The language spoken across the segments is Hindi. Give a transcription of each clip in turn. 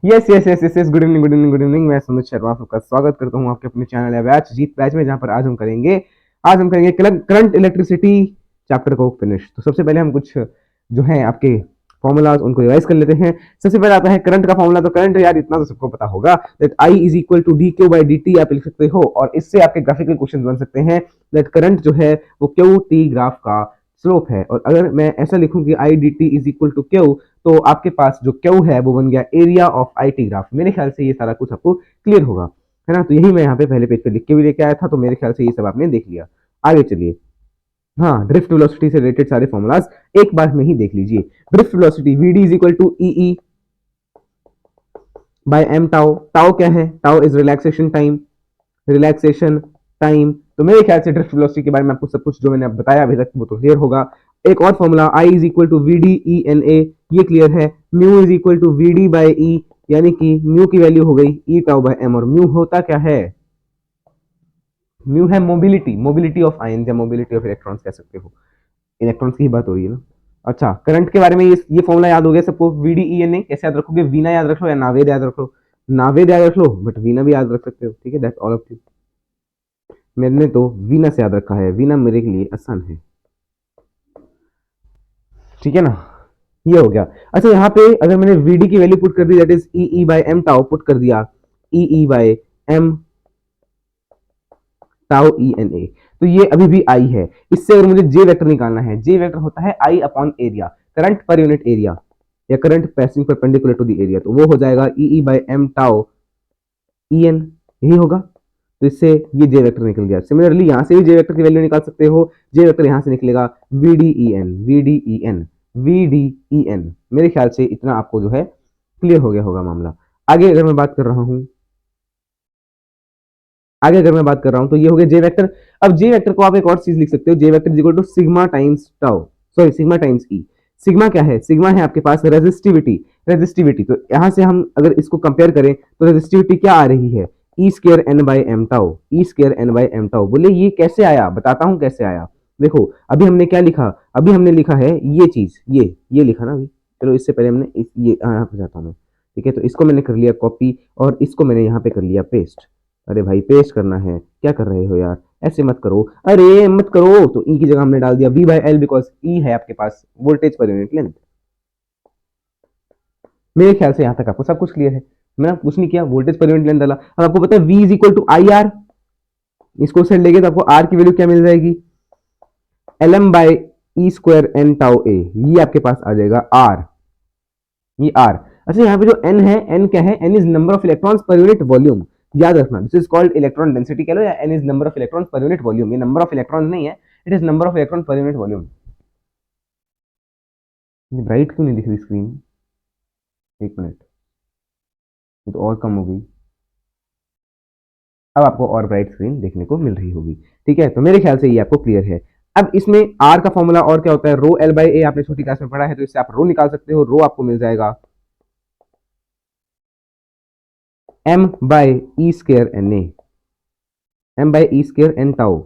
Yes yes yes yes yes, good evening good evening good evening. मैं सुमित शर्मा आपका स्वागत करता हूं आपके अपने चैनल बैच जीत बैच में, जहां पर आज हम करेंगे करंट इलेक्ट्रिसिटी चैप्टर को फिनिश। तो सबसे पहले हम कुछ जो है आपके फॉर्मूलाज उनको रिवाइज कर लेते हैं। सबसे पहले आता है करंट का फॉर्मूला। तो करंट यार इतना तो सबको पता होगा, that I is equal to D Q by D T आप लिख सकते हो, और इससे आपके ग्राफिकल क्वेश्चन बन सकते हैं। दैट करंट जो है वो क्यू टी ग्राफ का स्लोप है, और अगर मैं ऐसा लिखूं कि I D T is equal to Q, तो आपके पास जो क्यू है वो बन गया area of I T graph. मेरे ख्याल से ये सारा कुछ आपको क्लियर होगा, है ना। तो यही मैं यहाँ पे पहले पेज पे लिख के भी लेके आया था, तो मेरे ख्याल से ये सब आपने देख लिया। आगे चलिए। हाँ, ड्रिफ्ट वेलोसिटी से रिलेटेड सारे फॉर्मूलाज एक बार में ही देख लीजिए। Drift velocity V D is equal to E E by M tau. Tau क्या है? Tau is relaxation time, relaxation time. तो मेरे ख्याल से ड्रिफ्ट वेलोसिटी के बारे में आपको सब कुछ जो मैंने बताया अभी तक वो तो क्लियर होगा। एक और formula I is equal to V D E N A, ये क्लियर है। Mu is equal to V D by E, यानी कि म्यू की वैल्यू हो गई ई टाउ बाय एम, और म्यू होता क्या है? म्यू है मोबिलिटी, मोबिलिटी ऑफ आयन या मोबिलिटी ऑफ इलेक्ट्रॉन्स कह सकते हो। इलेक्ट्रॉन्स की ही बात हो रही है ना। अच्छा, करंट के बारे में ये फॉर्मूला याद हो गया सबको। V D E N A कैसे याद रखोगे? वीना याद रख लो या नावेद याद रख लो। नावेद याद रख लो, बट वीना भी याद रख सकते हो, ठीक है। That's all of you. मैंने तो वीना से याद रखा है, वीना मेरे के लिए आसान है, ठीक है ना। ये हो गया। अच्छा, यहाँ पे अगर मैंने वीडी की वैल्यू पुट कर दी, that is E E by M tau put कर दिया, E E by M tau E N A, तो ये अभी भी आई है। इससे अगर मुझे जे वेक्टर निकालना है, जे वेक्टर होता है I upon area, current per unit area या current passing perpendicular to the area, तो वो हो जाएगा E E by M tau E N, यही होगा। तो इससे ये जे वेक्टर निकल गया। सिमिलरली यहाँ से भी जे वेक्टर की वैल्यू निकाल सकते हो। जे वेक्टर यहाँ से निकलेगा V D E N, V D E N, V D E N. मेरे ख्याल से इतना आपको जो है क्लियर हो गया होगा मामला। आगे अगर मैं बात कर रहा हूँ, आगे अगर मैं बात कर रहा हूं तो ये हो गया जे वेक्टर। अब जे वेक्टर को आप एक और चीज लिख सकते हो, J vector is equal to sigma times tau, sorry sigma times E. Sigma क्या है? सिग्मा है आपके पास रेजिस्टिविटी। रेजिस्टिविटी तो यहां से हम अगर इसको कंपेयर करें तो रेजिस्टिविटी क्या आ रही है? E square N by M tau, E square N by M tau. बोले ये कैसे आया? बताता हूं कैसे आया। देखो अभी हमने क्या लिखा, अभी हमने लिखा है ये चीज, ये लिखा ना अभी। चलो इससे पहले हमने ये यहाँ पे जाता हूँ मैं, ठीक है। तो इसको मैंने कर लिया कॉपी, और इसको मैंने यहाँ पे कर लिया पेस्ट। अरे भाई पेस्ट करना है, क्या कर रहे हो यार, ऐसे मत करो, अरे मत करो। तो ई की जगह हमने डाल दिया वी बाई एल, बिकॉज ई है आपके पास वोल्टेज पर यूनिट लेंथ। मेरे ख्याल से यहां तक आपको सब कुछ क्लियर है। मैंने कुछ नहीं किया, वोल्टेज पर यूनिट लेंथ डाला। अब आपको पता है V is equal to I R, इसको सेट लेंगे तो आपको आर की वैल्यू क्या मिल जाएगी? L M by E square N tau A, ये आपके पास आ जाएगा आर, ये आर। अच्छा यहाँ पे जो एन है, एन क्या है? N is number of electrons per unit volume. याद रखना, this is called electron density कह लो, या N is number of electrons per unit volume. ये नंबर ऑफ इलेक्ट्रॉन नहीं है, it is number of electron per unit volume. ये ब्राइट क्यों नहीं दिख रही स्क्रीन? एक मिनट, ये तो और कम हो गई। अब आपको और ब्राइट स्क्रीन देखने को मिल रही होगी, ठीक है। तो मेरे ख्याल से ये आपको क्लियर है। अब इसमें आर का फॉर्मूला और क्या होता है? रो एल बाई ए, आपने छोटी क्लास में पढ़ा है, तो इससे आप रो निकाल सकते हो। रो आपको मिल जाएगा M by E square N A, M by E square N tau,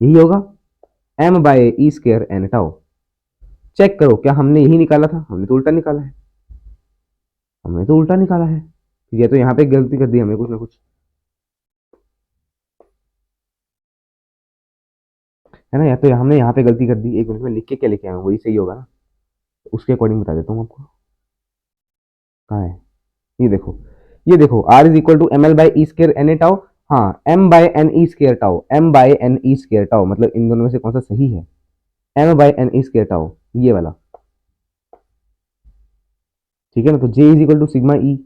यही होगा M by E square N tau. Check करो, क्या हमने यही निकाला था? हमने तो उल्टा निकाला है, हमने तो उल्टा निकाला है। ये तो यहाँ पे गलती कर दी हमें कुछ ना कुछ, है ना। या तो हमने यहाँ पे गलती कर दी। एक मिनट में लिख के क्या लेके आया हूँ, वही सही होगा ना। उसके अकॉर्डिंग बता देता हूँ आपको। कहाँ है? ये देखो, ये देखो R is equal to M L by E square N A tau. हाँ, M by N E square tau, M by N E square tau, मतलब इन दोनों में से कौन सा सही है? M by N E square tau, ये वाला, ठीक है ना। तो J is equal to sigma E,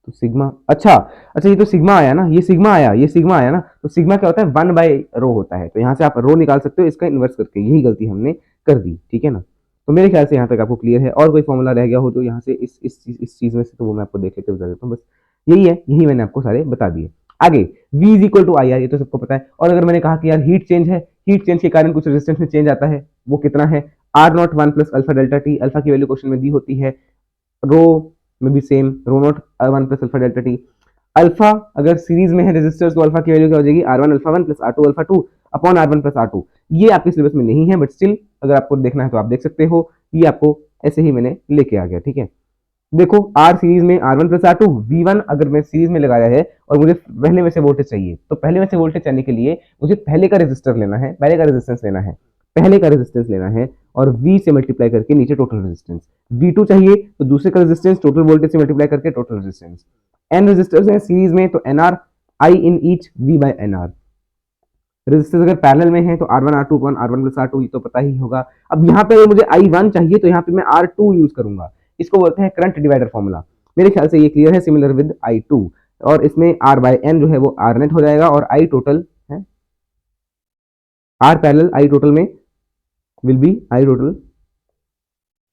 तो सिग्मा, अच्छा अच्छा, ये तो सिग्मा आया ना, ये सिग्मा आया, ये सिग्मा आया ना। तो सिग्मा क्या होता है? वन बाय रो होता है। तो यहाँ से आप रो निकाल सकते हो इसका इन्वर्स करके, यही गलती हमने कर दी, ठीक है ना। तो मेरे ख्याल से यहाँ तक आपको क्लियर है। और कोई फॉर्मूला रह गया हो तो यहाँ से इस चीज में से, तो वो मैं आपको देख लेते बता देता हूँ। बस यही है, यही मैंने आपको सारे बता दिए। आगे V is equal to I R, ये तो सबको पता है। और अगर मैंने कहा कि यार हीट चेंज है, हीट चेंज के कारण कुछ रेजिस्टेंस में चेंज आता है, वो कितना है? R naught one plus alpha delta T. Alpha की वैल्यू क्वेश्चन में दी होती है, रो में भी same, rho naught one plus alpha delta T. Alpha अगर सीरीज में है रेजिस्टर्स, तो अल्फा की वैल्यू क्या हो जाएगी? R one alpha one plus R two alpha two upon R one plus R two. ये आपके सिलेबस में नहीं है, बट स्टिल अगर आपको देखना है तो आप देख सकते हो। ये आपको ऐसे ही मैंने लेके आ गया, ठीक है। देखो आर सीरीज में R1 प्लस R2, V1 अगर मैं सीरीज में लगाया है और मुझे पहले में से वोल्टेज चाहिए, तो पहले में से वोल्टेज चाहिए के लिए मुझे पहले का रेजिस्टर लेना है, पहले का रेजिस्टेंस लेना है, पहले का रेजिस्टेंस लेना है और V से मल्टीप्लाई करके नीचे टोटल रेजिस्टेंस। V2 चाहिए तो दूसरे का रेजिस्टेंस टोटल वोल्टेज से मल्टीप्लाई करके टोटल रेजिस्टेंस। N रेजिस्टर्स हैं सीरीज में तो NR I in each V by NR। Resistance अगर पैरेलल में है तो R1 R2 upon R1 plus R2, ये तो पता ही होगा। अब यहाँ पे अगर मुझे I1 चाहिए तो यहाँ पे मैं R2 यूज करूंगा, इसको बोलते हैं करंट डिवाइडर फॉर्मूला। मेरे ख्याल से ये क्लियर है, सिमिलर विद I2। और इसमें R बाय N जो है वो R नेट हो जाएगा और I टोटल है R पैरेलल I टोटल में विल बी I टोटल,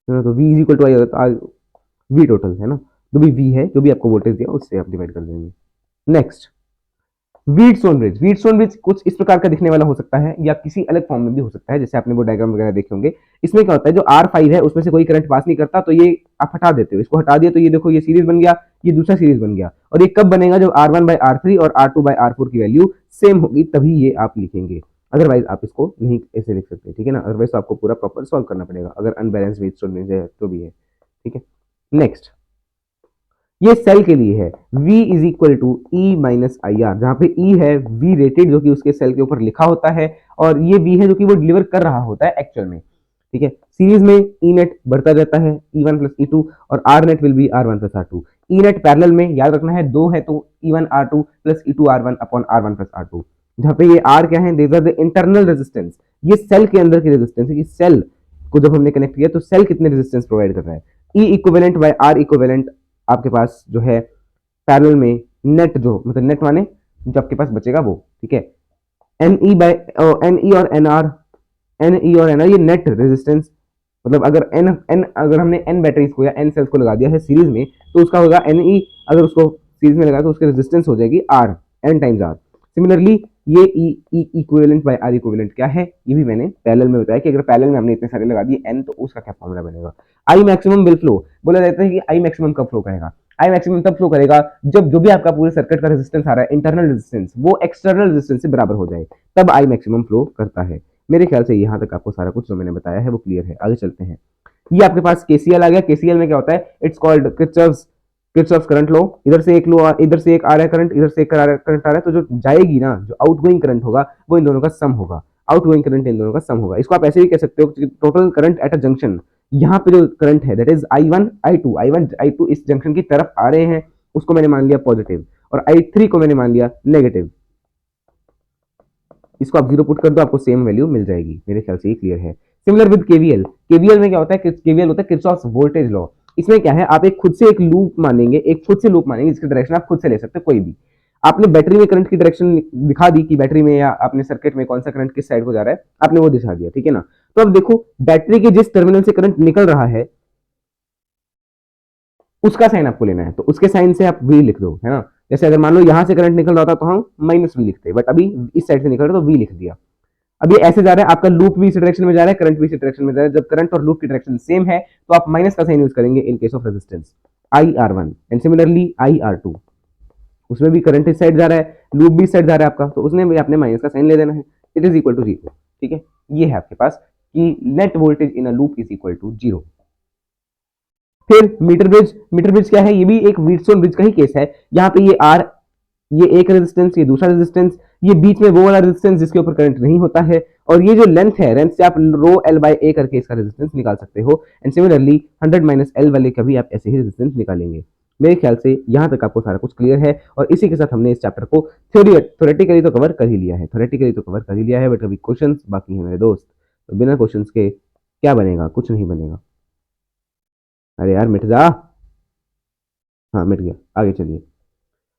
तो V is equal to I V total है ना, जो भी V है, जो भी आपको वोल्टेज दिया उससे आप डिवाइड कर देंगे। Next Wheatstone bridge. Wheatstone bridge कुछ इस प्रकार का दिखने वाला हो सकता है या किसी अलग फॉर्म में भी हो सकता है, जैसे आपने वो डायग्राम वगैरह देखे होंगे। इसमें क्या होता है, जो R5 है उसमें से कोई करंट पास नहीं करता, तो ये आप हटा देते हो, इसको हटा दिया तो ये देखो ये सीरीज बन गया, ये दूसरा सीरीज बन गया। और ये कब बनेगा, जब R1 बाय R3 और R2 बाय R4 की वैल्यू सेम होगी, तभी ये आप लिखेंगे। अदरवाइज आप इसको नहीं ऐसे लिख सकते, ठीक है ना। अदरवाइज तो आपको पूरा प्रॉपर सॉल्व करना पड़ेगा अगर अनबैलेंस व्हीटस्टोन ब्रिज है तो भी है, ठीक है। नेक्स्ट ये सेल के लिए है, V is equal to E minus I R, जहां पे E है V रेटेड जो कि उसके सेल के ऊपर लिखा होता है, और ये V है जो कि वो डिलीवर कर रहा होता है एक्चुअल में, ठीक है। सीरीज में E नेट बढ़ता जाता है E1 प्लस E2 और R net will be R1 plus R2। E net parallel में याद रखना है 2 है तो E1 R2 plus E2 R1 upon R1 plus R2। जहां पे ये R क्या है, these are the internal resistance, ये सेल के अंदर की रेजिस्टेंस है कि सेल को जब हमने कनेक्ट किया तो सेल कितने रेजिस्टेंस प्रोवाइड कर रहा है। E equivalent by R equivalent आपके पास जो है पैरेलल में नेट, जो मतलब नेट माने जो आपके पास बचेगा वो, ठीक है। N E by N E और एन आर, एन ई और एन आर ये नेट रेजिस्टेंस, मतलब अगर एन अगर हमने एन बैटरीज को या एन सेल्स को लगा दिया है सीरीज में तो उसका होगा एन ई, अगर उसको सीरीज में लगा तो उसकी रेजिस्टेंस हो जाएगी R, N times R. Similarly ये E equivalent by R equivalent क्या है, ये भी मैंने पैरेलल में बताया कि अगर पैरेलल में हमने इतने सारे लगा दिए एन तो उसका क्या फॉर्मूला बनेगा। आई मैक्सिमम विल फ्लो, बोला जाता है कि आई मैक्सिमम कब फ्लो करेगा, आई मैक्सिमम तब फ्लो करेगा जब जो भी आपका पूरे सर्किट का रेजिस्टेंस आ रहा है इंटरनल रेजिस्टेंस वो एक्सटर्नल रेजिस्टेंस से बराबर हो जाए, तब आई मैक्सिमम फ्लो करता है। मेरे ख्याल से यहाँ तक आपको सारा कुछ जो मैंने बताया है वो क्लियर है। आगे चलते हैं, ये आपके पास केसीएल आ गया। केसीएल में क्या होता है, it's called Kirchhoff's current law. इधर से एक लो, इधर से एक आ रहा है करंट, इधर से एक करंट आ रहा है, तो जो जाएगी ना, जो आउटगोइंग करंट होगा वो इन दोनों का सम होगा, आउटगोइंग करंट इन दोनों का सम होगा। इसको आप ऐसे भी कह सकते हो total current at a junction, यहाँ पे जो करंट है that is I1 I2, I1 I2 इस जंक्शन की तरफ आ रहे हैं, उसको मैंने मान लिया पॉजिटिव, और I3 को मैंने मान लिया नेगेटिव। इसको आप जीरो पुट कर दो, आपको सेम वैल्यू मिल जाएगी। मेरे ख्याल से ये क्लियर है। सिमिलर विद केवीएल, केवीएल में क्या होता है, केवीएल होता है किरचॉफ्स वोल्टेज लॉ। इसमें क्या है, आप एक खुद से एक लूप मानेंगे, एक खुद से लूप मानेंगे जिसकी डायरेक्शन आप खुद से ले सकते हो कोई भी। आपने बैटरी में करंट की डायरेक्शन दिखा दी कि बैटरी में या अपने सर्किट में कौन सा करंट किस साइड को जा रहा है, आपने वो दिखा दिया, ठीक है ना। तो अब देखो बैटरी के जिस टर्मिनल से करंट निकल रहा है उसका साइन आपको लेना है, तो उसके साइन से आप वी लिख दो, है ना। जैसे अगर मान लो यहां से करंट निकल रहा था तो हम माइनस वी लिखते, बट अभी इस साइड से निकल रहा है तो वी लिख दिया। अब ये ऐसे जा रहा है, आपका लूप भी इसी डायरेक्शन में जा रहा है, करंट भी इसी डायरेक्शन में जा रहा है। जब करंट और लूप की डायरेक्शन सेम है तो आप माइनस का साइन यूज करेंगे in case of resistance, IR1 and similarly IR2। उसमें भी करंट इस साइड जा रहा है, लूप भी इस साइड जा रहा है आपका, तो उसने भी आपने माइनस का साइन ले देना है। It is equal to zero, ठीक है। ये है आपके पास कि net voltage in a loop is equal to zero. फिर मीटर ब्रिज, मीटर ब्रिज क्या है, ये भी एक व्हीटस्टोन ब्रिज का ही केस है। यहाँ पे ये आर, ये एक रेजिस्टेंस, ये दूसरा रेजिस्टेंस, ये बीच में वो वाला रेजिस्टेंस जिसके ऊपर करंट नहीं होता है, और ये जो लेंथ है, लेंथ से आप रो एल बाय ए करके इसका रेजिस्टेंस निकाल सकते हो। एंड सिमिलरली 100 माइनस एल वाले का भी आप ऐसे ही रेजिस्टेंस निकालेंगे। मेरे ख्याल से यहाँ तक आपको सारा कुछ क्लियर है, और इसी के साथ हमने इस चैप्टर को थ्योरेटिकली तो कवर कर ही लिया है, थ्योरेटिकली तो कवर कर ही लिया है, बट अभी क्वेश्चंस बाकी है मेरे दोस्त। तो बिना क्वेश्चंस के क्या बनेगा, कुछ नहीं बनेगा। अरे यार मिट जा, हाँ मिट गया। आगे चलिए,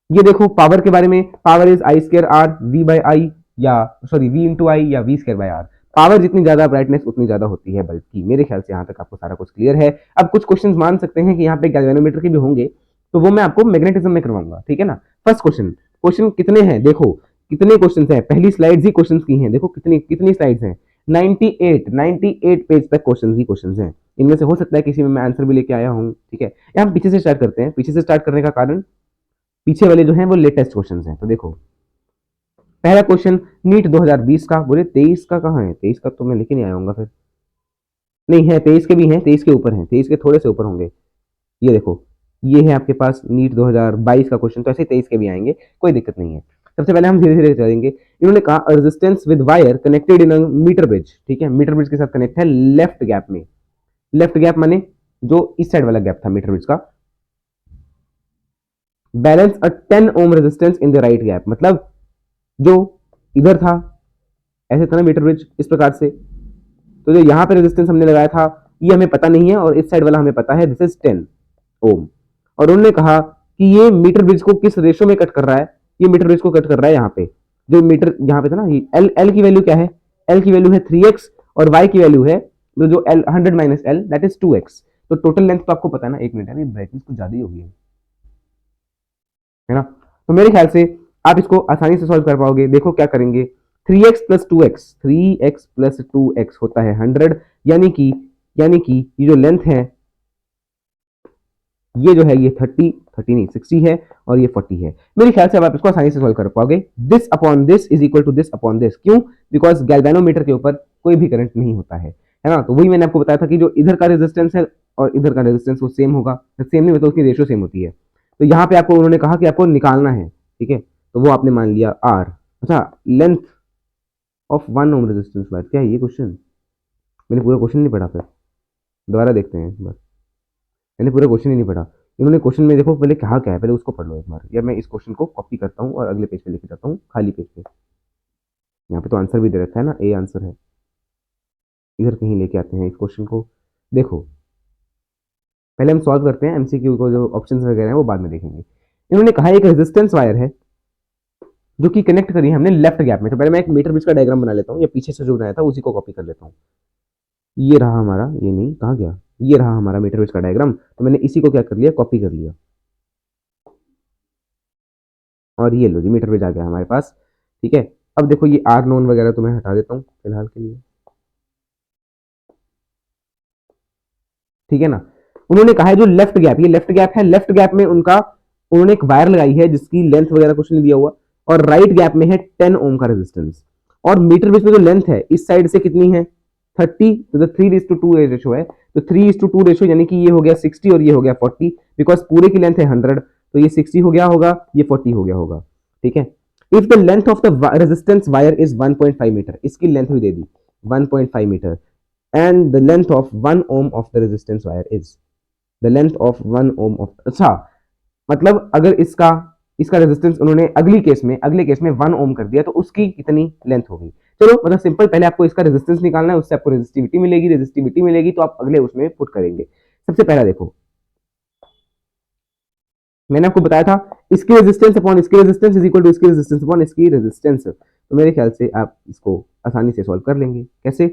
ये देखो पावर के बारे में, power is I square R V by I, या सॉरी वी इंटू आई या V square by R. Power जितनी ज्यादा ब्राइटनेस उतनी ज्यादा होती है बल्ब की। मेरे ख्याल से यहाँ तक आपको सारा कुछ क्लियर है। अब कुछ क्वेश्चंस मान सकते हैं कि यहाँ पे गैल्वेनोमीटर के भी होंगे, तो वो मैं आपको मैग्नेटिज्म में करवाऊंगा, ठीक है ना। फर्स्ट क्वेश्चन, क्वेश्चन कितने हैं देखो, कितने क्वेश्चन हैं, पहली स्लाइड्स ही क्वेश्चन की हैं, देखो कितनी कितनी स्लाइड्स हैं, 98 पेज तक क्वेश्चन ही क्वेश्चन हैं। इनमें से हो सकता है किसी में मैं आंसर भी लेके आया हूँ, ठीक है। या हम पीछे से स्टार्ट करते हैं। पीछे से स्टार्ट करने का कारण, पीछे वाले जो हैं वो लेटेस्ट क्वेश्चंस हैं। तो देखो पहला क्वेश्चन नीट 2020 का, बोले 23 का कहाँ है, 23 का तो मैं लेके नहीं आया हूँ फिर, नहीं है 23 के भी हैं, 23 के ऊपर हैं, 23 के थोड़े से ऊपर होंगे। ये देखो ये है आपके पास नीट 2022 का क्वेश्चन, तो ऐसे 23 के भी आएंगे, कोई दिक्कत नहीं है। सबसे पहले हम धीरे धीरे चलेंगे। इन्होंने कहा resistance with wire connected in metre bridge, ठीक है, मीटर ब्रिज के साथ कनेक्ट है लेफ्ट गैप में। लेफ्ट गैप माने जो इस साइड वाला गैप था मीटर ब्रिज का। Balance a 10 ohm resistance in the right gap, मतलब जो इधर था ऐसे था ना मीटर ब्रिज इस प्रकार से, तो जो यहाँ पे रेजिस्टेंस हमने लगाया था ये हमें पता नहीं है, और इस साइड वाला हमें पता है, दिस इज 10 ओम। और उन्होंने कहा कि ये मीटर ब्रिज को किस रेशो में कट कर रहा है, ये मीटर ब्रिज को कट कर रहा है यहाँ पे, जो मीटर यहाँ पे था ना, एल एल की वैल्यू क्या है, एल की वैल्यू है 3x और y की वैल्यू है जो L 100 minus L that is 2x। तो टोटल लेंथ तो आपको पता है ना, एक मिनट, अभी ब्राइटनेस कुछ ज्यादा ही हो गई है ना। तो मेरे ख्याल से आप इसको आसानी से सॉल्व कर पाओगे। देखो क्या करेंगे, 3x plus 2x, 3x plus 2x होता है 100, यानी कि ये जो लेंथ है ये जो है ये 30 नहीं 60 है और ये 40 है। मेरे ख्याल से अब आप इसको आसानी से सॉल्व कर पाओगे। This upon this is equal to this upon this, क्यों? बिकॉज गैल्वेनोमीटर के ऊपर कोई भी करंट नहीं होता है ना। तो वही मैंने आपको बताया था कि जो इधर का रेजिस्टेंस है और इधर का रेजिस्टेंस वो सेम होगा, सेम नहीं मतलब उसकी रेशियो सेम होती है। तो यहाँ पे आपको उन्होंने कहा कि आपको निकालना है, ठीक है, तो वो आपने मान लिया आर। अच्छा, length of 1 ohm resistance wire, क्या है ये क्वेश्चन? मैंने पूरा क्वेश्चन नहीं पढ़ा, फिर दोबारा देखते हैं एक बार। मैंने पूरा क्वेश्चन ही नहीं पढ़ा। इन्होंने क्वेश्चन में देखो पहले कहा क्या है, पहले उसको पढ़ लो एक बार, या मैं इस क्वेश्चन को कॉपी करता हूँ और अगले पेज पे लेके जाता हूँ, खाली पेज पे। यहाँ पे तो आंसर भी दे रखा है ना, ए आंसर है। इधर कहीं लेके आते हैं इस क्वेश्चन को। देखो पहले हम सॉल्व करते हैं, एमसीक्यू को जो ऑप्शंस वगैरह हैं वो बाद में देखेंगे। इन्होंने कहा एक रेजिस्टेंस वायर है जो कि कनेक्ट करी है हमने लेफ्ट गैप में। तो पहले मैं एक मीटर ब्रिज का डायग्राम बना लेता हूँ, या पीछे से जो बनाया था उसी को कॉपी कर लेता हूँ। ये रहा हमारा, ये नहीं कहाँ गया, ये रहा हमारा मीटर ब्रिज का डायग्राम। तो मैंने इसी को क्या कर लिया, कॉपी कर लिया, और ये लो जी मीटर ब्रिज आ गया हमारे पास, ठीक है। अब देखो ये आर नोन वगैरह तो मैं हटा देता हूँ फिलहाल के लिए, ठीक है ना। उन्होंने कहा है जो लेफ्ट गैप, ये लेफ्ट गैप है, लेफ्ट गैप में उनका उन्होंने एक वायर लगाई है जिसकी लेंथ वगैरह कुछ नहीं दिया हुआ, और राइट गैप में है 10 ओम का रेजिस्टेंस। और मीटर ब्रिज में जो लेंथ है इस साइड से कितनी है 30, तो 3:2 रेशो है, तो 3:2 रेशो यानी कि ये हो गया 60 और ये हो गया 40, बिकॉज पूरे की लेंथ है 100, तो ये 60 हो गया होगा, ये 40 हो गया होगा, ठीक है। If the length of the resistance wire is 1.5 metre, इसकी लेंथ भी दे दी 1.5 metre, and the length of 1 ohm of the resistance wire is the length of 1 ohm of, अच्छा मतलब अगर इसका इसका रेजिस्टेंस उन्होंने अगले केस में 1 ओम कर दिया तो उसकी कितनी लेंथ होगी। चलो मतलब सिंपल, पहले आपको इसका रेजिस्टेंस निकालना है, उससे आपको रेजिस्टिविटी मिलेगी तो आप अगले उसमें पुट करेंगे। सबसे पहला देखो मैंने आपको बताया था इसकी रेजिस्टेंस अपॉन इसकी रेजिस्टेंस इज इक्वल टू इसकी रेजिस्टेंस अपॉन इसकी रेजिस्टेंस। तो मेरे ख्याल से आप इसको आसानी से सॉल्व कर लेंगे। कैसे?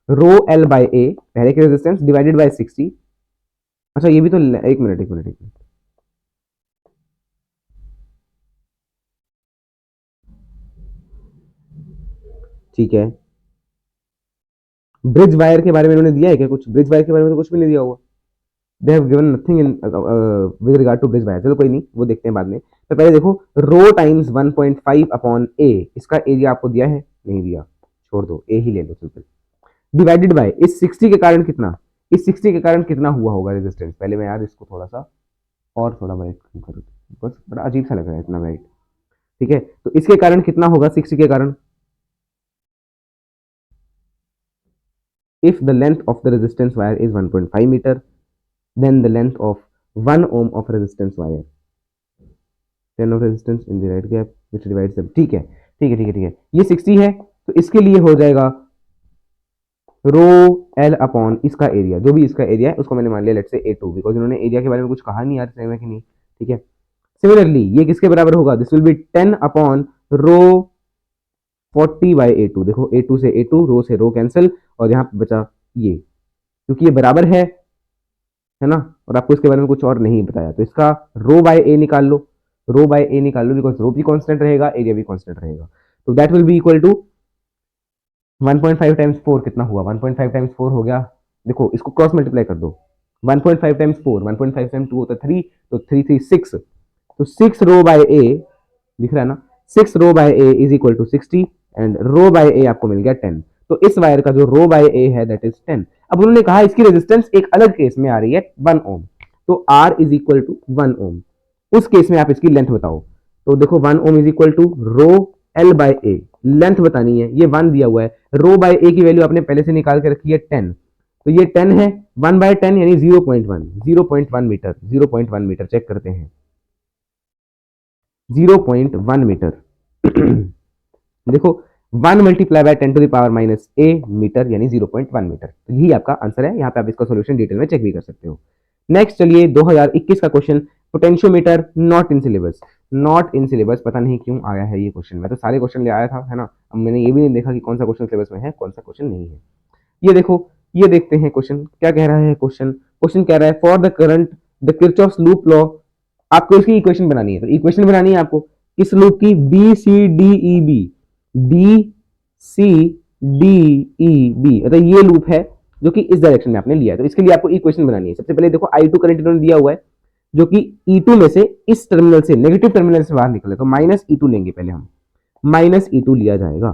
रो एल बाई ए पहले की रेजिस्टेंस डिवाइडेड बाई 60। अच्छा ये भी तो एक मिनट ठीक है। ब्रिज वायर के बारे में उन्होंने दिया है क्या कुछ? ब्रिज वायर के बारे में तो कुछ भी नहीं दिया हुआ। They have given nothing in with regard to bridge wire. चलो कोई नहीं, वो देखते हैं बाद में। तो पहले देखो रो टाइम्स 1.5 अपॉन ए, इसका एरिया आपको दिया है? नहीं दिया, छोड़ दो, ए ही ले लो सिंपल। डिवाइडेड बाय इस 60 के कारण कितना, इस 60 के कारण कितना हुआ होगा रेजिस्टेंस। पहले मैं यार इसको थोड़ा सा और थोड़ा वाइट करूँ, बस बड़ा अजीब सा लग रहा है इतना वाइट, ठीक है। तो इसके कारण कितना होगा 60 के कारण, if the length of the resistance wire is 1.5 meter then the length of 1 ohm of resistance wire 10 of resistance in the right gap which divides them, ठीक है ये 60 है, तो इसके लिए हो जाएगा रो एल अपॉन इसका एरिया, जो भी इसका एरिया है उसको मैंने मान लिया लेट्स से A2, बिकॉज इन्होंने एरिया के बारे में कुछ कहा नहीं यार, सेम है कि नहीं, ठीक है। सिमिलरली ये किसके बराबर होगा, this will B 10 upon rho 40 by A2। देखो A2 से A2, रो से रो कैंसिल, और यहाँ पे बचा ये, क्योंकि ये बराबर है ना, और आपको इसके बारे में कुछ और नहीं बताया, तो इसका रो बाय ए निकाल लो, बिकॉज रो भी कांस्टेंट रहेगा, एरिया भी कांस्टेंट रहेगा। तो that will be equal to 1.5 times 4 कितना हुआ, 1.5 टाइम्स 4 हो गया, देखो इसको क्रॉस मल्टीप्लाई कर दो, 1.5 टाइम्स 4, 1.5 टाइम्स 2 होता है 3, तो 3 3 6, तो 6 रो बाय ए दिख रहा है ना, 6 rho by A is equal to 60 and rho by A आपको मिल गया 10। तो इस वायर का जो रो बाय ए है दैट इज 10। अब उन्होंने कहा इसकी रेजिस्टेंस एक अलग केस में आ रही है 1 ओम। तो R इज इक्वल टू 1 ओम। उस केस में आप इसकी लेंथ बताओ। तो देखो 1 ohm is equal to rho L by A, length बतानी है, ये 1 दिया हुआ है, रो बाय ए की वैल्यू आपने पहले से निकाल के रखी है 10, तो ये 10 है, 1 बाय 10 यानी 0.1, 0.1 मीटर, 0.1 मीटर चेक करते हैं, 0.1 मीटर देखो 1 multiply by 10 to the power minus A metre यानी 0.1 मीटर, तो यही आपका आंसर है। यहाँ पे आप इसका सॉल्यूशन डिटेल में चेक भी कर सकते हो। नेक्स्ट चलिए 2021 का question, potentiometer not in syllabus. Not in syllabus पता नहीं क्यों आया है ये क्वेश्चन, मैं तो सारे क्वेश्चन ले आया था, है ना। अब मैंने ये भी नहीं देखा कि कौन सा क्वेश्चन सिलेबस में है, कौन सा क्वेश्चन नहीं है। ये देखो, ये देखते हैं क्वेश्चन क्या कह रहा है। क्वेश्चन क्वेश्चन कह रहा है for the current the Kirchhoff's loop law, आपको इसकी इक्वेशन बनानी है। तो इक्वेशन बनानी है आपको किस लूप की, B C D E B, B C D E B, मतलब ये लूप है जो कि इस डायरेक्शन में आपने लिया है। तो इसके लिए आपको इक्वेशन बनानी है। सबसे पहले देखो I2 करंट इन्होंने दिया हुआ है जो कि E2 में से इस टर्मिनल से, नेगेटिव टर्मिनल से बाहर निकले, तो माइनस E2 लेंगे पहले हम, माइनस E2 लिया जाएगा,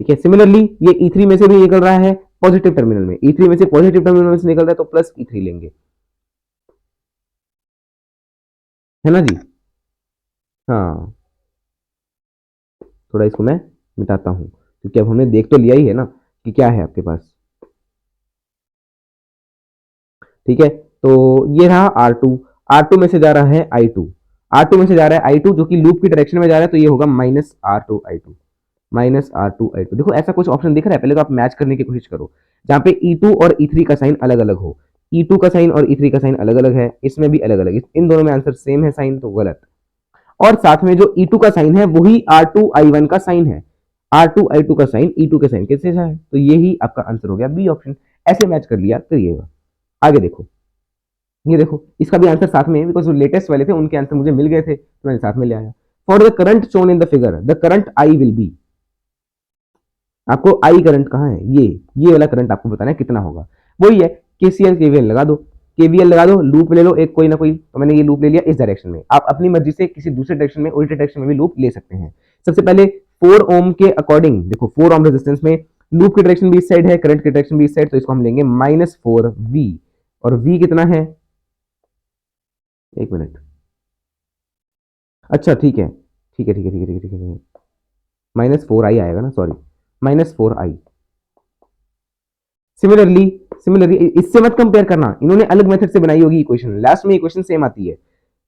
ठीक है। सिमिलरली ये E3 में से भी निकल रहा है पॉजिटिव टर्मिनल में, E3 में से पॉजिटिव टर्मिनल में से निकल रहा है तो प्लस E3 लेंगे, है ना जी। हाँ, थोड़ा इसको मैं मिटाता हूं क्योंकि अब हमने देख तो लिया ही है ना कि क्या है आपके पास, ठीक है। तो ये रहा R2, R2 में से जा रहा है I2, R2 में से जा रहा है I2 जो कि लूप की डायरेक्शन में जा रहा है, तो ये होगा minus R2 I2, minus R2 I2। देखो ऐसा कुछ ऑप्शन दिख रहा है, पहले तो आप मैच करने की कोशिश करो जहां पे E2 और E3 का साइन अलग अलग हो। E2 का साइन और E3 का साइन अलग अलग है, इसमें भी अलग अलग, इन दोनों में आंसर सेम है साइन, तो गलत। और साथ में जो E2 का साइन है वही R2 I1 का साइन है, R2 I2 का साइन E2 के साइन के जैसा है, तो यही आपका आंसर हो गया बी ऑप्शन। ऐसे मैच कर लिया करिएगा। आगे देखो, ये देखो इसका भी आंसर साथ में है, बिकॉज जो लेटेस्ट वाले थे उनके आंसर मुझे मिल गए थे तो मैंने साथ में ले आया। For the current shown in the figure the current I will be, आपको आई करंट कहाँ है, ये वाला करंट आपको बताना है कितना होगा। वही है केसीएल केवीएल लगा दो, केवीएल लगा दो, लूप ले लो एक कोई ना कोई, तो मैंने ये लूप ले लिया इस डायरेक्शन में। आप अपनी मर्जी से किसी दूसरे डायरेक्शन में, उल्टे डायरेक्शन में भी लूप ले सकते हैं। सबसे पहले 4 ओम के अकॉर्डिंग देखो, 4 ओम रेजिस्टेंस में लूप की डायरेक्शन भी इस साइड है, करंट की डायरेक्शन भी इस साइड, तो इसको हम लेंगे -4V, और V कितना है, एक मिनट, अच्छा ठीक है ठीक है ठीक है ठीक है ठीक है ठीक है, -4I आएगा ना, सॉरी, -4I। सिमिलरली सिमिलरली इससे मत कंपेयर करना, इन्होंने अलग मेथड से बनाई होगी इक्वेशन, लास्ट में इक्वेशन सेम आती है।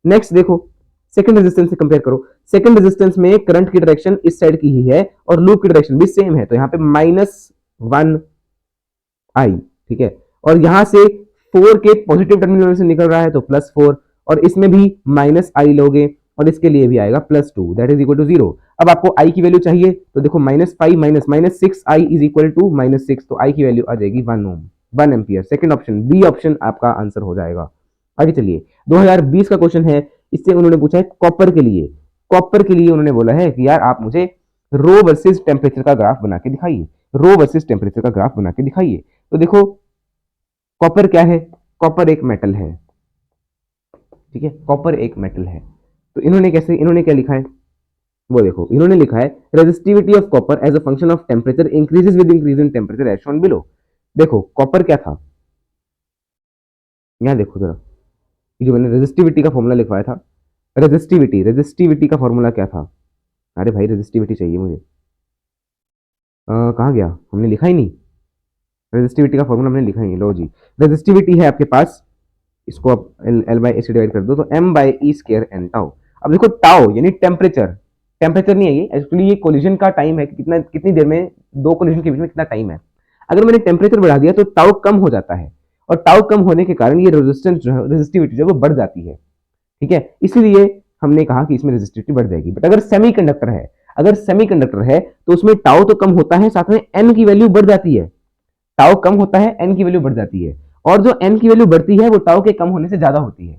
नेक्स्ट देखो सेकंड रेजिस्टेंस से कंपेयर करो, सेकंड रेजिस्टेंस में करंट की डायरेक्शन इस साइड की ही है और लूप की डायरेक्शन भी सेम है, तो यहाँ पे -1I, ठीक है। और यहां से 4 के पॉजिटिव टर्मिनल से निकल रहा है तो +4, और इसमें भी -I लोगे और इसके लिए भी आएगा +2, दैट इज इक्वल टू 0। अब आपको I की वैल्यू चाहिए तो देखो -5 minus 6I is equal to -6, तो I की वैल्यू आ जाएगी 1 ohm, 1 ampere. Second option B option आपका आंसर हो जाएगा। आगे चलिए 2020 का क्वेश्चन है, इससे उन्होंने पूछा है कॉपर के लिए। कॉपर के लिए उन्होंने बोला है कि यार आप मुझे रो वर्सेस टेम्परेचर का ग्राफ बना के दिखाइए, रो वर्सेस टेम्परेचर का ग्राफ बना के दिखाइए। तो देखो कॉपर क्या है, कॉपर एक मेटल है, ठीक है, कॉपर एक मेटल है। तो इन्होंने कैसे, इन्होंने क्या लिखा है वो देखो, इन्होंने लिखा है resistivity of copper as a function of temperature increases with increase in temperature as shown below. देखो कॉपर क्या था, यहां देखो जरा, ये जो मैंने रेजिस्टिविटी का फॉर्मूला लिखवाया था, रेजिस्टिविटी का फॉर्मूला क्या था, अरे भाई रेजिस्टिविटी चाहिए मुझे, कहाँ गया, हमने लिखा ही नहीं, रेजिस्टिविटी का फॉर्मूला हमने लिखा ही नहीं। लो जी, रेजिस्टिविटी है आपके पास, इसको आप एल बाई ए से डिवाइड कर दो तो m by E square N tau. अब देखो टाउ यानी टेम्परेचर, टेम्परेचर नहीं है ये एक्चुअली, ये कोलिजन का टाइम है कि कितना, कितनी देर में दो कोलिजन के बीच में कितना टाइम है। अगर मैंने टेम्परेचर बढ़ा दिया तो टाउ कम हो जाता है, और टाउ कम होने के कारण ये रेजिस्टेंस जो है, रेजिस्टिविटी जो है वो बढ़ जाती है, ठीक है। इसलिए हमने कहा कि इसमें रेजिस्टिविटी बढ़ जाएगी। बट अगर सेमीकंडक्टर है, अगर सेमीकंडक्टर है तो उसमें टाउ तो कम होता है, साथ में एन की वैल्यू बढ़ जाती है, टाउ कम होता है एन की वैल्यू बढ़ जाती है, और जो एन की वैल्यू बढ़ती है वो टाउ के कम होने से ज्यादा होती है,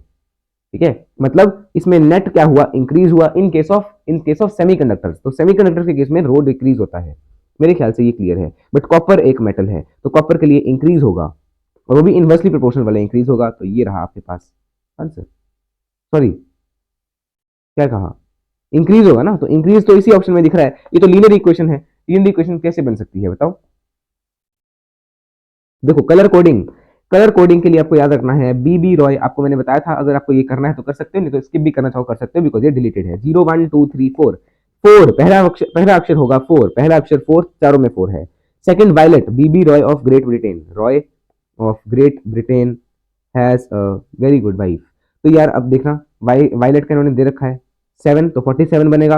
ठीक है। मतलब इसमें नेट क्या हुआ, इंक्रीज हुआ इन केस ऑफ सेमीकंडक्टर्स। तो सेमीकंडक्टर के केस में रो डिक्रीज होता है, मेरे ख्याल से ये क्लियर है। बट कॉपर एक मेटल है तो कॉपर के लिए इंक्रीज होगा, और वो भी इनवर्सली प्रोपोर्शनल वाला इंक्रीज होगा, तो ये रहा आपके पास आंसर। सॉरी क्या कहा, इंक्रीज होगा ना, तो इंक्रीज तो इसी ऑप्शन में दिख रहा है, ये तो लीनियर इक्वेशन है, लीनियर इक्वेशन कैसे बन सकती है बताओ। देखो कलर कोडिंग, कलर कोडिंग के लिए आपको याद रखना है बीबी रॉय, आपको मैंने बताया था, अगर आपको ये करना है तो कर सकते हो, नहीं तो स्किप भी करना चाहो कर सकते हो, बिकॉज ये डिलीटेड है। 0 1 2 3 4, फोर पहला अक्षर होगा फोर, पहला अक्षर फोर, चारों में फोर है। Second violet, BB Roy of Great Britain, Roy of Great Britain has a very good wife. तो यार अब देखना वायलेट का इन्होंने दे रखा है 7, तो 47 बनेगा।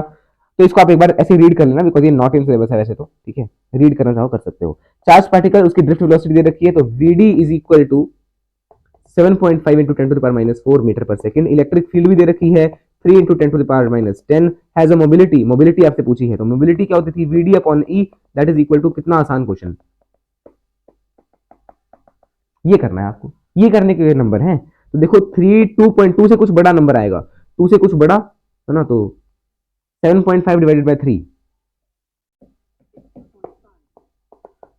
तो इसको आप एक बार ऐसे रीड कर लेना, बिकॉज ये नॉट इन सिलेबस है वैसे तो, ठीक है, रीड करना चाहो कर सकते हो। चार्ज पार्टिकल, उसकी ड्रिफ्ट वेलोसिटी दे रखी है, तो VD is equal to 7.5 into 10 to the power minus 4 metre per second. Electric field भी दे रखी है 3 into 10 to the power minus 10। Has a mobility, mobility आपसे पूछी है, तो मोबिलिटी क्या होती थी, VD upon E, that is equal to, कितना आसान क्वेश्चन, ये करना है आपको, ये करने के नंबर हैं। तो देखो 2.2 से कुछ बड़ा नंबर आएगा, 2 से कुछ बड़ा है ना, तो 7.5 divided by 3,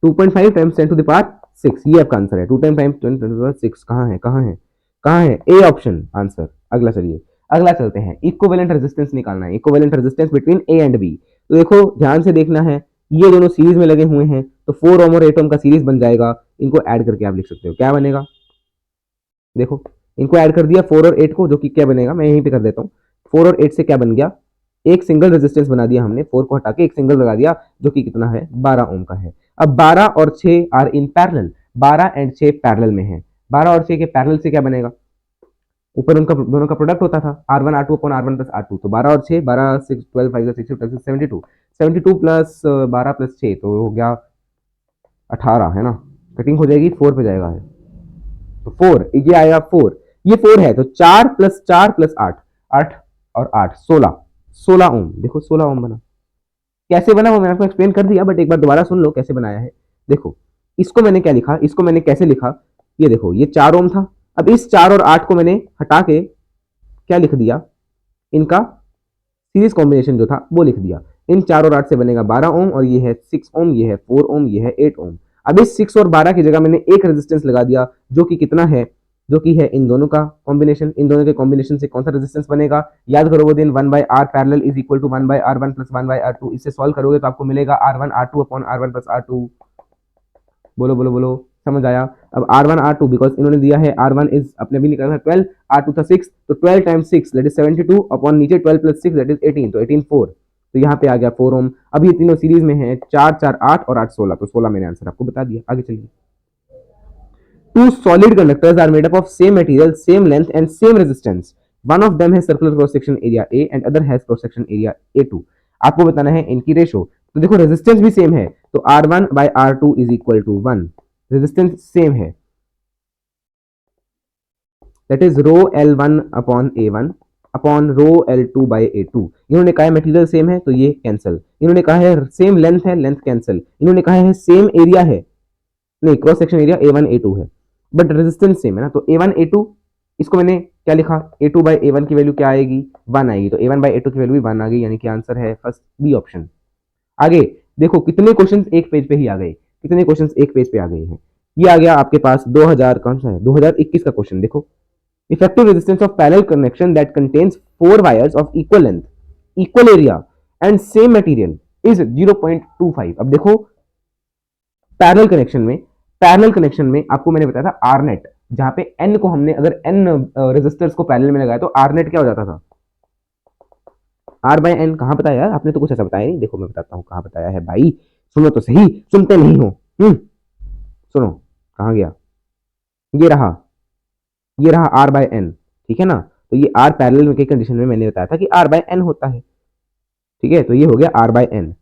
2.5 times 10 to the power 6, ये आपका आंसर है। 2 टाइम्स 10 टू द पावर 6 कहाँ है, कहाँ है, कहाँ है, ए ऑप्शन आंसर। अगला चलिए, अगला चलते हैं, इक्विवेलेंट रेजिस्टेंस निकालना है, equivalent resistance between A and B. तो देखो ध्यान से देखना है, ये दोनों सीरीज में लगे हुए हैं, तो 4 ओम और 8 ओम का सीरीज बन जाएगा। इनको ऐड करके आप लिख सकते हो, क्या बनेगा, देखो इनको ऐड कर दिया 4 और 8 को, जो कि क्या बनेगा, मैं यहीं पे कर देता हूँ। 4 और 8 से क्या बन गया, एक सिंगल रेजिस्टेंस बना दिया हमने, 4 को हटा के एक सिंगल लगा दिया, जो कि कितना है, 12 ओम का है। अब 12 और 6 are in parallel, 12 and 6 parallel में है। 12 और 6 के पैरेलल से क्या बनेगा, ऊपर उनका दोनों का प्रोडक्ट होता था R1 R2 upon R1 plus R2, तो 12 और 6, 12 6 12 5 6 12 72, 72 प्लस 12 प्लस 6 तो हो गया 18, है ना, कटिंग हो जाएगी 4 पे जाएगा है, तो 4 ये आएगा 4, ये 4 है, तो 4 प्लस 4 प्लस 8, 8 और 8 16, 16 ओम। देखो 16 ओम बना, कैसे बना वो मैंने आपको एक्सप्लेन कर दिया, बट एक बार दोबारा सुन लो कैसे बनाया है। देखो इसको मैंने क्या लिखा, इसको मैंने कैसे लिखा, ये देखो ये 4 ओम था, अब इस 4 और 8 को मैंने हटा के क्या लिख दिया, इनका सीरीज कॉम्बिनेशन जो था वो लिख दिया। इन 4 और 8 से बनेगा 12 ओम, और ये है 6 ओम, ये है 4 ओम, ये है 8 ओम। अब इस 6 और 12 की जगह मैंने एक रेजिस्टेंस लगा दिया, जो कि कितना है, जो कि है इन दोनों का कॉम्बिनेशन। इन दोनों के कॉम्बिनेशन से कौन सा रेजिस्टेंस बनेगा, याद करो वो दिन 1 by R parallel is equal to 1 by R one plus 1 by R two. इससे सॉल्व करोगे तो आपको मिलेगा R one R two upon R one plus R two. बोलो बोलो बोलो, समझ आया। अब R1 R2 बिकॉज इन्होंने दिया है R1 इज अपने भी निकाला था 12, R2 था 6, तो 12 टाइम्स 6 दैट इज 72 अपॉन नीचे 12 प्लस 6 दैट इज 18, तो 18 4, तो यहाँ पे आ गया 4 ओम। अब ये तीनों सीरीज में है, 4 4 8 और 8 16, तो 16 मैंने आंसर आपको बता दिया। आगे चलिए, two solid conductors are made up of same material, same length and same resistance. One of them has circular cross section area A and other has cross section area A2. आपको बताना है इनकी रेशो। तो देखो रेजिस्टेंस भी सेम है, तो R1 by R2 is equal to 1, resistance same है, that is rho L1 upon A1 upon rho L2 by A2। इन्होंने कहा है मटेरियल सेम है, तो ये कैंसिल। इन्होंने कहा है सेम लेंथ है, लेंथ कैंसिल। इन्होंने कहा है सेम एरिया है, नहीं cross section area A1 A2 है, बट रेजिस्टेंस सेम है ना, तो A1 A2, इसको मैंने क्या लिखा, A2 बाई A1 की वैल्यू क्या आएगी, 1 आएगी, तो A1 बाई A2 की वैल्यू भी 1 आ गई, यानी कि आंसर है फर्स्ट बी ऑप्शन। आगे देखो कितने क्वेश्चंस एक पेज पे ही आ गए, कितने क्वेश्चंस एक पेज पे आ गए हैं। ये आ गया आपके पास 2000 कौन सा है, 2021 का क्वेश्चन। देखो effective resistance of parallel connection that contains 4 wires of equal length, equal area and same material is 0.25। अब देखो पैरेलल कनेक्शन में आपको मैंने बताया था आर नेट, जहां पे एन को हमने अगर एन रेजिस्टर्स को पैरेलल में लगाया तो आर नेट क्या हो जाता था, आर बाय एन। कहां बताया यार आपने, तो कुछ ऐसा बताया नहीं, देखो मैं बताता हूं कहां बताया है भाई, सुनो तो सही, सुनते नहीं हो। सुनो कहां गया, ये रहा, ये रहा आर बाय एन, ठीक है ना। तो ये आर पैरेलल के कंडीशन में मैंने बताया था कि आर बाय एन होता है, ठीक है, तो ये हो गया R by N.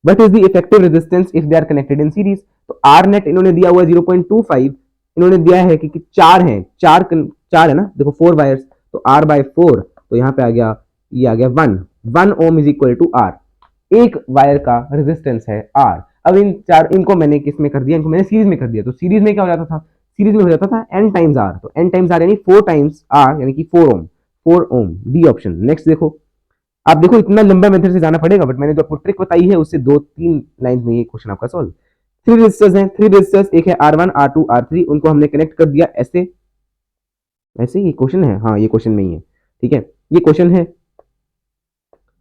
What is the effective resistance if they are connected in series, तो आर नेट इन्होंने दिया हुआ 0.25, इन्होंने दिया है कि 4 है, 4 है ना, देखो 4 वायर्स, तो आर बाय 4, तो यहाँ पे आ गया, ये आ गया 1 ohm is equal to are, एक वायर का रेजिस्टेंस है आर। अब इनको मैंने किस में कर दिया, इनको मैंने सीरीज में कर दिया, तो सीरीज में क्या हो जाता था, सीरीज में हो जाता था एन टाइम्स आर, तो एन टाइम्स आर यानी 4 टाइम्स आर, यानी कि 4 ओम, डी ऑप्शन। नेक्स्ट देखो, आप देखो इतना लंबा मेथड से जाना पड़ेगा, बट मैंने जो आपको ट्रिक बताई है उससे 2-3 लाइन में ये क्वेश्चन आपका सॉल्व। 3 रेजिस्टर्स हैं, 3 रेजिस्टर्स, एक है R1 R2 R3, उनको हमने कनेक्ट कर दिया ऐसे, ऐसे ये क्वेश्चन है, हाँ ये क्वेश्चन में ही है, ठीक है, ये क्वेश्चन है।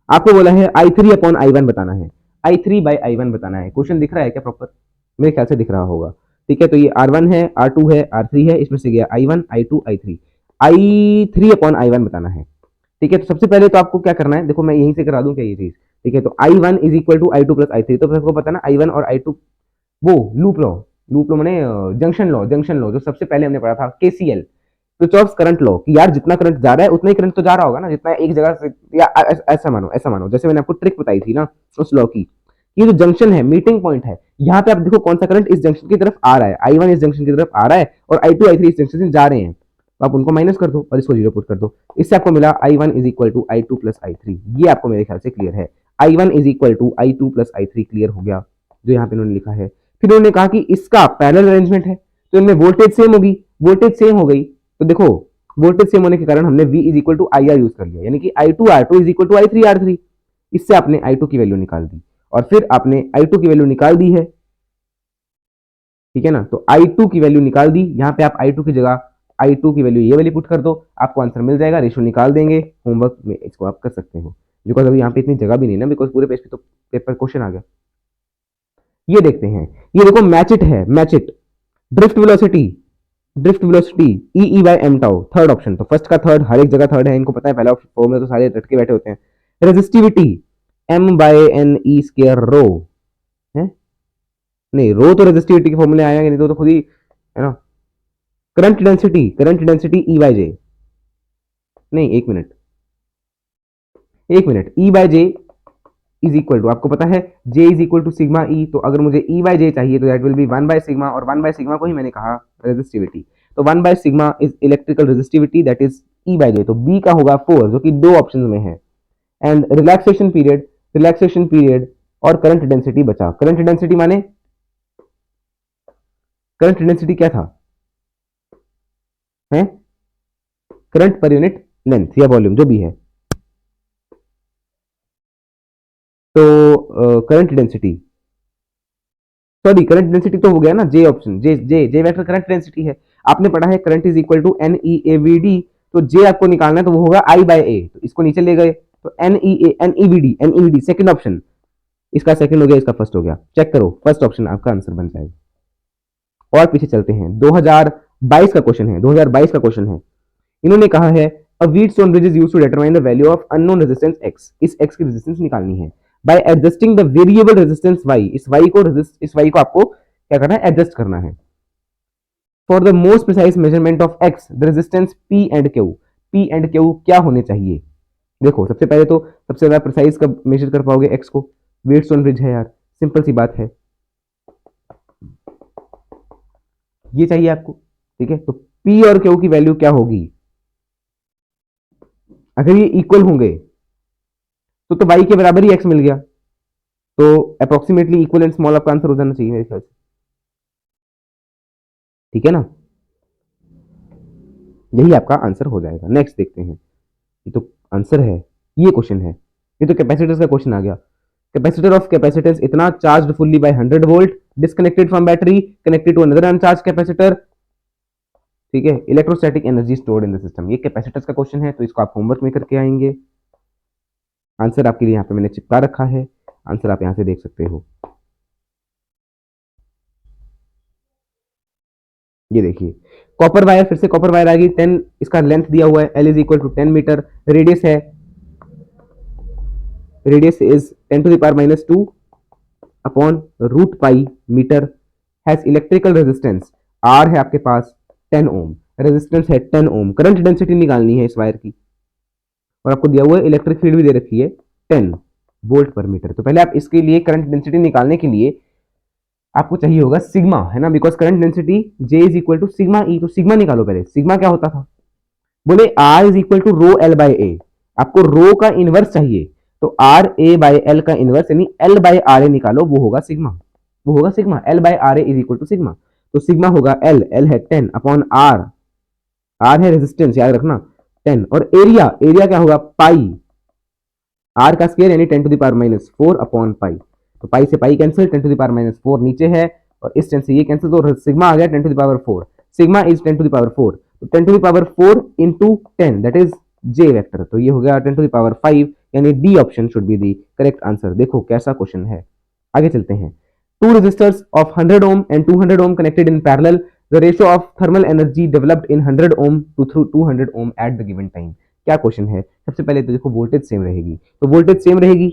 आपको बोला है I3 अपॉन I1 बताना है, I3 बाई I1 बताना है। क्वेश्चन दिख रहा है क्या प्रॉपर, मेरे ख्याल से दिख रहा होगा, ठीक है, तो ये R1 है, R2 है, R3 है, इसमें से गया I1, I2, I3, I3 upon I1 बताना है। ठीक है, तो सबसे पहले तो आपको क्या करना है, देखो मैं यहीं से करा दूं क्या ये चीज। ठीक है, तो I1 is equal to I2 plus I3, तो सबको पता ना I1 और I2, वो लूप लॉ मैंने जंक्शन लॉ जो सबसे पहले हमने पढ़ा था, KCL, किरचॉफ्स करंट लॉ, कि यार जितना करंट जा रहा है उतना ही करंट तो जा रहा होगा ना, जितना एक जगह से, या ऐसा मानो जैसे मैंने आपको ट्रिक बताई थी ना उस लॉ की। ये जो जंक्शन है, मीटिंग पॉइंट है, यहाँ पे आप देखो कौन सा करंट इस जंक्शन की तरफ आ रहा है, I1 इस जंक्शन की तरफ आ रहा है और I2 I3 इस जंक्शन से जा रहे हैं, तो आप उनको माइनस कर दो और इसको जीरो पुट कर दो। इससे आपको मिला I1 is equal to I2 plus I3। ये आपको मेरे ख्याल से क्लियर है, I1 is equal to I2 plus I3 clear हो गया, जो यहाँ पे उन्होंने लिखा है। फिर उन्होंने कहा कि इसका पैरेलल अरेंजमेंट है, तो इनमें वोल्टेज सेम होगी, वोल्टेज सेम हो गई, तो देखो वोल्टेज सेम होने के कारण हमने V is equal to I R use कर लिया, यानी कि I2 R2 is equal to I3 R3। इससे आपने I2 की वैल्यू निकाल दी और फिर आपने I2 की वैल्यू निकाल दी है, ठीक है ना, तो I2 की वैल्यू निकाल दी, यहाँ पे आप I2 की जगह I2 की वैल्यू ये वाली पुट कर दो, आपको आंसर मिल जाएगा, रेशो निकाल देंगे, होमवर्क में इसको आप कर सकते हो, बिकॉज अभी यहाँ पे इतनी जगह भी नहीं ना, बिकॉज पूरे पेज पे तो पेपर क्वेश्चन आ गया। ये देखते हैं, ये देखो मैचिट है, match it drift velocity E E by M tau, third option, तो फर्स्ट का थर्ड, हर एक जगह थर्ड है, इनको पता है, पहला फॉर्मूला तो सारे रट के बैठे होते हैं। Resistivity M by N E square rho है, नहीं रो तो रेजिस्टिविटी के फॉर्मूले आएंगे नहीं, तो खुद ही है ना। Current density E by J, नहीं एक minute E by J is equal to, आपको पता है J is equal to sigma E, तो अगर मुझे E बाई जे चाहिए तो that will be 1 by sigma, और 1 बाय सिग्मा को ही मैंने कहा रेजिस्टिविटी, तो 1 by sigma is electrical resistivity, that is E by J, तो B का होगा 4, जो कि दो ऑप्शन में है। एंड रिलैक्सेशन पीरियड और करंट डेंसिटी बचा, करंट डेंसिटी क्या था, है करंट पर यूनिट लेंथ या वॉल्यूम जो भी है, तो current density, sorry current density तो हो गया ना, J option, J vector current density है। आपने पढ़ा है current is equal to N E A V D, तो जे आपको निकालना है तो वो होगा आई बाय ए, तो इसको नीचे ले गए, तो N E V D second option, इसका सेकंड हो गया, इसका फर्स्ट हो गया, चेक करो फर्स्ट ऑप्शन आपका आंसर बन जाएगा। और पीछे चलते हैं, 2022 का क्वेश्चन है, 2022 का क्वेश्चन है, इन्होंने कहा है uh Wheatstone bridge is used to determine the value of unknown resistance x, इस x की रेजिस्टेंस निकालनी है by adjusting the variable resistance y, इस y को आपको क्या करना है, एडजस्ट करना है। For the most precise measurement of x the resistance p and q क्या होने चाहिए। देखो सबसे पहले तो सबसे ज्यादा प्रिसाइज कब मेजर कर पाओगे x को, व्हीटस्टोन ब्रिज है यार, सिंपल सी बात है, ये चाहिए आपको, ठीक है, तो p और q की वैल्यू क्या होगी, अगर ये इक्वल होंगे तो y के बराबर ही x मिल गया, तो अप्रोक्सीमेटली इक्वल एंड स्मॉल आपका आंसर हो जाना चाहिए मेरे ख्याल से, ठीक है ना, यही आपका आंसर हो जाएगा। नेक्स्ट देखते हैं, ये तो आंसर है, ये क्वेश्चन है, ये तो कैपेसिटर्स का क्वेश्चन आ गया। कैपेसिटर ऑफ कैपेसिटेंस इतना charged fully by 100 volt, disconnected from battery, connected to another uncharge capacitor, ठीक है, electrostatic energy stored in the system, ये कैपेसिटर्स का क्वेश्चन है, तो इसको आप होमवर्क में करके आएंगे। आंसर आपके लिए यहाँ पे मैंने चिपका रखा है, आंसर आप यहाँ से देख सकते हो, ये देखिए कॉपर वायर, फिर से कॉपर वायर आ गई 10, इसका लेंथ दिया हुआ है L is equal to 10 metre, radius है, radius is 10 to the power minus 2 upon root pi metre, has electrical resistance R है आपके पास 10 ओम, रेजिस्टेंस है 10 ओम, करंट डेंसिटी निकालनी है इस वायर की, और आपको दिया हुआ है इलेक्ट्रिक फील्ड भी दे रखी है 10 वोल्ट पर मीटर। तो पहले आप इसके लिए करंट डेंसिटी निकालने के लिए आपको चाहिए होगा सिग्मा, है ना, because current density J is equal to sigma E, तो सिग्मा निकालो पहले, सिग्मा क्या होता था, बोले R is equal to rho L by A, आपको रो का इनवर्स चाहिए, तो आर ए बाई एल का इनवर्स यानी एल बाई आर ए निकालो, वो होगा sigma, L by R A is equal to sigma, तो सिग्मा होगा एल है 10 अपॉन आर है रेजिस्टेंस याद रखना 10, और एरिया क्या होगा पाई, आर का स्क्वायर यानी 10 to the power minus 4 upon pi, तो पाई से pi cancel, 10 to the power minus 4 नीचे है, और इस 10 से ये कैंसिल, तो सिग्मा आ गया 10 to the power 4, sigma is 10 to the power 4, तो 10 to the power 4 into 10 that is J vector, तो ये हो गया 10 टू द पावर 5, यानी D option should be the correct answer. देखो कैसा क्वेश्चन है, आगे चलते हैं। two resistors of 100 ohm and 200 ohm connected in parallel, the ratio of thermal energy developed in 100 ohm to through 200 ohm at the given time. क्या क्वेश्चन है? सबसे पहले तो देखो वोल्टेज सेम रहेगी, तो वोल्टेज सेम रहेगी,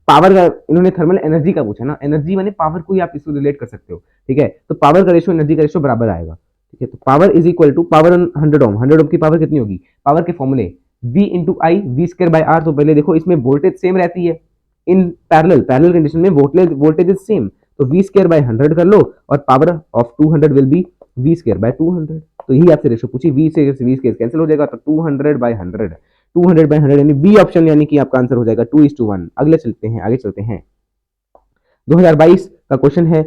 पावर का इन्होंने थर्मल एनर्जी का पूछा ना, एनर्जी माने पावर को ही आप इसको रिलेट कर सकते हो, ठीक है, तो पावर का रेशियो एनर्जी का रेशियो बराबर आएगा, ठीक है, तो power is equal to power on 100 ohm, 100 ohm की पावर कितनी होगी, पावर के फॉर्मूले V into I V square by R, तो पहले देखो इसमें वोल्टेज सेम रहती है, इन पैरेलल पैरेलल कंडीशन में वोल्टेज इज सेम, तो V स्क्र बाय 100 कर लो और power of 200 will be V square by 200, तो यही आपसे रेशियो पूछी, V से V स्क्र कैंसिल हो जाएगा, तो 200 बाय 100, 200 बाय 100 यानी बी ऑप्शन, यानी कि आपका आंसर हो जाएगा 2:1। अगले चलते हैं, आगे चलते हैं, 2022 का क्वेश्चन है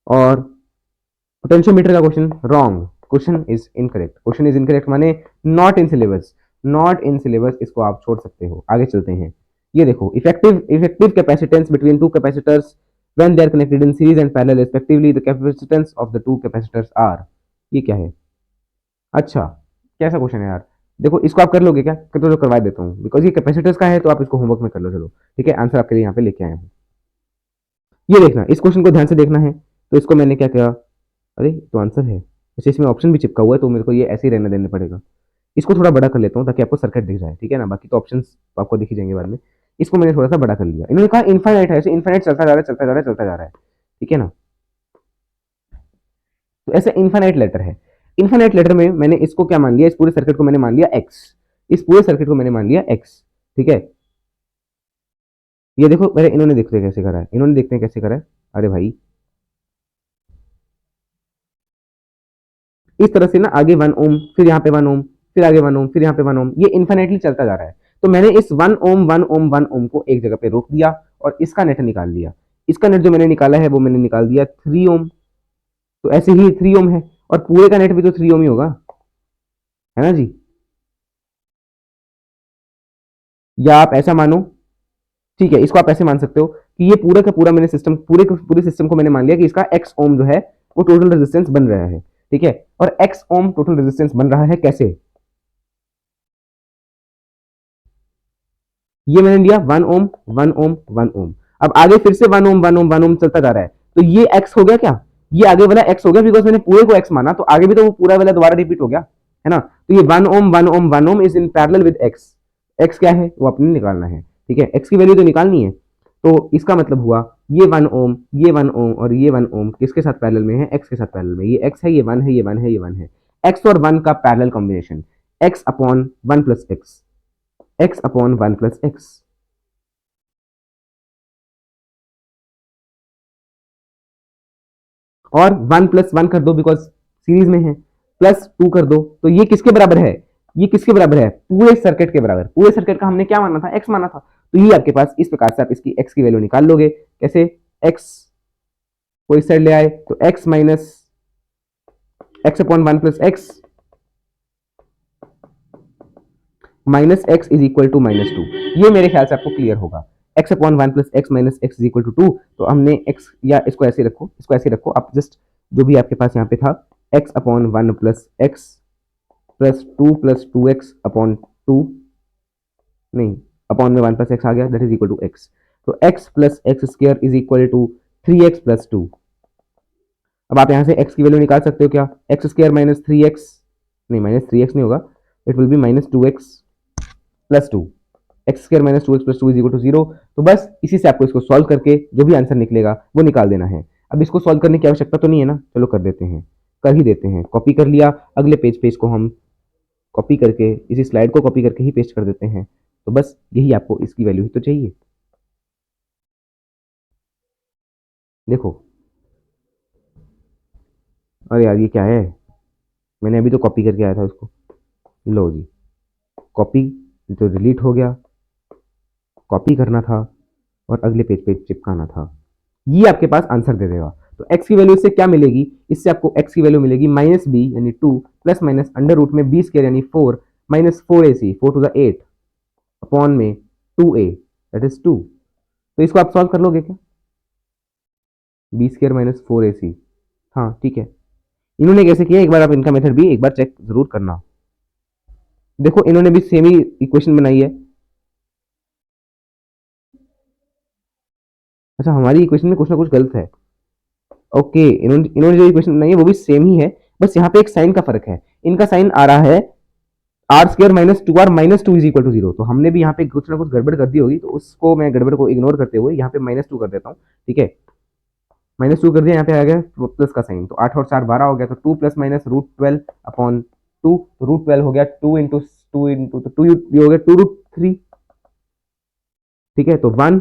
और पोटेंशियोमीटर का question wrong, question is incorrect, question is incorrect माने not in syllabus, not in syllabus, इसको आप छोड़ सकते हो। आगे चलते हैं, ये देखो effective capacitance between two capacitors when they are connected in series and parallel respectively, the capacitance of the two capacitors are, ये क्या है? अच्छा, कैसा क्वेश्चन है यार, देखो इसको आप कर लोगे क्या? तो करवा देता हूँ, बिकॉज ये कैपेसिटर्स का है, तो आप इसको होमवर्क में कर लो, चलो ठीक है, आंसर आपके लिए यहाँ पे लेके आया हूँ। ये देखना, इस क्वेश्चन को ध्यान से देखना है, तो इसको मैंने क्या किया, अरे तो आंसर है, वैसे इसमें ऑप्शन भी चिपका हुआ है, तो मेरे को ये ऐसे ही रहने देने पड़ेगा, इसको थोड़ा बड़ा कर लेता हूँ ताकि आपको सर्किट दिख जाए, ठीक है ना, बाकी तो ऑप्शन आपको दिख ही जाएंगे बाद में, इसको मैंने थोड़ा सा बड़ा कर लिया, इन्होंने कहा इन्फाइनाइट है, ऐसे इन्फाइनाइट चलता जा रहा है, चलता जा रहा है, चलता जा रहा है, ठीक है ना, तो ऐसे इन्फाइनाइट लेटर है, इन्फाइनाइट लेटर में मैंने इसको क्या मान लिया, इस पूरे सर्किट को मैंने मान लिया एक्स, इस पूरे सर्किट को मैंने मान लिया एक्स, ठीक है, ये देखो मेरे, इन्होंने देखते हैं कैसे करा है, इन्होंने देखते हैं कैसे करा है, अरे भाई इस तरह से ना, आगे 1 ओम, फिर यहाँ पे 1 ओम, फिर आगे 1 ओम, फिर यहाँ पे 1 ओम, ये इन्फिनेटली चलता जा रहा है, तो मैंने इस 1 ओम 1 ओम 1 ओम को एक जगह पे रोक दिया और इसका नेट निकाल लिया, इसका नेट जो मैंने निकाला है वो मैंने निकाल दिया 3 ओम, तो ऐसे ही 3 ओम है, और पूरे का नेट भी तो 3 ओम ही होगा, है ना जी, या आप ऐसा मानो, ठीक है, इसको आप ऐसे मान सकते हो कि ये पूरा का पूरा मैंने सिस्टम, पूरे सिस्टम को मैंने मान लिया कि इसका एक्स ओम जो है वो टोटल रेजिस्टेंस बन रहा है, ठीक है, और एक्स ओम टोटल रेजिस्टेंस बन रहा है कैसे, ये मैंने लिया 1 ओम 1 ओम 1 ओम, अब आगे फिर से 1 ओम 1 ओम 1 ओम चलता जा रहा है, तो ये एक्स हो गया क्या, ये आगे वाला एक्स हो गया, बिकॉज मैंने पूरे को एक्स माना, तो आगे भी तो वो पूरा वाला दोबारा रिपीट हो गया, है ना, तो ये 1 ohm 1 ohm 1 ohm is in parallel with X, X क्या है वो अपने निकालना है, ठीक है, एक्स की वैल्यू तो निकालनी है, तो इसका मतलब हुआ ये 1 ओम, ये 1 ओम और ये 1 ओम किसके साथ पैरेलल में है, एक्स के साथ पैरेलल में, ये एक्स है, ये 1 है, ये 1 है, ये 1 है, एक्स और 1 का parallel combination, x upon 1 plus x, x upon 1 plus x, और 1+1 कर दो बिकॉज सीरीज में है, +2 कर दो, तो ये किसके बराबर है, ये किसके बराबर है, पूरे सर्किट के बराबर, पूरे सर्किट का हमने क्या माना था, एक्स माना था, तो ये आपके पास इस प्रकार से आप इसकी एक्स की वैल्यू निकाल लोगे, कैसे, एक्स को इस साइड ले आए तो X minus X upon 1+x minus X is equal to -2, ये मेरे ख्याल से आपको क्लियर होगा, x upon 1+x minus X is equal to 2, तो हमने x, या इसको ऐसे रखो, इसको ऐसे रखो आप, जस्ट जो भी आपके पास यहाँ पे था, x upon 1+x plus 2+2x upon 2, नहीं अपॉन में 1+x आ गया, that is equal to x, तो x plus X square is equal to 3x plus 2, अब आप यहाँ से x की वैल्यू निकाल सकते हो क्या, एक्स स्क्र माइनस 3x, नहीं -3x नहीं होगा, it will be -2x plus 2, X square minus 2x plus 2 is equal to 0, तो बस इसी से आपको इसको सॉल्व करके जो भी आंसर निकलेगा वो निकाल देना है, अब इसको सॉल्व करने की आवश्यकता तो नहीं है ना, चलो कर देते हैं, कर ही देते हैं, कॉपी कर लिया, अगले पेज पे इसको हम कॉपी करके, इसी स्लाइड को कॉपी करके ही पेस्ट कर देते हैं, तो बस यही आपको इसकी वैल्यू ही तो चाहिए, देखो, अरे यार ये क्या है, मैंने अभी तो कॉपी करके आया था उसको, लो जी, कॉपी जो डिलीट हो गया, कॉपी करना था और अगले पेज पे चिपकाना था, ये आपके पास आंसर दे देगा, तो x की वैल्यू इससे क्या मिलेगी, इससे आपको x की वैल्यू मिलेगी -b यानी 2 प्लस माइनस अंडर रूट में b स्क्वायर यानी 4 minus 4ac 4 to the 8 upon में 2a दैट इज 2, तो इसको आप सॉल्व कर लोगे क्या, b स्क्वायर माइनस 4ac, हाँ ठीक है, इन्होंने कैसे किया, एक बार आप इनका मेथड भी एक बार चेक जरूर करना, देखो इन्होंने भी सेम ही इक्वेशन बनाई है, अच्छा, हमारी इक्वेशन में कुछ ना कुछ गलत है। ओके, इन्होंने जो इक्वेशन बनाई है वो भी सेम ही है, बस यहाँ पे एक साइन का फर्क है। इनका साइन आ रहा है R square minus two R minus two is equal to zero, तो हमने भी यहाँ पे कुछ ना कुछ गड़बड़ कर दी होगी, तो उसको मैं गड़बड़ को इग्नोर करते हुए यहाँ पे माइनस टू कर देता हूँ। ठीक है, माइनस टू कर दिया, यहाँ पे आ गया प्लस का साइन, तो 8 और 4 12 हो गया, तो 2 प्लस माइनस रूट 12 अपॉन 2, तो रूट 12 हो गया 2 इंटू तो 2 हो गया 2√3। ठीक है, तो 1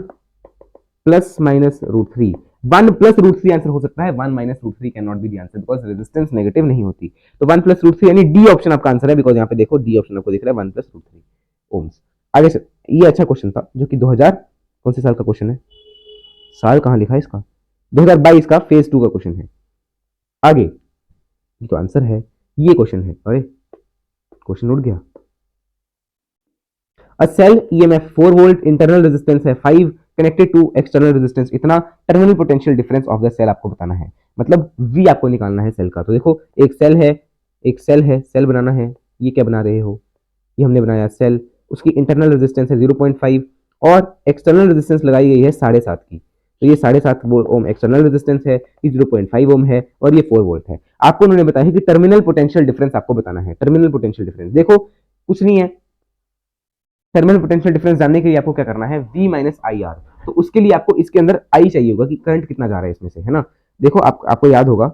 plus minus root three, 1 plus √3 answer हो सकता है, 1 - √3 can not be the answer because resistance negative नहीं होती। तो 1 + √3 यानी डी ऑप्शन आपका आंसर है, बिकॉज यहाँ पे देखो डी ऑप्शन आपको दिख रहा है 1 + √3 ओम्स। आगे से ये अच्छा क्वेश्चन था जो कि 2000 कौन से साल का क्वेश्चन है, साल कहाँ लिखा है इसका, 2022 का फेज 2 का क्वेश्चन है। आगे ये तो आंसर है, ये क्वेश्चन है, अरे क्वेश्चन उठ गया। A cell EMF 4 volt internal resistance है 5 कनेक्टेड टू एक्सटर्नल रेजिस्टेंस, इतना terminal potential difference of the cell आपको बताना है, मतलब V आपको निकालना है सेल का। तो देखो एक सेल है, एक सेल है, सेल बनाना है, ये क्या बना रहे हो, ये हमने बनाया सेल, उसकी इंटरनल रेजिस्टेंस है 0.5 और एक्सटर्नल रेजिस्टेंस लगाई गई है 7.5 की, तो ये 7.5 ओम एक्सटर्नल रेजिस्टेंस है, ये 0.5 ओम है और ये 4 वोल्ट है। आपको उन्होंने बताया कि टर्मिनल पोटेंशियल डिफरेंस आपको बताना है, टर्मिनल पोटेंशियल डिफरेंस देखो कुछ नहीं है, थर्मल पोटेंशियल डिफरेंस जानने के लिए आपको क्या करना है, V माइनस आई आर, तो उसके लिए आपको इसके अंदर I चाहिए होगा कि करंट कितना जा रहा है इसमें से, है ना। देखो आपको याद होगा,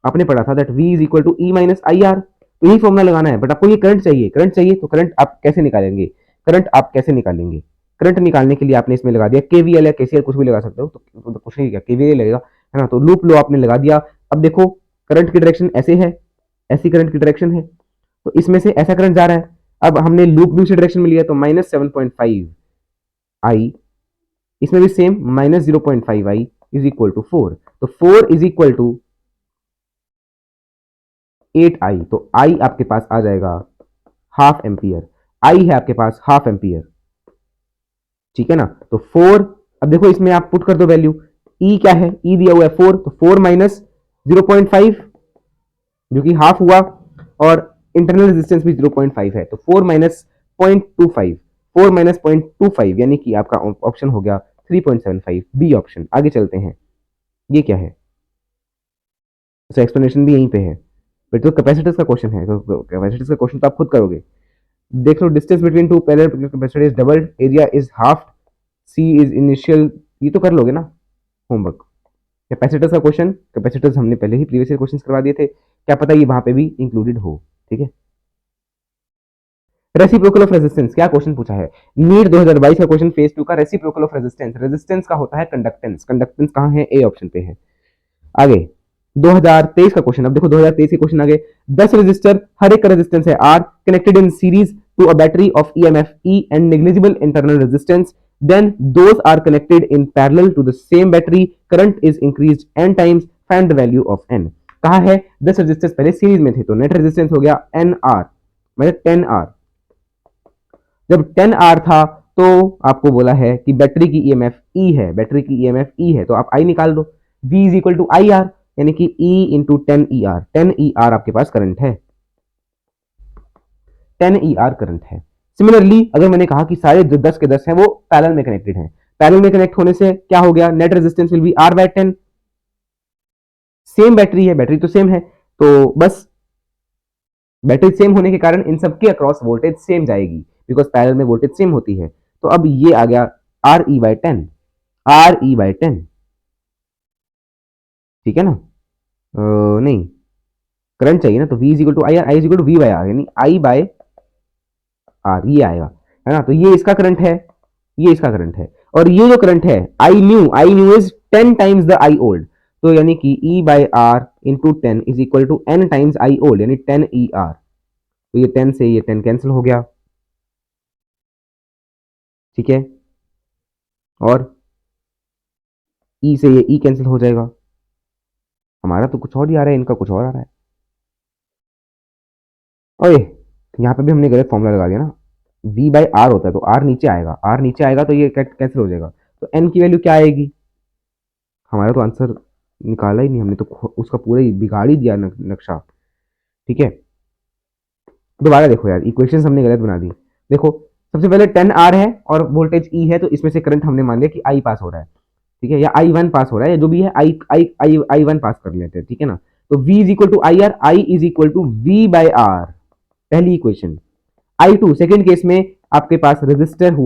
आपने पढ़ा था that V is equal to E minus I R, तो यही फॉर्मुला लगाना है, बट आपको ये करंट चाहिए, करंट चाहिए, तो करंट आप कैसे निकालेंगे, करंट आप कैसे निकालेंगे, करंट निकालने के लिए आपने इसमें लगा दिया KVL या KCL कुछ भी लगा सकते हो, तो कुछ नहीं क्या KVL लगेगा, है ना, तो लूप लो आपने लगा दिया। अब देखो करंट की डायरेक्शन ऐसे है, ऐसी करंट की डायरेक्शन है, तो इसमें से ऐसा करंट जा रहा है, अब हमने लूप दूसरी डायरेक्शन में लिया तो -7.5 आई, इसमें भी same -0.5 I is equal to 4, तो 4 इज इक्वल टू 8 आई, तो आई आपके पास आ जाएगा हाफ एम्पियर, आई है आपके पास हाफ एम्पियर, ठीक है ना। तो 4, अब देखो इसमें आप पुट कर दो वैल्यू, ई क्या है, ई दिया हुआ है 4, तो 4 माइनस 0.5 जो कि हाफ हुआ, और इंटरनल रेजिस्टेंस भी 0.5 है, तो 4 माइनस 0.25, 4 माइनस 0.25 यानी कि आपका ऑप्शन हो गया 3.75 बी ऑप्शन। आगे चलते हैं, ये क्या है, अच्छा एक्सप्लेनेशन भी यहीं पे है, बट तो कैपेसिटर्स का क्वेश्चन है, तो कैपेसिटर्स का क्वेश्चन तो आप खुद करोगे। देख लो distance between two parallel capacitor is doubled, area is half, C is initial, ये तो कर लोगे ना होमवर्क। कैपेसिटर्स का क्वेश्चन, कैपेसिटर्स हमने पहले ही प्रीवियस ईयर क्वेश्चंस करवा दिए थे, क्या पता ये वहां पे भी इंक्लूडेड हो, ठीक है। रेसिप्रोकल ऑफ रेजिस्टेंस, क्या क्वेश्चन पूछा है, नीट 2022 का क्वेश्चन फेज 2 का, रेसिप्रोकल ऑफ रेजिस्टेंस, रेजिस्टेंस का होता है कंडक्टेंस, कंडक्टेंस कहां है, ए ऑप्शन पे है। आगे 2023 का क्वेश्चन, अब देखो 2023 के क्वेश्चन आगे, 10 रेजिस्टर, हर एक का रेजिस्टेंस है R, connected in series to a battery of EMF E and negligible internal resistance, then those are connected in parallel to the same battery, current is increased n times, find the value of n। कहा है 10 रेजिस्टर्स पहले सीरीज में थे, तो नेट रेजिस्टेंस हो गया NR, मतलब 10R, जब 10R था तो आपको बोला है कि बैटरी की EMF E है, बैटरी की EMF E है, तो आप I निकाल दो, V is equal to I R, यानी कि E इंटू 10ER, 10ER आपके पास करंट है, 10ER करंट है। सिमिलरली अगर मैंने कहा कि सारे जो 10 के 10 हैं वो पैरेलल में कनेक्टेड हैं, पैरेलल में कनेक्ट होने से क्या हो गया, net resistance will B R/10, same battery है, बैटरी तो सेम है, तो बस बैटरी सेम होने के कारण इन सबके अक्रॉस वोल्टेज सेम जाएगी, बिकॉज पैरेलल में वोल्टेज सेम होती है। तो अब ये आ गया RE/10, RE/10, ठीक है ना, नहीं करंट चाहिए ना, तो V is equal to I R, I is equal to V by R, यानी I बाय आर, ये आएगा, है ना। तो ये इसका करंट है, ये इसका करंट है, और ये जो करंट है I new is 10 times the I old, तो यानी कि E by R into 10 is equal to N times I old, यानी 10ER, तो ये 10 से ये 10 कैंसिल हो गया, ठीक है, और E से ये E कैंसिल हो जाएगा, हमारा तो कुछ और ही आ रहा है, इनका कुछ और आ रहा है, ओए यहाँ पे भी हमने गलत फॉर्मूला लगा दिया ना, V बाई आर होता है, तो R नीचे आएगा, R नीचे आएगा तो ये कैंसिल हो जाएगा, तो N की वैल्यू क्या आएगी, हमारा तो आंसर निकाला ही नहीं हमने, तो उसका पूरा ही बिगाड़ ही दिया नक्शा, ठीक है। दोबारा देखो यार, इक्वेशंस हमने गलत बना दी, देखो सबसे पहले 10R है और वोल्टेज E है, तो इसमें से करंट हमने मान लिया कि I पास हो रहा है, ठीक है, या I1 पास हो रहा है, या जो भी है I1 पास कर लेते हैं, ठीक है ना। तो V is equal to I R, I is equal to V by R, पहली इक्वेशन। I2 सेकेंड केस में आपके पास रेजिस्टेंस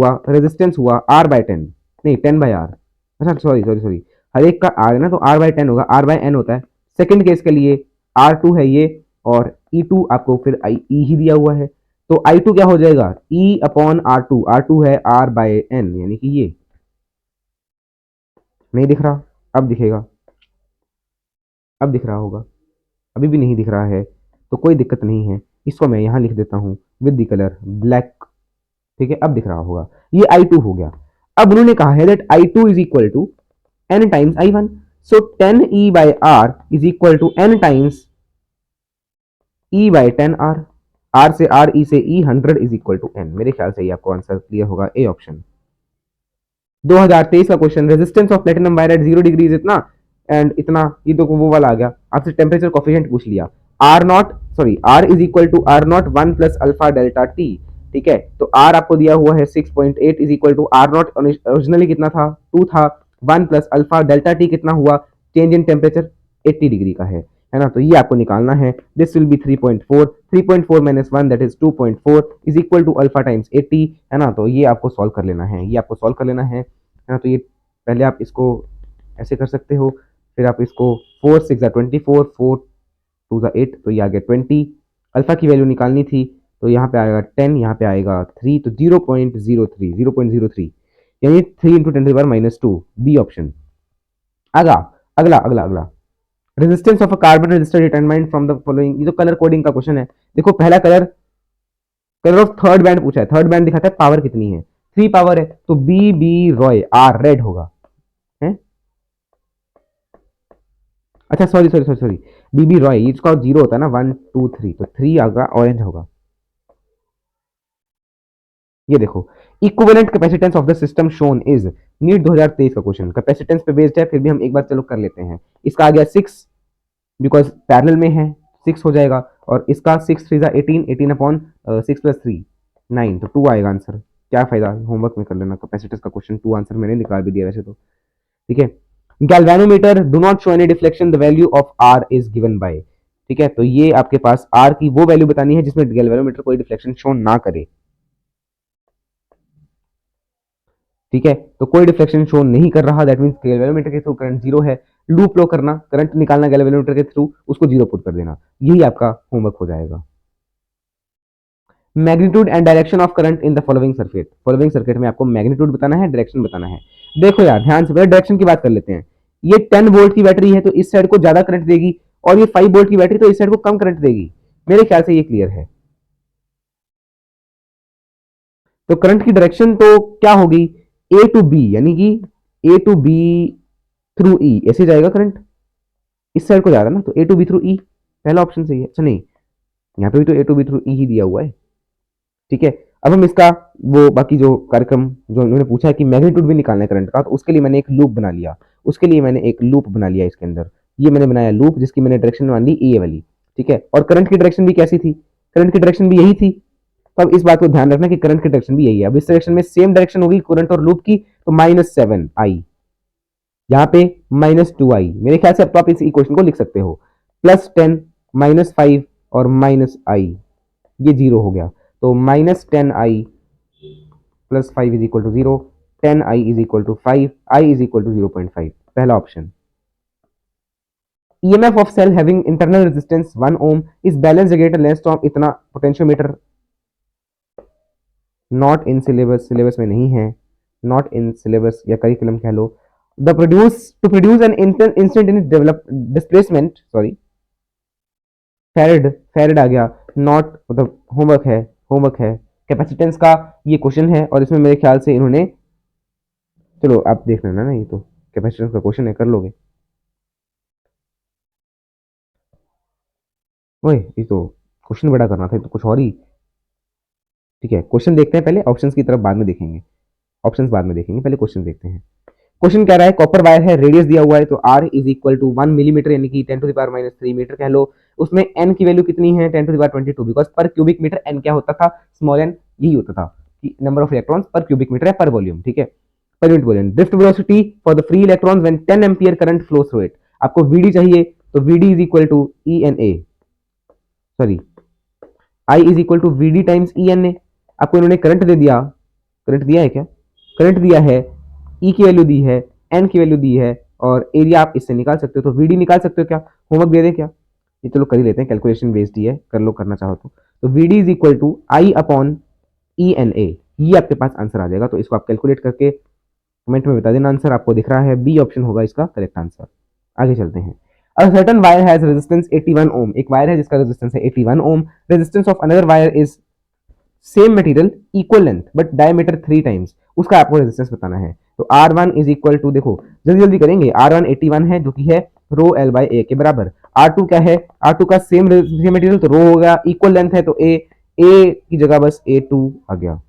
हुआ R बाय 10, नहीं 10 बाय R, अच्छा सॉरी सॉरी सॉरी, हर एक का R है ना, तो R बाय 10 होगा, R बाय N होता है। सेकेंड केस के लिए R2 है ये, और E2 आपको फिर E ही दिया हुआ है, तो I2 क्या हो जाएगा, E अपॉन R2, R2 है R बाय N, यानी कि ये नहीं दिख रहा, अब दिखेगा, अब दिख रहा होगा, अभी भी नहीं दिख रहा है, तो कोई दिक्कत नहीं है, इसको मैं यहाँ लिख देता हूँ विद द कलर ब्लैक, ठीक है, अब दिख रहा होगा, ये I2 हो गया। अब उन्होंने कहा है that I2 is equal to n times I1, so 10E by R is equal to n times E by 10R, R से R, E से E, 100 is equal to n। मेरे ख्याल से ये आपको आंसर क्लियर होगा, ए ऑप्शन। 2023 का question, resistance of platinum wire eight 0 degrees इतना एंड इतना, ये तो वो वाला आ गया, आपसे टेम्परेचर कोफिशिएंट पूछ लिया, R naught sorry R is equal to R naught 1 plus alpha delta T, ठीक है, तो आर आपको दिया हुआ है 6.8 is equal to R naught originally कितना था 2 था, 1 प्लस अल्फा डेल्टा टी कितना हुआ, चेंज इन टेम्परेचर 80 डिग्री का है ना, तो ये आपको निकालना है, this will be 3.4, 3.4 minus 1 that is 2.4 is equal to alpha times 80, है ना, तो ये आपको सॉल्व कर लेना है, ये आपको सॉल्व कर लेना है ना, तो ये पहले आप इसको ऐसे कर सकते हो, फिर आप इसको 4 6 24, 4 2 8, तो ये आ गया 20, अल्फा की वैल्यू निकालनी थी, तो यहाँ पे आएगा 10, यहाँ पे आएगा 3, तो 0.03 यानी 3 इंटू 10⁻², बी ऑप्शन। अगला अगला अगला अगला resistance of a carbon register determined from the following, ये तो कलर कोडिंग का क्वेश्चन है। देखो पहला colour, colour of third band पूछा है, थर्ड बैंड दिखाता है पावर कितनी है, 3 पावर है, तो B B Roy R red होगा, है, अच्छा sorry sorry sorry sorry, BB Roy इसका 0 होता है ना, 1 2 3, तो 3 आगा ऑरेंज होगा। ये देखो, equivalent capacitance of the system shown is, NEET 2023 का क्वेश्चन, कैपेसिटेंस पे बेस्ड है, फिर भी हम एक बार चलो कर लेते हैं। इसका आ गया 6, बिकॉज पैरेलल में है 6 हो जाएगा, और इसका 6 3 18, 18 अपॉन 6 प्लस 3 9, तो 2 आएगा आंसर। क्या फायदा, होमवर्क में कर लेना, कैपेसिटेंस का क्वेश्चन 2 आंसर मैंने निकाल भी दिया वैसे तो, ठीक है। Galvanometer do not show any deflection, the value of R is given by, ठीक है, तो ये आपके पास आर की वो वैल्यू बतानी है जिसमें गैल्वेनोमीटर कोई डिफ्लेक्शन शो ना करे, ठीक है, तो कोई डिफ्लेक्शन शो नहीं कर रहा, दैट मींस गैल्वेनोमीटर के थ्रू करंट जीरो है, लूप लो करना, करंट निकालना गैल्वेनोमीटर के थ्रू, उसको जीरो पुट कर देना, यही आपका होमवर्क हो जाएगा। Magnitude and direction of current in the following circuit में आपको मैग्नीट्यूड बताना है, डायरेक्शन बताना है। देखो यार ध्यान से, पहले डायरेक्शन की बात कर लेते हैं। ये 10 वोल्ट की बैटरी है, तो इस साइड को ज्यादा करंट देगी, और ये 5 वोल्ट की बैटरी तो इस साइड को कम करंट देगी, मेरे ख्याल से ये क्लियर है। तो करंट की डायरेक्शन तो क्या होगी, ए टू बी, यानी कि ए टू बी थ्रू ई, ऐसे जाएगा करंट, इस साइड को जा रहा है ना, तो ए टू बी थ्रू ई, पहला ऑप्शन सही है। अच्छा नहीं, यहाँ पे भी तो ए टू बी थ्रू ई ही दिया हुआ है, ठीक है। अब हम इसका वो बाकी जो कार्यक्रम जो उन्होंने पूछा है कि मैग्नीट्यूड भी निकालना है करंट का, तो उसके लिए मैंने एक लूप बना लिया, इसके अंदर ये मैंने बनाया लूप, जिसकी मैंने डायरेक्शन मान ली ए वाली, ठीक है, और करंट की डायरेक्शन भी कैसी थी, करंट की डायरेक्शन भी यही थी, तो अब इस बात को ध्यान रखना कि करंट की डायरेक्शन भी यही है। अब इस डायरेक्शन में सेम डायरेक्शन होगी करंट और लूप की, तो -7i, यहाँ पे -2i, मेरे ख्याल से अब तो आप इस इक्वेशन को लिख सकते हो, +10 -5 और -i, ये 0 हो गया, तो -10i plus 5 is equal to 0, 10i is equal to 5, i is equal to 0.5, पहला option. EMF of cell having internal resistance 1 ohm is balanced regulator less from इतना potentiometer, not in syllabus, syllabus में नहीं है, not in syllabus या curriculum कह लो। The to produce an instantaneous develop displacement, sorry, Farad आ गया, not मतलब होमवर्क है, कैपेसिटेंस का ये क्वेश्चन है, और इसमें मेरे ख्याल से इन्होंने, चलो आप देख लेना ना, ये तो कैपेसिटेंस का क्वेश्चन है, कर लोगे। ओए ये तो क्वेश्चन बड़ा करना था, तो कुछ और ही, ठीक है, क्वेश्चन देखते हैं पहले, ऑप्शंस की तरफ बाद में देखेंगे, ऑप्शंस बाद में देखेंगे, पहले क्वेश्चन देखते हैं। क्वेश्चन कह रहा है कॉपर वायर है, रेडियस दिया हुआ है, तो r is equal to 1 millimetre, यानी कि 10⁻³ मीटर कह लो, उसमें n की वैल्यू कितनी है 10⁻22, बिकॉज पर क्यूबिक मीटर n क्या होता था, स्मॉल n यही होता था कि number of electrons per cubic metre है पर वॉल्यूम, ठीक है। Per unit volume. Drift velocity for the free electrons when 10 ampere current flows through it. आपको वीडी चाहिए तो VD is equal to E N A, sorry I is equal to VD times E N A. आपको इन्होंने करंट दे दिया, करंट दिया है क्या, करंट दिया है, ई की वैल्यू दी है, एन की वैल्यू दी है, और एरिया आप इससे निकाल सकते हो। तो वीडी निकाल सकते हो क्या, होमवर्क दे दे क्या, ये चलो कर ही लेते हैं, कैलकुलेशन बेस्ड ही है, कर लो करना चाहो तो VD is equal to I upon E N A, ये आपके पास आंसर आ जाएगा। तो इसको आप कैलकुलेट करके कमेंट में बता देना आंसर। आपको दिख रहा है बी ऑप्शन होगा इसका करेक्ट आंसर। आगे चलते हैं। A certain wire has resistance 81 ohm, एक वायर है जिसका रेजिस्टेंस है 81 ohm, resistance of another wire is same material equal length but diameter 3 times, उसका आपको रेजिस्टेंस बताना है। तो R1 इज इक्वल टू, देखो जल्दी जल्दी करेंगे, R1 81 है जो कि है रो एल बाई ए के बराबर। R2 क्या है, R2 का सेम मटेरियल तो रो हो गया, इक्वल लेंथ है तो ए की जगह बस A2 आ गया।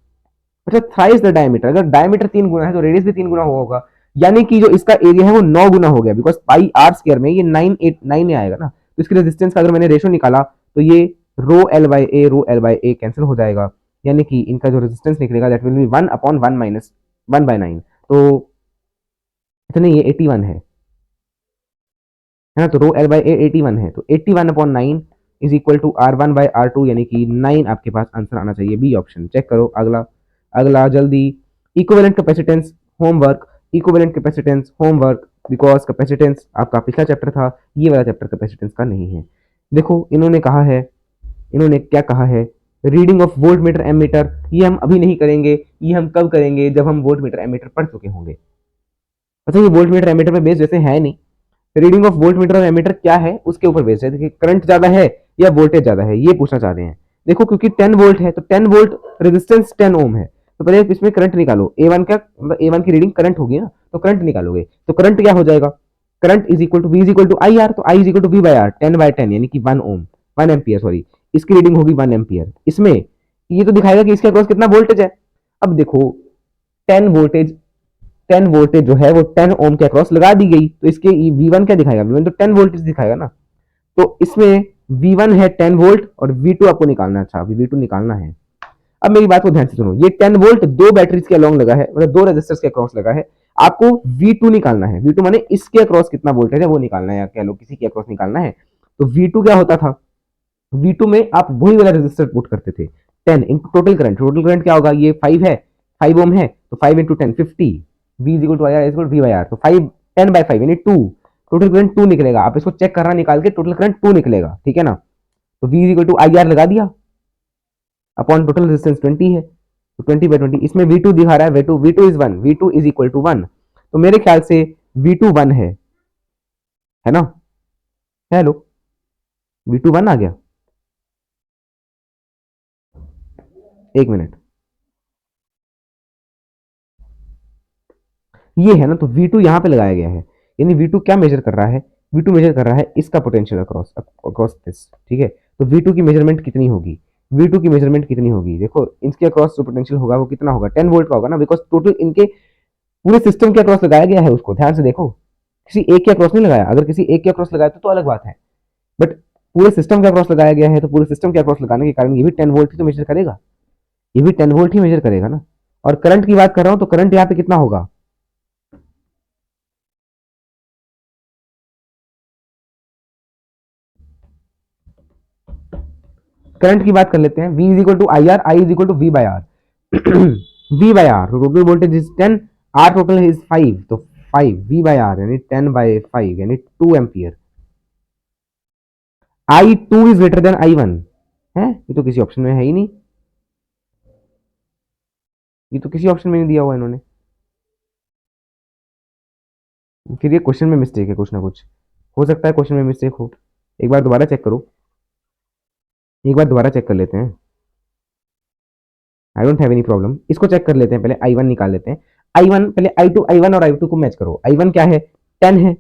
अच्छा थ्राइस द डायमीटर, अगर डायमीटर 3 गुना है तो रेडियस भी 3 गुना होगा, यानी कि जो इसका एरिया है वो 9 गुना हो गया, बिकॉज पाई आर स्क्वायर में ये 9 में आएगा ना, तो इसकी रेजिस्टेंस का अगर मैंने रेशो निकाला तो ये रो एल बाई ए कैंसिल हो जाएगा, यानी कि इनका जो रेजिस्टेंस निकलेगा that will be 1 upon 1 minus 1/9। तो इतने ये 81 है ना, तो रो एल बाई ए 81 है, तो 81 upon 9 is equal to R1 by R2, यानी कि 9 आपके पास आंसर आना चाहिए, बी ऑप्शन। चेक करो अगला, अगला जल्दी। Equivalent capacitance homework, equivalent capacitance homework, because capacitance आपका पिछला चैप्टर था, ये वाला चैप्टर कैपेसिटेंस का नहीं है। देखो इन्होंने कहा है, इन्होंने क्या कहा है, reading of voltmeter ammeter, ये हम अभी नहीं करेंगे, ये हम कब करेंगे, जब हम वोल्ट मीटर एमीटर पढ़ चुके होंगे। अच्छा ये वोल्ट मीटर एमीटर पे बेस जैसे है नहीं, रीडिंग ऑफ वोल्ट मीटर और एमीटर क्या है उसके ऊपर बेस्ड है, देखिए करंट ज्यादा है या वोल्टेज ज्यादा है ये पूछना चाह रहे हैं। देखो क्योंकि 10 वोल्ट है तो 10 वोल्ट रेजिस्टेंस 10 ओम है, तो पहले इसमें करंट निकालो, ए1 का मतलब ए1 की रीडिंग करंट होगी ना, तो करंट निकालोगे तो करंट क्या हो जाएगा, current is equal to V is equal to I R, तो I is equal to V by R, 10/10 यानी कि 1 ओम, 1 एम्पियर, सॉरी इसकी रीडिंग होगी 1 एम्पियर। इसमें ये तो दिखाएगा कि इसके अक्रॉस कितना वोल्टेज है। अब देखो 10 वोल्टेज 10 वोल्टेज जो है वो 10 ओम के अक्रॉस लगा दी गई, तो इसके V1 क्या दिखाएगा, V1 तो 10 वोल्टेज दिखाएगा ना, तो इसमें V1 है 10 वोल्ट और V2 आपको निकालना है। अच्छा V2 निकालना है। अब मेरी बात को ध्यान से सुनो, ये 10 वोल्ट दो बैटरीज के अलोंग लगा है, मतलब दो रेजिस्टर्स के अक्रॉस लगा है, आपको V2 निकालना है। V2 माने इसके अक्रॉस कितना वोल्टेज है वो निकालना है, या कह लो किसी के अक्रॉस निकालना है। तो V2 क्या होता था, V2 में आप वही वाला रेजिस्टर पुट करते थे, 10 into total current, total current क्या होगा, ये 5 है, 5 ओम है, तो 5 into 10 50, V is equal to I R is equal to V by are, तो 5 10/5 यानी 2, टोटल करंट 2 निकलेगा। आप इसको चेक करना निकाल के, टोटल करंट 2 निकलेगा, ठीक है ना। तो V is equal to I R लगा दिया अपॉन टोटल रेजिस्टेंस 20 है, तो 20/20, इसमें V2 दिखा रहा है, V2 is 1, V2 is equal to 1, तो मेरे ख्याल से V2 1 है ना, हेलो V2 1 आ गया, एक मिनट, ये है ना, तो V2 यहाँ पे लगाया गया है, यानी V2 क्या मेजर कर रहा है, V2 मेजर कर रहा है इसका पोटेंशियल अक्रॉस अक्रॉस दिस, ठीक है। तो V2 की मेजरमेंट कितनी होगी, V2 की मेजरमेंट कितनी होगी, देखो इसके अक्रॉस जो पोटेंशियल होगा वो कितना होगा, 10 वोल्ट का होगा ना, बिकॉज टोटल इनके पूरे सिस्टम के अक्रॉस लगाया गया है उसको, ध्यान से देखो किसी एक के अक्रॉस नहीं लगाया, अगर किसी एक के अक्रॉस लगाया तो अलग बात है, बट पूरे सिस्टम के अक्रॉस लगाया गया है, तो पूरे सिस्टम के अक्रॉस लगाने के कारण ये भी 10 वोल्ट ही तो मेजर करेगा, ये भी 10 वोल्ट ही मेजर करेगा ना। और करंट की बात कर रहा हूं तो करंट यहाँ पे कितना होगा, करंट की बात कर लेते हैं, V is equal to I R, I is equal to V by R, V by R total voltage is 10, R total is 5, तो 5 वी बाई आर यानी 10/5 यानी 2 ampere, I2 is greater than I1 है, ये तो किसी ऑप्शन में है ही नहीं, ये तो किसी ऑप्शन में नहीं दिया हुआ इन्होंने, फिर ये क्वेश्चन में मिस्टेक है, कुछ ना कुछ हो सकता है क्वेश्चन में मिस्टेक हो, एक बार दोबारा चेक करो, एक बार दोबारा चेक कर लेते हैं, I don't have any problem, इसको चेक कर लेते हैं, पहले I1 निकाल लेते हैं, I1 पहले I2 I1 और I2 को मैच करो, I1 क्या है 10 है,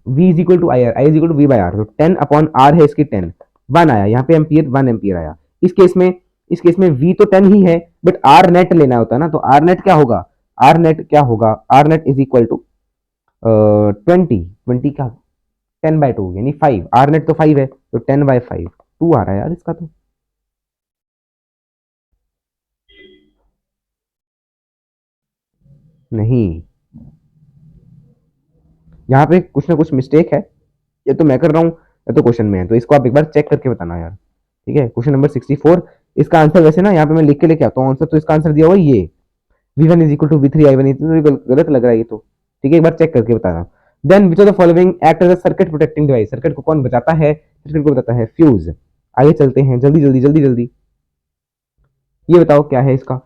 V is equal to I R, I is equal to V by are, तो 10 अपॉन आर है इसकी 10, 1 आया यहाँ पे एम्पियर, 1 एम्पियर आया। इस केस में V तो 10 ही है, बट आर नेट लेना होता है ना, तो आर नेट क्या होगा, आर नेट क्या होगा, R net is equal to 20 का 10/2 यानी 5, आर नेट तो 5 है, तो 10/5 2 आ रहा है यार इसका, तो नहीं, यहाँ पे कुछ ना कुछ मिस्टेक है, या तो मैं कर रहा हूँ या तो क्वेश्चन में है, तो इसको आप एक बार चेक करके बताना यार। ठीक है, क्वेश्चन नंबर 64, इसका आंसर वैसे ना यहाँ पे मैं लिख के लेके आता हूँ आंसर, तो इसका आंसर दिया हुआ ये v1 is equal to v3 i1, तो गलत लग रहा है ये तो। ठीक है, एक बार चेक करके बताना। Then which of the following act as a circuit protecting device, circuit को कौन बचाता है, सर्किट को बताता है फ्यूज। आगे चलते हैं, जल्दी जल्दी जल्दी जल्दी, ये बताओ क्या है इसका।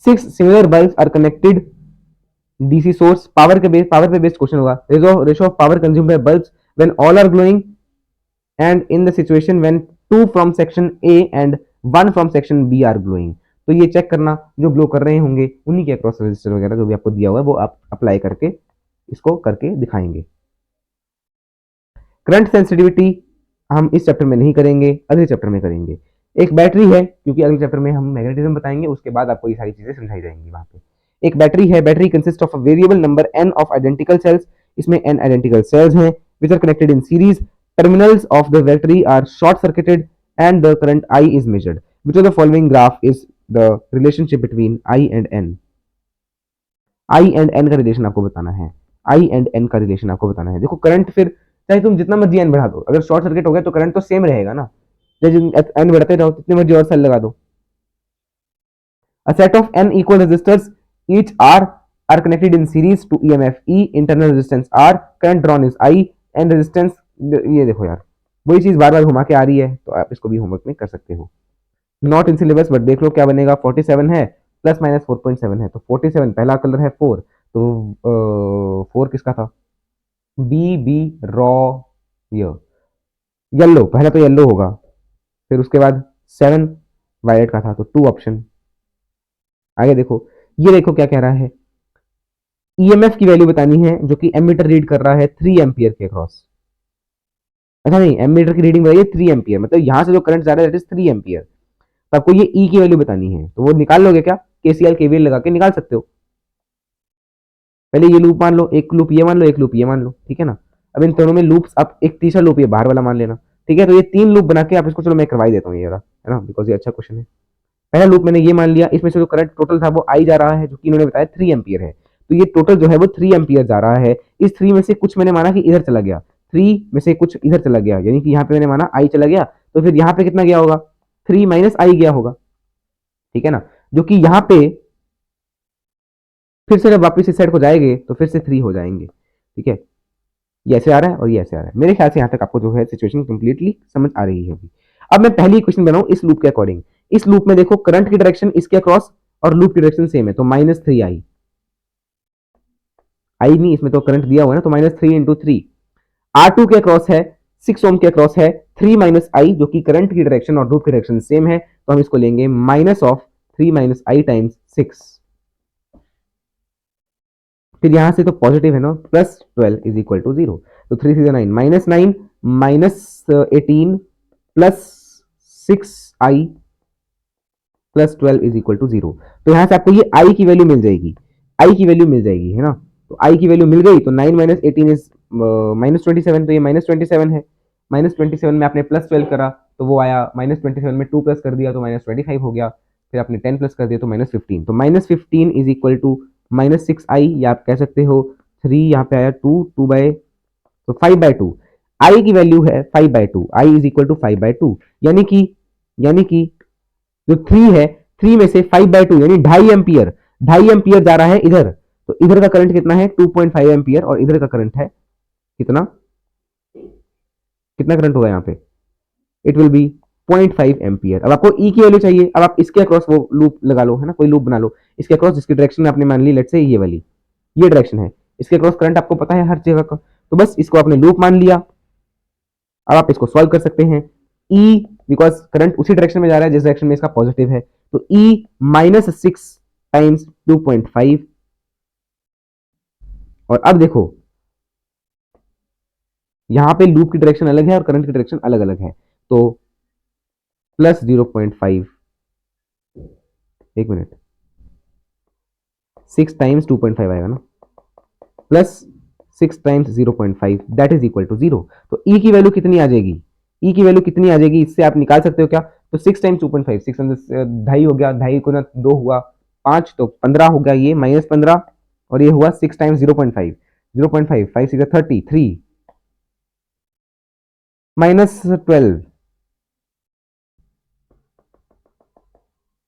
6 similar bulb are connected DC source, power पे बेस्ड क्वेश्चन होगा। Ratio of power consumed by bulbs when all are glowing and in the situation when 2 from section A and 1 from section B are glowing. तो ये चेक करना, जो ग्लो कर रहे होंगे उन्हीं के अक्रॉस रजिस्टर वगैरह जो भी आपको दिया हुआ है वो आप अप्लाई करके इसको करके दिखाएंगे। करंट सेंसिटिविटी हम इस चैप्टर में नहीं करेंगे, अगले चैप्टर में करेंगे। एक बैटरी है, क्योंकि अगले चैप्टर में हम मैग्नेटिज्म बताएंगे, उसके बाद आपको ये सारी चीजें समझाई जाएंगी वहां पे। एक बैटरी है, battery consist of a variable number n of identical sales, इसमें n आइडेंटिकल सेल्स हैं which are connected in series. Terminals of the battery are short circuited and the current I is measured. Which of the following graph is the relationship between I and n? I and n का रिलेशन आपको बताना है, I and n का रिलेशन आपको बताना है। देखो करंट फिर चाहे तुम जितना मर्जी n बढ़ा दो, अगर शॉर्ट सर्किट हो गया तो करंट तो सेम रहेगा ना, जैसे n बढ़ाते जाओ जितने मर्जी और सेल लगा दो। A set of n equal resistors, each R are connected in series to EMF E, internal resistance R, current drawn is I, and resistance, ये देखो यार वही चीज बार बार घुमा के आ रही है, तो आप इसको भी होमवर्क में कर सकते हो। नॉट इन सिलेबस बट देख लो क्या बनेगा। 47 है प्लस माइनस 4.7 है, तो 47 पहला कलर है 4, तो 4 किसका था, बी बी रॉ येलो, पहला तो येलो होगा, फिर उसके बाद 7 वायलेट का था, तो 2 ऑप्शन। आगे देखो, ये देखो क्या कह रहा है, ईएमएफ की वैल्यू बतानी है जो कि एमीटर रीड कर रहा है 3 एम्पियर के अक्रॉस। अच्छा नहीं, एमीटर की रीडिंग बताइए 3 एम्पियर, मतलब यहां से जो करंट जा रहा है दैट इज 3 एम्पियर। तो आपको ये ई की वैल्यू बतानी है, तो वो निकाल लोगे क्या, केसीएल केवीएल लगा के निकाल सकते हो। पहले ये लूप मान लो, एक लूप ये मान लो, एक लूप ये मान लो, ठीक है ना। अब इन दोनों में लूप्स, आप एक तीसरा लूप ये बाहर वाला मान लेना, ठीक है। तो ये 3 लूप बना के आप इसको, चलो मैं करवाई देता हूँ ये है ना, बिकॉज ये अच्छा क्वेश्चन है। पहला लूप मैंने ये मान लिया, इसमें से जो करंट टोटल था वो आई जा रहा है, जो कि इन्होंने बताया 3 एम्पियर है, तो ये टोटल जो है वो 3 एम्पियर जा रहा है। इस 3 में से कुछ मैंने माना कि इधर चला गया, 3 में से कुछ इधर चला गया, यानी कि यहाँ पे मैंने माना आई चला गया, तो फिर यहाँ पे कितना गया होगा, 3 माइनस आई गया होगा, ठीक है ना। जो कि यहाँ पे फिर से जब वापस इस साइड को जाएंगे तो फिर से 3 हो जाएंगे, ठीक है। ये ऐसे आ रहा है और ये ऐसे आ रहा है। मेरे ख्याल से यहाँ तक आपको जो है सिचुएशन कंप्लीटली समझ आ रही है अभी। अब मैं पहली क्वेश्चन बनाऊं इस लूप के अकॉर्डिंग। इस लूप में देखो करंट की डायरेक्शन इसके अक्रॉस और लूप की डायरेक्शन सेम है, तो -3 आई, आई नहीं, इसमें तो करंट दिया हुआ है ना, तो -3 इंटू 3। R2 के अक्रॉस है, 6 ओम के अक्रॉस है 3 माइनस आई, जो कि करंट की डायरेक्शन और लूप की डायरेक्शन सेम है, तो हम इसको लेंगे minus of 3 minus I times 6। फिर यहां से तो पॉजिटिव है ना, प्लस 12 इज इक्वल टू 0, तो 3 3 9, -9 -18 plus 6i plus 12 is equal to 0। तो यहां से आपको ये i की वैल्यू मिल जाएगी, i की वैल्यू मिल जाएगी, है ना। तो i की वैल्यू मिल गई, तो 9 माइनस 18 इज -27, तो ये -27 है। -27 में आपने प्लस 12 करा तो वो आया, -27 में 2 प्लस कर दिया तो -25 हो गया, फिर आपने 10 प्लस कर दिया तो -15, तो -15 इज इक्वल टू -6i, या आप कह सकते हो 3, यहाँ पे आया 2, 2 बाय, तो 5/2। i की वैल्यू है 5/2, i इज इक्वल टू 5/2, यानी कि जो 3 है, 3 में से 5/2 यानी 2.5 एम्पियर, 2.5 एम्पियर जा रहा है इधर, तो इधर का करंट कितना है 2.5 एम्पियर, और इधर का करंट है कितना, कितना करंट होगा यहाँ पे, इट विल बी 0.5 एम्पियर। अब आपको ई की वैल्यू चाहिए, अब आप इसके अक्रॉस वो लूप लगा लो, है ना, कोई लूप बना लो इसके अक्रॉस, जिसकी डायरेक्शन में आपने मान ली लेट्स से ये वाली, ये डायरेक्शन है, इसके अक्रॉस करंट आपको पता है हर जगह का, तो बस इसको आपने लूप मान लिया। अब आप इसको सॉल्व कर सकते हैं, ई बिकॉज करंट उसी डायरेक्शन में जा रहा है जिस डायरेक्शन में इसका पॉजिटिव है, तो ई -6 टाइम्स 2.5, और अब देखो यहां पे लूप की डायरेक्शन अलग है और करंट की डायरेक्शन अलग अलग है, तो प्लस 0.5, एक मिनट, 6 टाइम्स 2.5 आएगा ना, plus 6 times 0.5 that is equal to 0। तो ई की वैल्यू कितनी आ जाएगी, ई की वैल्यू कितनी आ जाएगी, इससे आप निकाल सकते हो क्या, तो 6 टाइम्स 2.5, 6 ढाई हो गया, ढाई को ना 2 हुआ 5, तो 15 हो गया, ये -15, और ये हुआ 6 टाइम्स 0.5, 0.5, 5 6 30, 3 -12,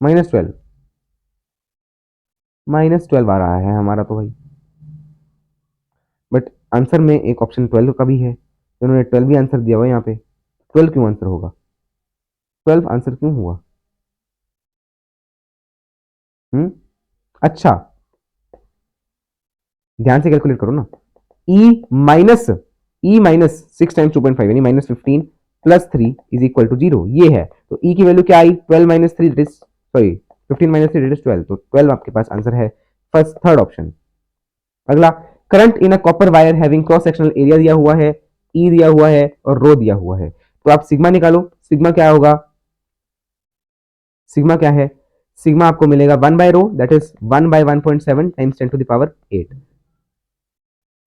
-12, -12 आ रहा है हमारा तो भाई। बट आंसर में एक ऑप्शन 12 का भी है, तो उन्होंने 12 भी आंसर दिया हुआ यहाँ पे। 12 क्यों आंसर होगा? 12 आंसर क्यों हुआ? अच्छा, ध्यान से कैलकुलेट करो ना। ई माइनस 6 टाइम्स 2.5 यानी -15 +3 इज इक्वल टू 0, ये है। तो ई की वैल्यू क्या आई? 12 - 3 that is, sorry 15 - 3 that is 12, तो 12 आपके पास आंसर है, फर्स्ट थर्ड ऑप्शन। अगला, current in a copper wire having cross sectional area दिया हुआ है, ई दिया हुआ है और रो दिया हुआ है, तो आप सिग्मा निकालो। सिग्मा क्या होगा? सिग्मा क्या है? सिग्मा आपको मिलेगा 1/रो that is 1/1.7 times 10⁸,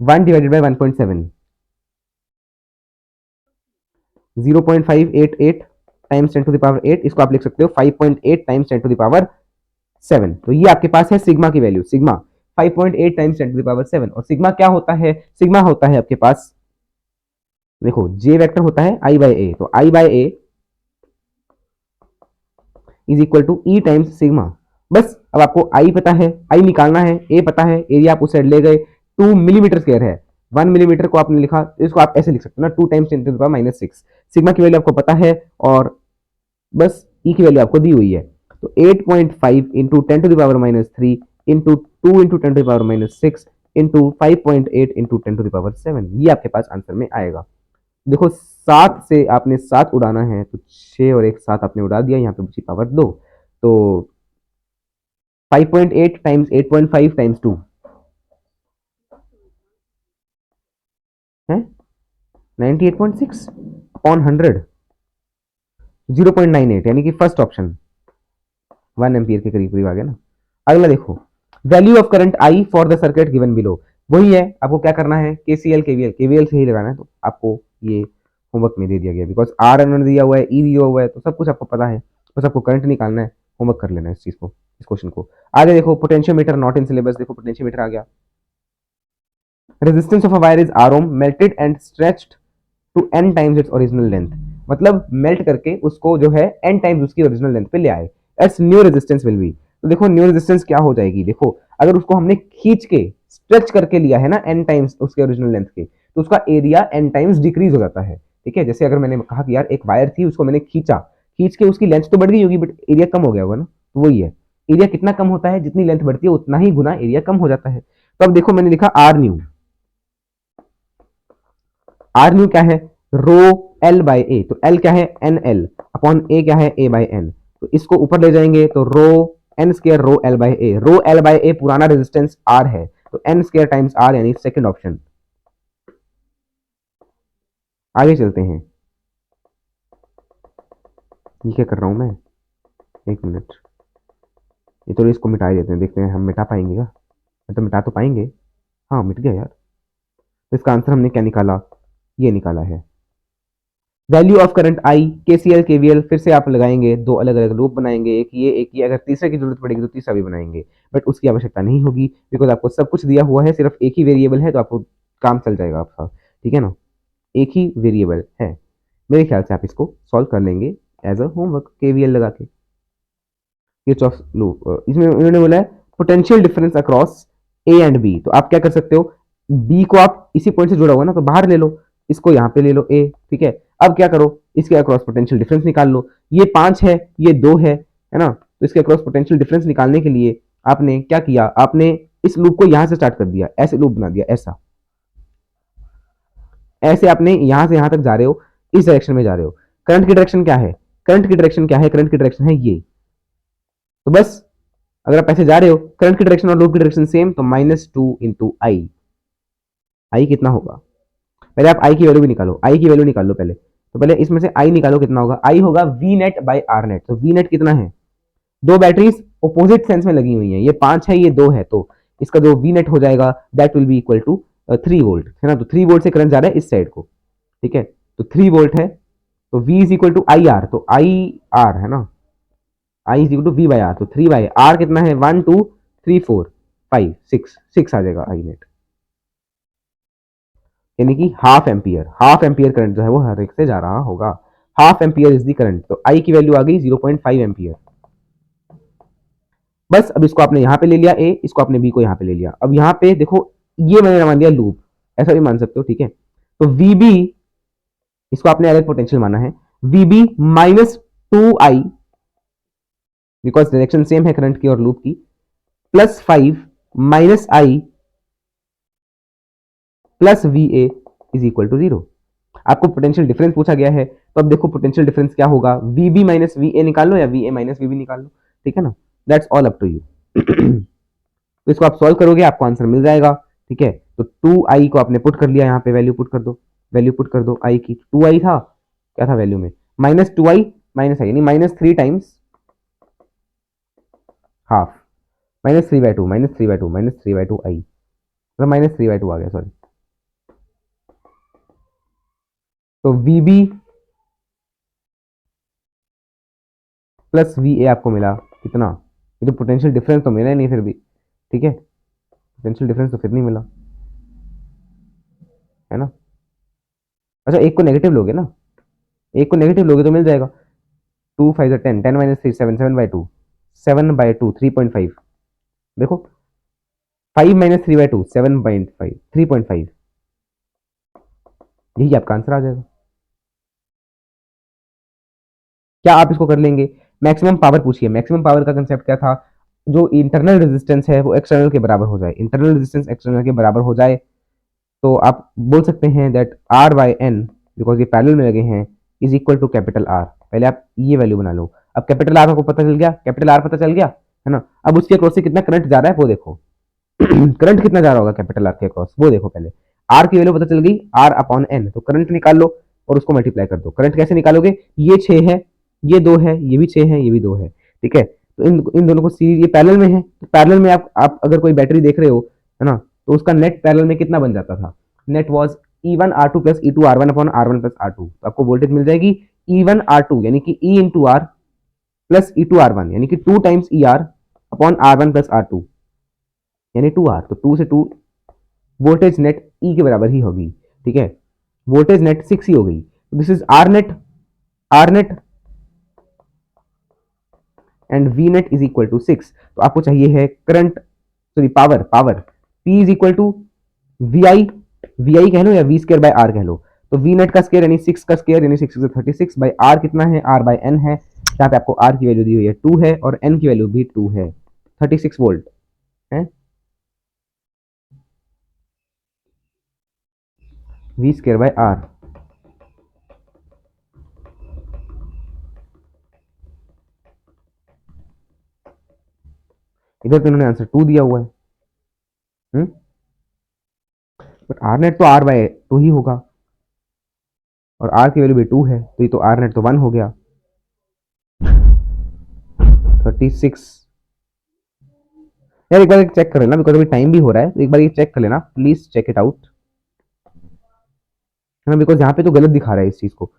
1 divided by 1.7, 0.588 times 10⁸, इसको आप लिख सकते हो 5.8 टाइम्स 10⁷, तो ये आपके पास है सिग्मा की वैल्यू। सिग्मा 5.8 टाइम्स 10⁷, और सिग्मा क्या होता है? सिग्मा होता है आपके पास, देखो जे वेक्टर होता है आई बाय ए, तो I by A is equal to E times sigma. बस अब आपको आई पता है, आई निकालना है, ए पता है, एरिया आप उस साइड ले गए, 2 मिलीमीटर स्क्वायर है, 1 मिलीमीटर को आपने लिखा, तो इसको आप ऐसे लिख सकते हो ना, 2 टाइम्स 10⁻⁻6। सिग्मा की वैल्यू आपको पता है, और बस ई की वैल्यू आपको दी हुई है, तो 8.5 into 10⁻³ into 2 into 10⁻⁻6 into 5.8 into 10⁻7, ये आपके पास आंसर में आएगा। देखो 7 से आपने 7 उड़ाना है, तो 6 और एक 7 आपने उड़ा दिया, यहाँ पे बची पावर 2, तो 5.8 टाइम्स 8.5 टाइम्स 2 है 98.6 अपॉन 100, 0.98, यानी कि फर्स्ट ऑप्शन 1 एम्पियर के करीब करीब आ गया ना। अगला देखो, value of current I for the circuit given below, वही है, आपको क्या करना है, केसीएल केवीएल, केवीएल से ही लगाना है, तो आपको ये होमवर्क में दे दिया गया, बिकॉज आर एन दिया हुआ है, ई दिया हुआ है, तो सब कुछ आपको पता है, बस आपको करंट निकालना है, होमवर्क कर लेना है इस चीज को, इस क्वेश्चन को। आगे देखो, पोटेंशियोमीटर नॉट इन सिलेबस, देखो पोटेंशियोमीटर आ गया। Resistance of a wire is R ohm melted and stretched to n times its original length, मतलब मेल्ट करके उसको जो है n टाइम्स उसकी ओरिजिनल लेंथ पे ले आए, as new resistance will be. तो देखो न्यू रेजिस्टेंस क्या हो जाएगी, देखो अगर उसको हमने खींच के स्ट्रेच करके लिया है ना n टाइम्स उसके ओरिजिनल लेंथ के, तो उसका एरिया n टाइम्स डिक्रीज हो जाता है। ठीक है, जैसे अगर मैंने कहा कि यार एक वायर थी, उसको मैंने खींचा, खींच के उसकी लेंथ तो बढ़ गई होगी, बट एरिया कम हो गया होगा ना, तो वही है, एरिया कितना कम होता है, जितनी लेंथ बढ़ती है उतना ही गुना एरिया कम हो जाता है। तो अब देखो मैंने लिखा आर न्यू, आर न्यू क्या है, रो एल बाई ए, तो एल क्या है, एन एल अपॉन ए क्या है, ए बाई एन, तो इसको ऊपर ले जाएंगे तो rho N square rho L by A, rho L by A पुराना रेजिस्टेंस आर है, तो एन स्केयर टाइम्स आर, यानी सेकंड ऑप्शन। आगे चलते हैं, ये क्या कर रहा हूं मैं, एक मिनट, ये तो इसको मिटा ही देते हैं, देखते हैं हम मिटा पाएंगे क्या, तो मिटा तो पाएंगे, हाँ मिट गया यार। तो इसका आंसर हमने क्या निकाला, ये निकाला है value of current I, KCL KVL फिर से आप लगाएंगे, दो अलग अलग लूप बनाएंगे, एक ये एक ये, अगर तीसरे की जरूरत पड़ेगी तो तीसरा भी बनाएंगे, बट उसकी आवश्यकता नहीं होगी, बिकॉज आपको सब कुछ दिया हुआ है, सिर्फ एक ही वेरिएबल है, तो आपको काम चल जाएगा आपका, ठीक है ना, एक ही वेरिएबल है, मेरे ख्याल से आप इसको सॉल्व कर लेंगे एज अ होमवर्क, केवीएल लगा के। किरचॉफ लूप, इसमें उन्होंने बोला है potential difference across A and B, तो आप क्या कर सकते हो, बी को आप इसी पॉइंट से जुड़ा हुआ ना, तो बाहर ले लो, इसको यहाँ पे ले लो ए, ठीक है, अब क्या करो, इसके अक्रॉस पोटेंशियल डिफरेंस निकाल लो, ये 5 है, ये 2 है ना, तो इसके अक्रॉस पोटेंशियल डिफरेंस निकालने के लिए आपने क्या किया, आपने इस लूप को यहां से स्टार्ट कर दिया, ऐसे लूप बना दिया, ऐसा, ऐसे आपने यहां से यहां तक जा रहे हो, इस डायरेक्शन में जा रहे हो, करंट की डायरेक्शन क्या है, करंट की डायरेक्शन क्या है, करंट की डायरेक्शन है ये, तो बस अगर आप ऐसे जा रहे हो, करंट की डायरेक्शन और लूप की डायरेक्शन सेम, तो -2 इंटू आई, आई कितना होगा, पहले आप आई की वैल्यू भी निकालो, आई की वैल्यू निकाल लो पहले, तो पहले इसमें से आई निकालो, कितना होगा, आई होगा V net by R net, तो वी नेट कितना है, दो बैटरीज ऑपोजिट सेंस में लगी हुई हैं, ये 5 है ये 2 है, तो इसका जो वी नेट हो जाएगा that will be equal to 3 volt, है ना, तो 3 वोल्ट से करंट जा रहा है इस साइड को, ठीक है, तो 3 वोल्ट है, तो V is equal to I R, तो आई आर है ना, I is equal to V by are, तो 3 बाई आर कितना है, 1 2 3 4, 5 6 आ जाएगा आई नेट, यानी कि हाफ एम्पियर करंट जो है वो हर एक से जा रहा होगा। Half ampere is the current, तो आई की वैल्यू आ गई 0.5 एम्पियर। बस अब इसको आपने यहां पे ले लिया ए, इसको आपने बी को यहां पे ले लिया। अब यहां पे देखो ये मैंने मान दिया लूप, ऐसा भी मान सकते हो, ठीक है। तो वीबी, इसको आपने अलग पोटेंशियल माना है, VB minus 2i, because direction same है करंट की और लूप की, plus 5 minus I plus V A is equal to 0। आपको पोटेंशियल डिफरेंस पूछा गया है, तो अब देखो पोटेंशियल डिफरेंस क्या होगा, वीबी माइनस वी ए निकाल लो या वी ए माइनस वीबी निकाल लो, ठीक है ना, that's all up to you. तो इसको आप सॉल्व करोगे आपको आंसर मिल जाएगा, ठीक है। तो 2i को आपने पुट कर लिया, यहाँ पे वैल्यू पुट कर दो, वैल्यू पुट कर दो आई की, 2i था, क्या था वैल्यू में, माइनस 2i माइनस आई, यानी minus 3 times half, minus 3/2 minus 3/2 minus 3/2 आई, मतलब माइनस 3/2 आ गया, सॉरी। तो वीबी प्लस वी ए आपको मिला कितना, ये तो पोटेंशियल डिफरेंस तो मिला ही नहीं फिर भी, ठीक है, पोटेंशियल डिफरेंस तो फिर नहीं मिला, है ना। अच्छा एक को नेगेटिव लोगे ना, एक को नेगेटिव लोगे तो मिल जाएगा, 2 5 10, 10 माइनस 3 7, 7/2, 7/2 3.5, देखो 5 माइनस 3/2 7.5 3.5, यही आपका आंसर आ जाएगा। क्या आप इसको कर लेंगे, मैक्सिमम पावर पूछिए, मैक्सिमम पावर का कंसेप्ट क्या था, जो इंटरनल रेजिस्टेंस है वो एक्सटर्नल के बराबर हो जाए, इंटरनल रेजिस्टेंस एक्सटर्नल के बराबर हो जाए, तो आप बोल सकते हैं that R by N, because ये पैरेलल में लगे हैं, is equal to capital R. पहले आप ये वैल्यू बना लो, अब कैपिटल आर आपको पता चल गया, कैपिटल आर पता चल गया, है ना। अब उसके अक्रॉस से कितना करंट जा रहा है वो देखो, करंट कितना जा रहा होगा कैपिटल आर के अक्रॉस वो देखो, पहले आर की वैल्यू पता चल गई, आर अपॉन एन, तो करंट निकाल लो और उसको मल्टीप्लाई कर दो। करंट कैसे निकालोगे, ये 6 है, ये 2 है, ये भी 6 है, ये भी 2 है, ठीक है। तो इन दोनों को सीरीज, ये पैरेलल में है, तो पैरेलल में आप अगर कोई बैटरी देख रहे हो, है ना, तो उसका नेट पैरेलल में कितना बन जाता था, net was E1 R2 plus E2 R1 upon R1 plus R2, तो आपको वोल्टेज मिल जाएगी E1 R2 यानी कि E into are plus E2 R1 यानी कि 2 times E R upon R1 plus R2 यानी 2 R, तो 2 से 2 वोल्टेज नेट ई के बराबर ही होगी, ठीक है, वोल्टेज नेट 6 ही हो गई, तो this is R net and V net is equal to 6। तो आपको चाहिए है current, sorry power P is equal to V I कह लो या वी स्क्र बाय आर कह लो, तो वी नेट का स्क्र यानी 6 का स्क्र यानी 6 36 बाई आर कितना है, आर बाई एन है, जहाँ पे आपको आर की वैल्यू दी हुई है 2 है और एन की वैल्यू भी 2 है, 36 वोल्ट है, वी स्क्र बाय आर। इधर तो इन्होंने आंसर 2 दिया हुआ है, बट आर नेट तो आर बाय 2 ही होगा और आर की वैल्यू भी 2 है, तो ये तो आर नेट तो 1 हो गया, 36। यार एक बार चेक कर लेना, बिकॉज अभी टाइम भी हो रहा है, तो एक बार ये चेक कर लेना प्लीज, चेक इट आउट, है ना, बिकॉज यहाँ पे तो गलत दिखा रहा है इस चीज को,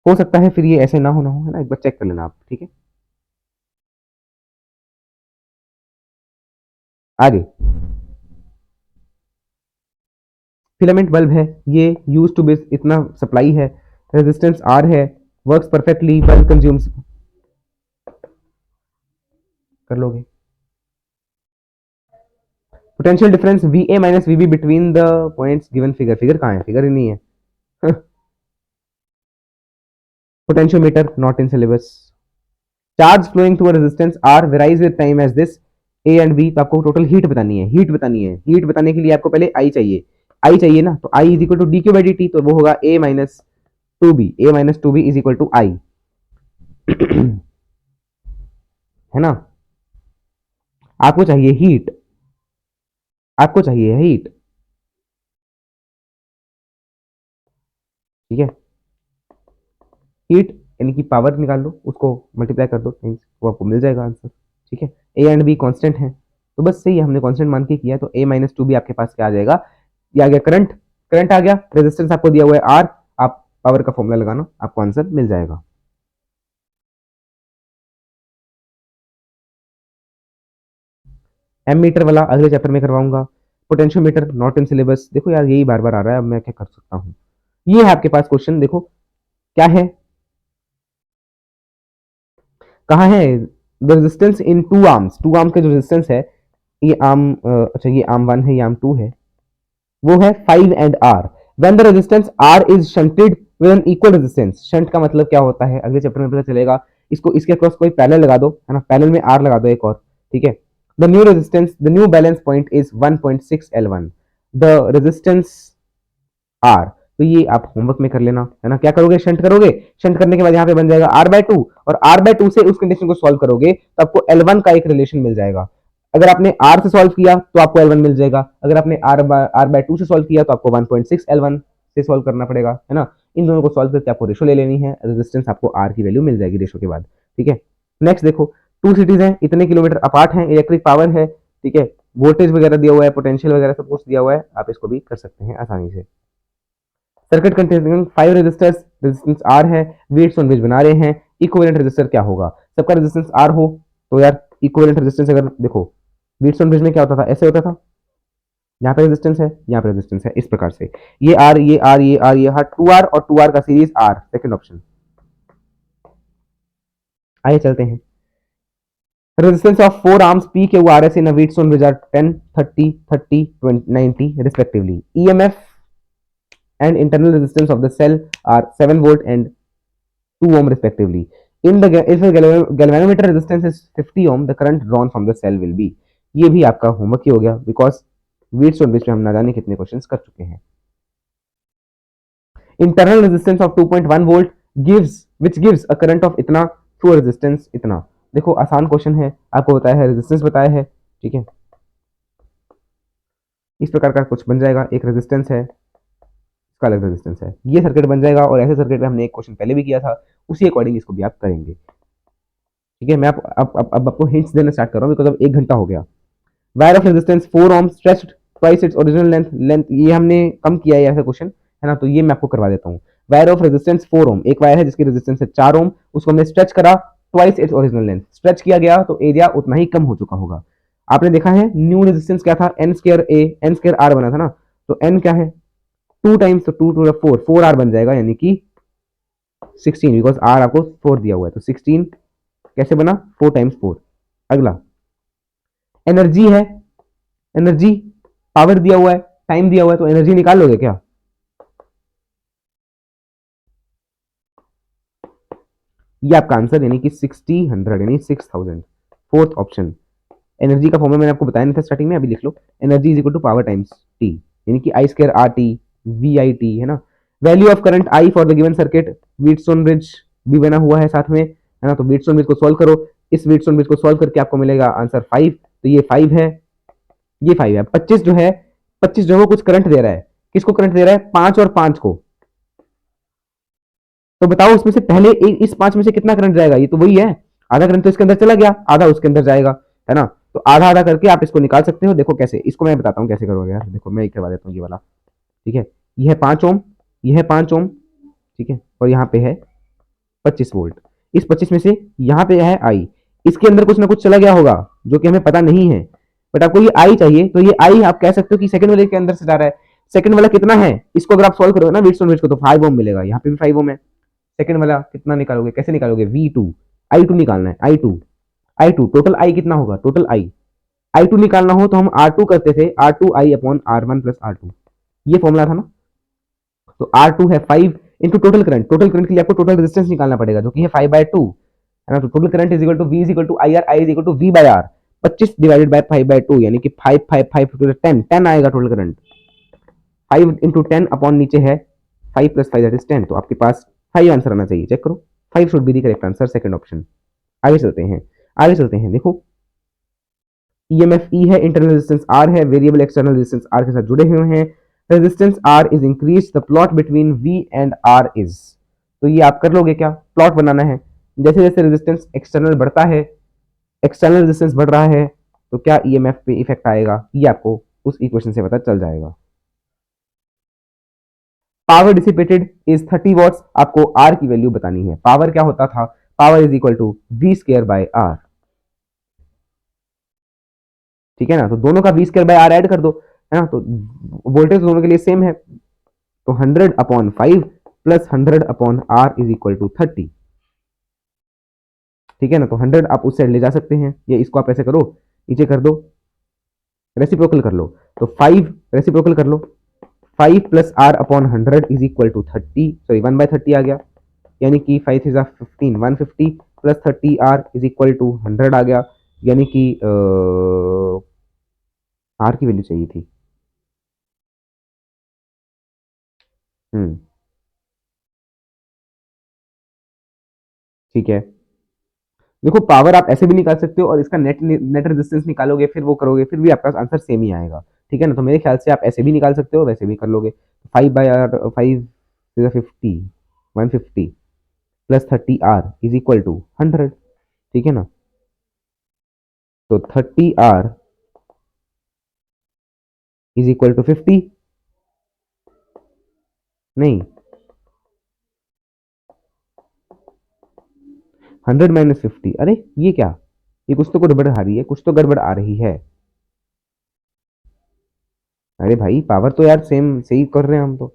हो सकता है फिर ये ऐसे ना होना हो, है ना, एक बार चेक कर लेना आप, ठीक है। आगे फिलामेंट बल्ब है, ये यूज टू बेस इतना सप्लाई है, रेजिस्टेंस आर है, वर्क्स परफेक्टली, बल्ब कंज्यूम्स, कर लोगे, potential difference V A minus V B between the points given, figure figure कहाँ है, फिगर ही नहीं है, potentiometer not in syllabus, charge flowing through resistance R varies with time as this A and B, तो आपको टोटल हीट बतानी है, हीट बतानी है, हीट बताने के लिए आपको पहले आई चाहिए, आई चाहिए ना, तो I is equal to D Q by D T, तो वो होगा A minus two B is equal to I, है ना। आपको चाहिए हीट, आपको चाहिए हीट, ठीक है, हीट यानी कि पावर निकाल लो, उसको मल्टीप्लाई कर दो टाइम्स, वो आपको मिल जाएगा आंसर, ठीक है। ए एंड बी कांस्टेंट है, तो बस सही है, हमने कांस्टेंट मान के किया, तो ए माइनस टू बी आपके पास क्या आ जाएगा, ये आ गया करंट, करंट आ गया, रेजिस्टेंस आपको दिया हुआ है आर, आप पावर का फॉर्मूला लगाना, आपको आंसर मिल जाएगा। एमीटर वाला अगले चैप्टर में करवाऊंगा। Potentiometer not in syllabus. देखो यार यही बार बार आ रहा है, अब मैं क्या कर सकता हूँ। ये है आपके पास क्वेश्चन, देखो क्या है, कहाँ है the resistance in two arms. Two arm के जो रेजिस्टेंस है, ये आर्म अच्छा ये आर्म 1 है, ये आर्म 2 है, वो है 5 and R. When the resistance R is shunted with an equal resistance. Shunt का मतलब क्या होता है अगले चैप्टर में पता चलेगा। इसको इसके अक्रॉस कोई पैरेलल लगा दो, है ना, पैरेलल में आर लगा दो एक और, ठीक है। The new resistance, the new balance point is 1.6 L1। The resistance are, तो ये आप होमवर्क में कर लेना, है ना। क्या करोगे, शंट करोगे, शंट करने के बाद यहाँ पे बन जाएगा R/2, और R/2 से उस कंडीशन को सॉल्व करोगे तो आपको L1 का एक रिलेशन मिल जाएगा। अगर आपने R से सॉल्व किया तो आपको L1 मिल जाएगा, अगर आपने R/2 से सॉल्व किया तो आपको 1.6 L1 से सॉल्व करना पड़ेगा, है ना। इन दोनों को सॉल्व करके आपको रेशो ले लेनी है, रेजिस्टेंस आपको R की वैल्यू मिल जाएगी रेशो के बाद, ठीक है। नेक्स्ट देखो, टू सिटीज हैं, इतने किलोमीटर अपार्ट हैं, इलेक्ट्रिक पावर है, ठीक है, वोल्टेज वगैरह दिया हुआ है, पोटेंशियल वगैरह सब कुछ दिया हुआ है, आप इसको भी कर सकते हैं आसानी से। Circuit containing 5 resistors, resistance R है, वेट्स ऑन विच बना रहे हैं, इक्विवेलेंट रेजिस्टर क्या होगा। सबका रेजिस्टेंस आर हो तो यार इक्विवेलेंट रेजिस्टेंस, अगर देखो वेट्स ऑन विच में क्या होता था, ऐसे होता था, यहाँ पे रेजिस्टेंस है, यहाँ पे रेजिस्टेंस है, इस प्रकार से ये आर ये आर ये आर ये हर 2R और 2R का सीरीज आर, सेकंड ऑप्शन। आइए चलते हैं। Resistance of 4 arms P Q R S in a Wheatstone bridge are 10, 30, 30, 20, 90 respectively. EMF and internal resistance of the cell are 7 volt and 2 ohm respectively. In the if the galvanometer resistance is 50 ohm, the current drawn from the cell will be. ये भी आपका होमवर्क ही हो गया, बिकॉज वीट्स और बीच में हम ना जाने कितने क्वेश्चंस कर चुके हैं। Internal resistance of 2.1 volt gives which gives a current of इतना थ्रू रेजिस्टेंस इतना। देखो आसान क्वेश्चन है, आपको बताया है, रेजिस्टेंस बताया है, ठीक है। इस प्रकार का कुछ बन जाएगा, एक रेजिस्टेंस है, इसका अलग रेजिस्टेंस है, ये सर्किट बन जाएगा। और ऐसे सर्किट में हमने एक क्वेश्चन पहले भी किया था, उसी अकॉर्डिंग इसको भी आप करेंगे, ठीक है। मैं अब आपको हिंट्स देना स्टार्ट कर रहा हूँ, बिकॉज अब 1 घंटा हो गया। Wire of resistance 4 ohm stretched twice its original length. Length ये हमने कम किया है ऐसा क्वेश्चन, है ना, तो ये मैं आपको करवा देता हूँ। वायर ऑफ रेजिस्टेंस 4 ओम, एक वायर है जिसकी रेजिस्टेंस है 4 ओम, उसको हमने स्ट्रेच करा twice its original length. Stretch किया गया तो एरिया उतना ही कम हो चुका होगा। आपने देखा है न्यू रेजिस्टेंस क्या था, N square A N square R बना था ना, तो एन क्या है 2 टाइम्स, तो 2 टू 4 आर बन जाएगा, यानी कि 16, बिकॉज आर आपको 4 दिया हुआ है, तो 16 कैसे बना, 4 टाइम्स 4। अगला एनर्जी है, एनर्जी पावर दिया हुआ है, टाइम दिया हुआ है, तो एनर्जी निकाल लोगे क्या। ये आपका आंसर, यानी कि 60 यानी 6000, फोर्थ ऑप्शन। एनर्जी का फॉर्मूला मैंने आपको बताया नहीं था स्टार्टिंग में, अभी लिख लो। Energy is equal to power times T, यानी कि I square R T V I T, है ना। Value of current I for the given circuit, Wheatstone bridge भी बना हुआ है साथ में, है ना, तो व्हीटस्टोन ब्रिज को सॉल्व करो। इस व्हीटस्टोन ब्रिज को सॉल्व करके आपको मिलेगा आंसर 5, तो ये 5 है, ये 5 है। 25 जो है, 25 जो है वो कुछ करंट दे रहा है, किसको करंट दे रहा है, 5 और 5 को। तो बताओ उसमें से पहले इस 5 में से कितना करंट जाएगा, ये तो वही है, आधा करंट तो इसके अंदर चला गया, आधा उसके अंदर जाएगा, है ना। तो आधा आधा करके आप इसको निकाल सकते हो। देखो कैसे, इसको मैं बताता हूँ कैसे करोगे यार, देखो मैं करवा देता हूँ ये वाला, ठीक है। यह है 5 ओम, यह है 5 ओम, ठीक है, और यहाँ पे है 25 वोल्ट। इस 25 में से यहाँ पे है आई, इसके अंदर कुछ ना कुछ चला गया होगा जो कि हमें पता नहीं है, बट आपको ये आई चाहिए, तो ये आई आप कह सकते हो कि सेकंड वाले के अंदर से जा रहा है। सेकंड वाला कितना है, इसको अगर आप सॉल्व करोगे ना व्हीटस्टोन ब्रिज को, तो 5 ओम मिलेगा, यहाँ पे भी 5 ओम है। सेकंड वाला कितना निकालोगे, कैसे निकालोगे, V2 I2 निकालना है, I2 टोटल आई कितना होगा, टोटल I2 निकालना हो तो हम R2 करते थे, R2I upon R1 plus R2, ये फॉर्मूला था ना। तो R2 है 5 into total current, total current के लिए आपको टोटल रेजिस्टेंस निकालना पड़ेगा जो कि है 5/2, है ना। तो total current is equal to V is equal to IR, I is equal to V/R। 25 divided by 5/2, यानी कि 5 5 5 10 आएगा टोटल करंट। 5 इंटू 10 अपॉन नीचे है 5 प्लस 5 दैट इज 10, तो आपके पास 5 आंसर आना चाहिए, चेक करो। 5 should be the correct answer, second option. आगे चलते हैं, आगे चलते हैं। देखो EMF E है, इंटरनल रेजिस्टेंस R है, वेरिएबल एक्सटर्नल रेजिस्टेंस R के साथ जुड़े हुए हैं। Resistance R is increase, the plot between V and R is. तो ये आप कर लोगे क्या, प्लॉट बनाना है। जैसे जैसे रेजिस्टेंस एक्सटर्नल बढ़ता है, एक्सटर्नल रेजिस्टेंस बढ़ रहा है, तो क्या EMF पे इफेक्ट आएगा, ये आपको उस इक्वेशन से पता चल जाएगा। पावर डिसिपेटेड इज 30 वॉट्स, आपको R की वैल्यू बतानी है। पावर क्या होता था, power is equal to V square by R। ठीक है ना, तो दोनों का V square by R add कर दो, है ना, तो वोल्टेज दोनों के लिए सेम है, तो 100/5 plus 100/r is equal to 30। ठीक है ना, तो 100 आप उस साइड ले जा सकते हैं, ये इसको आप ऐसे करो, नीचे कर दो, रेसिप्रोकल कर लो, तो 5 रेसिप्रोकल कर लो, 5 plus R upon 100 is equal to 30, sorry 1/30 आ गया, यानी कि 5 is 15, 150 plus 30 R is equal to 100 आ गया, यानी कि आर की वैल्यू चाहिए थी। ठीक है, देखो पावर आप ऐसे भी निकाल सकते हो और इसका नेट नेट रेजिस्टेंस निकालोगे, फिर वो करोगे, फिर भी आपका आंसर सेम ही आएगा। ठीक है ना, तो मेरे ख्याल से आप ऐसे भी निकाल सकते हो, वैसे भी कर लोगे। 5/5 150 plus 30r is equal to 100। ठीक है ना, तो 30r इज इक्वल टू 50, नहीं 100 - 50, अरे ये क्या, ये कुछ तो गड़बड़ आ रही है, कुछ तो गड़बड़ आ रही है। अरे भाई पावर तो यार सेम सही कर रहे हैं हम तो,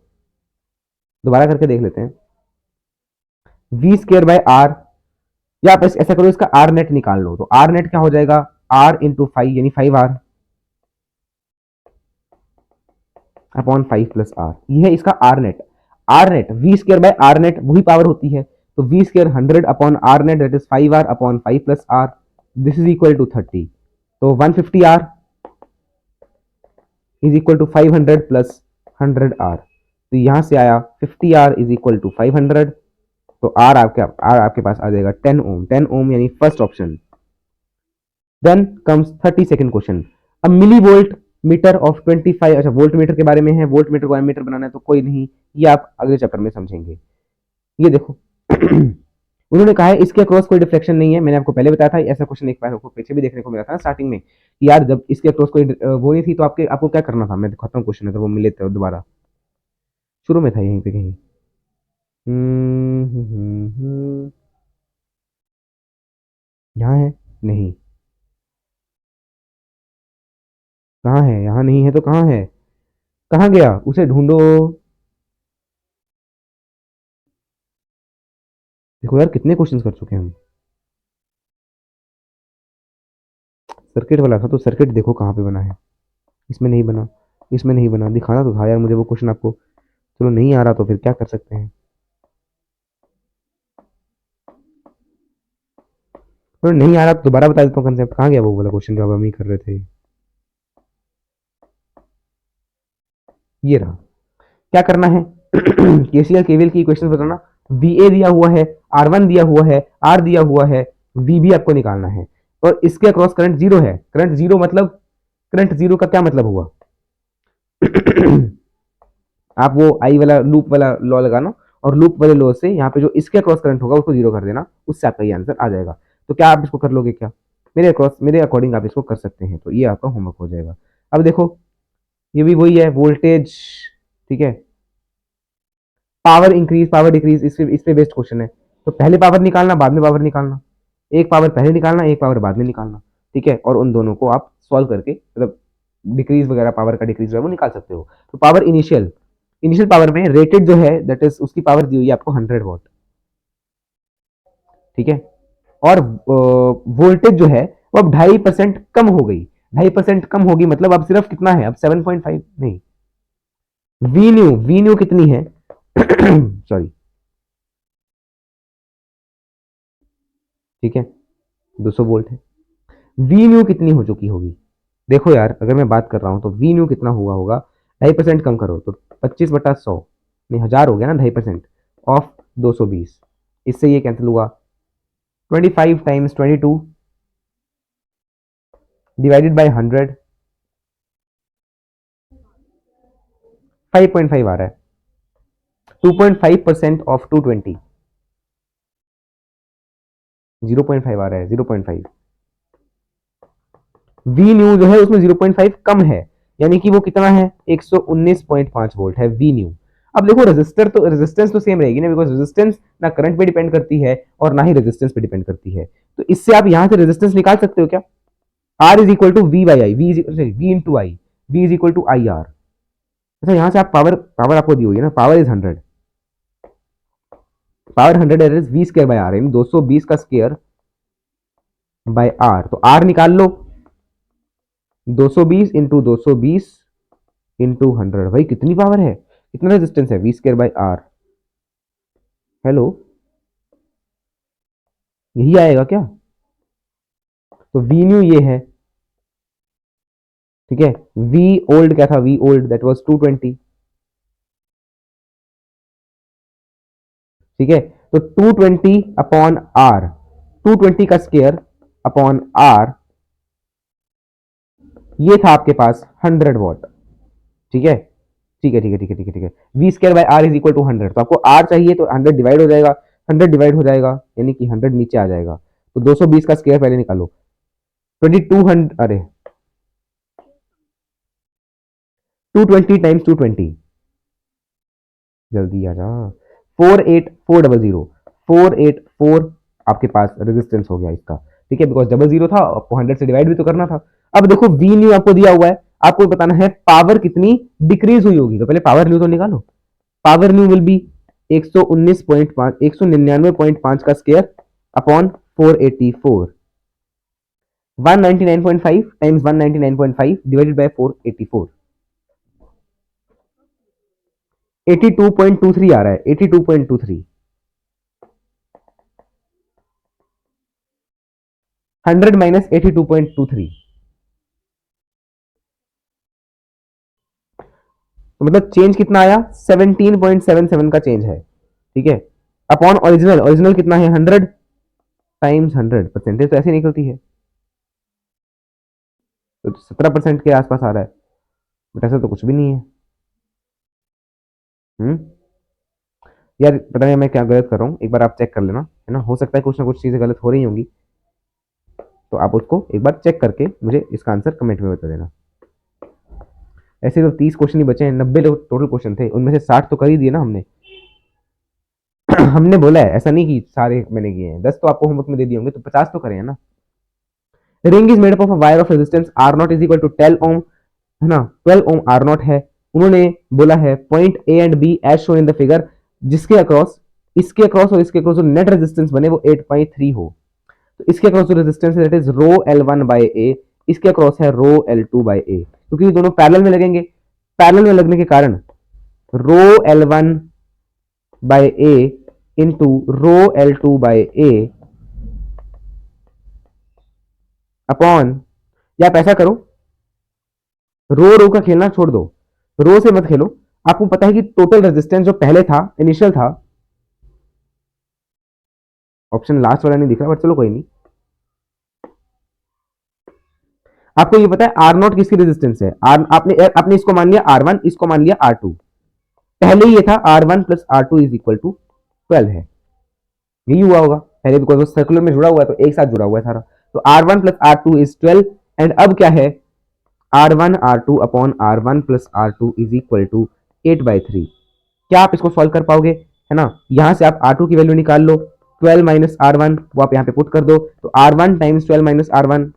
दोबारा करके देख लेते हैं। वी स्क्र बाय आर, या आप ऐसा करो, इसका आर नेट निकाल लो, तो आर नेट क्या हो जाएगा, आर इंटू 5 यानी 5r अपॉन 5 प्लस आर, ये है इसका R net. R net V square by R net वही पावर होती है, तो V square 100 upon R net that is 5r upon 5 plus R, this is equal to 30, तो 150r is equal to 500 plus 100r, तो यहां से आया 50r इज इक्वल टू 500, तो आर आपके पास आ जाएगा 10 ओम, 10 ओम यानी first option. Then comes 32nd question, अब मिली वोल्ट मीटर ऑफ 25, अच्छा वोल्ट मीटर के बारे में है, वोल्ट मीटर को एमीटर बनाना है तो कोई नहीं, ये आप अगले चैप्टर में समझेंगे। ये देखो उन्होंने कहा है इसके अक्रॉस कोई डिफ्लेक्शन नहीं है, मैंने आपको पहले बताया था, ऐसा क्वेश्चन एक बार आपको पीछे भी देखने को मिला था स्टार्टिंग में, कि यार जब इसके अक्रॉस कोई वो नहीं थी तो आपको क्या करना था, मैं दिखाता हूँ क्वेश्चन अगर वो मिले तो दोबारा, शुरू में था यहीं पे कहीं। यहाँ है, नहीं, कहाँ है, यहाँ नहीं है तो कहाँ है, कहाँ गया, उसे ढूंढो। देखो यार कितने क्वेश्चंस कर चुके हैं हम। सर्किट वाला था तो सर्किट देखो कहाँ पे बना है, इसमें नहीं बना, इसमें नहीं बना, दिखाना तो था यार मुझे वो क्वेश्चन आपको, चलो नहीं आ रहा तो फिर क्या कर सकते हैं, तो नहीं आ रहा तो दोबारा बता देता हूँ कंसेप्ट, कहाँ गया वो वाला क्वेश्चन जो हम ही कर रहे थे, ये रहा। क्या करना है केसीएल केवीएल की इक्वेशन बताना, वी ए दिया हुआ है, आर वन दिया हुआ है, आर दिया हुआ है, वी भी आपको निकालना है, और इसके अक्रॉस करंट जीरो है, करंट जीरो मतलब, करंट जीरो का क्या मतलब हुआ आप वो आई वाला लूप वाला लॉ लगाना, और लूप वाले लॉ से यहाँ पे जो इसके क्रॉस करंट होगा उसको जीरो कर देना, उससे आपका ये आंसर आ जाएगा। तो क्या आप इसको कर लोगे क्या, मेरे अकॉर्डिंग आप इसको कर सकते हैं, तो ये आपका होमवर्क हो जाएगा। अब देखो ये भी वही है वोल्टेज, ठीक है, पावर इंक्रीज पावर डिक्रीज, इस पे बेस्ड क्वेश्चन है, तो पहले पावर निकालना बाद में पावर निकालना, एक पावर पहले निकालना एक पावर बाद में निकालना, ठीक है, और उन दोनों को आप सॉल्व करके मतलब डिक्रीज वगैरह पावर का डिक्रीज है वो निकाल सकते हो। तो पावर इनिशियल, इनिशियल पावर में रेटेड जो है दैट इज उसकी पावर दी हुई है आपको 100 वॉट, ठीक है, और वोल्टेज जो है वो अब 2.5% कम हो गई, 2.5% कम होगी मतलब अब सिर्फ कितना है, अब 7.5 नहीं, वी न्यू कितनी है सॉरी, ठीक है 200 वोल्ट है, वी न्यू कितनी हो चुकी होगी, देखो यार अगर मैं बात कर रहा हूं तो वी न्यू कितना हुआ होगा, 2.5% कम करो तो 25/100, नहीं 1000 हो गया ना, 2.5% ऑफ 220, इससे ये कैंसिल हुआ, 25 टाइम्स 22 डिवाइडेड बाय 100, 5.5 आ रहा है, 2.5% ऑफ 220, 0.5 आ रहा है, 0.5, वी न्यू जो है उसमें 0.5 कम है, यानी कि वो कितना है 119.5 वोल्ट है वी न्यू। अब देखो रेजिस्टेंस तो सेम रहेगी ना, बिकॉज रेजिस्टेंस ना करंट पे डिपेंड करती है और ना ही रेजिस्टेंस पे डिपेंड करती है, तो इससे आप यहां से रेजिस्टेंस निकाल सकते हो क्या, R is equal to V by I, V into I, V is equal to I R. अच्छा यहाँ से आप पावर पावर आपको दी हुई है ना, power is 100, power 100 is V square by R, यानी 220 का स्क्वायर बाय आर। तो आर निकाल लो, 220 इंटू 220 इंटू 100, भाई कितनी पावर है, कितना रेजिस्टेंस है, V square by R. Hello, यही आएगा क्या? तो वी न्यू ये है, ठीक है। वी ओल्ड क्या था, वी ओल्ड दैट वाज 220, ठीक है। तो 220 अपॉन आर, 220 का स्क्वायर अपॉन आर, ये था आपके पास 100 वॉट, ठीक है, ठीक है, ठीक है, ठीक है, ठीक है, ठीक है। V square by R is equal to 100, तो आपको आर चाहिए तो 100 डिवाइड हो जाएगा, 100 डिवाइड हो जाएगा यानी कि 100 नीचे आ जाएगा। तो 220 का स्क्वायर पहले निकालो, 2200, अरे 220 टाइम्स 220, जल्दी आ जा, 48400, 484 आपके पास रेजिस्टेंस हो गया इसका, ठीक है, बिकॉज डबल जीरो था, आपको 100 से डिवाइड भी तो करना था। अब देखो वी न्यू आपको दिया हुआ है, आपको बताना है पावर कितनी डिक्रीज हुई होगी, तो पहले पावर न्यू तो निकालो। पावर न्यू विल बी 119.5, 199.5 का square upon 484, 199.5 times 199.5 divided by 484, 82.23 आ रहा है, 82.23, 100 माइनस 82.23, तो मतलब चेंज कितना आया, 17.77 का चेंज है, ठीक है। अपॉन ओरिजिनल, ओरिजिनल कितना है, 100 टाइम्स 100, परसेंटेज तो ऐसे निकलती है, तो 17% के आसपास आ रहा है, बट ऐसा तो कुछ भी नहीं है। यार पता नहीं मैं क्या गलत कर रहा हूँ, एक बार आप चेक कर लेना, है ना, हो सकता है कुछ ना कुछ चीज़ें गलत हो रही होंगी, तो आप उसको एक बार चेक करके मुझे इसका आंसर कमेंट में बता देना। ऐसे तो 30 क्वेश्चन ही बचे हैं, 90 टोटल क्वेश्चन थे, उनमें से 60 तो कर ही दिए ना हमने। हमने बोला है, ऐसा नहीं कि सारे मैंने किए हैं, 10 तो आपको होमवर्क में दे दिए होंगे, तो 50 तो करें, है ना। Ring is made up of a wire of resistance R nought is equal to 12 ohm, है ना, 12 ओम आर नॉट है। उन्होंने बोला है point A and B as shown in the figure, जिसके अक्रॉस, इसके अक्रॉस और इसके अक्रॉस जो नेट रेजिस्टेंस बने वो 8.3 हो। तो इसके अक्रॉस जो रेजिस्टेंस है that is rho L1 by A, इसके अक्रॉस है रो L2 बाय ए, क्योंकि ये दोनों पैरेलल में लगेंगे, पैरेलल में लगने के कारण रो L1 by A into rho L2 bye A upon, या आप ऐसा करो, रो रो का खेलना छोड़ दो, रो से मत खेलो, आपको पता है कि टोटल रेजिस्टेंस जो पहले था, इनिशियल था, ऑप्शन लास्ट वाला नहीं दिख रहा बट चलो कोई नहीं, आपको ये पता है आर नॉट किसकी रेजिस्टेंस है, आर आपने आपने इसको मान लिया R1, इसको मान लिया R2, पहले ये था R1 plus R2 is equal to 12 है, यही हुआ होगा पहले, बिकॉज वो सर्कुलर में जुड़ा हुआ है तो एक साथ जुड़ा हुआ है सारा, तो R1 plus R2 is 12, and अब क्या है, R1 R2 upon R1 plus R2 is equal to 8/3। क्या आप इसको सॉल्व कर पाओगे, है ना, यहां से आप R2 की वैल्यू निकाल लो, 12 माइनस R1 वो आप यहाँ पे पुट कर दो, तो R1 times 12 minus R1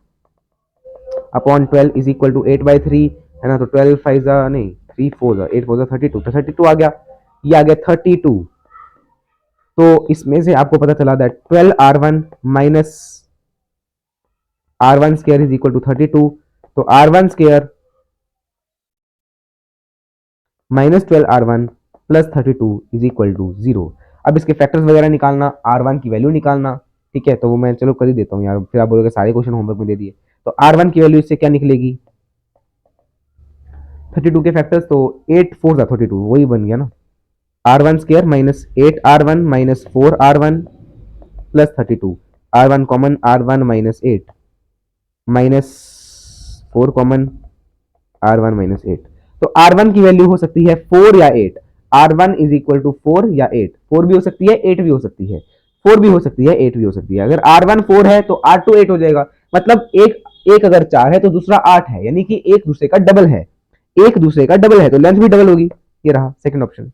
upon 12 is equal to 8/3, है ना, तो 12 5 नहीं 3 4 8 4 32, तो 32 आ गया, ये आ गया 32। तो इसमें से आपको पता चला that 12R1 minus R1 square is equal to 32, तो R1 square minus 12R1 plus 32 is equal to 0। अब इसके फैक्टर्स वगैरह निकालना, R1 की वैल्यू निकालना, ठीक है, तो वो मैं चलो कर ही देता हूँ यार, फिर आप बोलोगे सारे क्वेश्चन होमवर्क में दे दिए। तो R1 की वैल्यू इससे क्या निकलेगी, 32 के फैक्टर्स, तो 8 4 था 32, वही बन गया ना, R1 square minus 8R1 minus 4R1 plus 32, R1 common, R1 minus 8 minus 4 common, R1 minus 8, तो R1 की वैल्यू हो सकती है 4 या 8, R1 इज इक्वल टू 4 या 8, 4 भी हो सकती है 8 भी हो सकती है, 4 भी हो सकती है 8 भी हो सकती है, अगर R1 4 है तो R2 8 हो जाएगा, मतलब एक एक अगर 4 है तो दूसरा 8 है, यानी कि एक दूसरे का डबल है, एक दूसरे का डबल है तो लेंथ भी डबल होगी, ये रहा second option.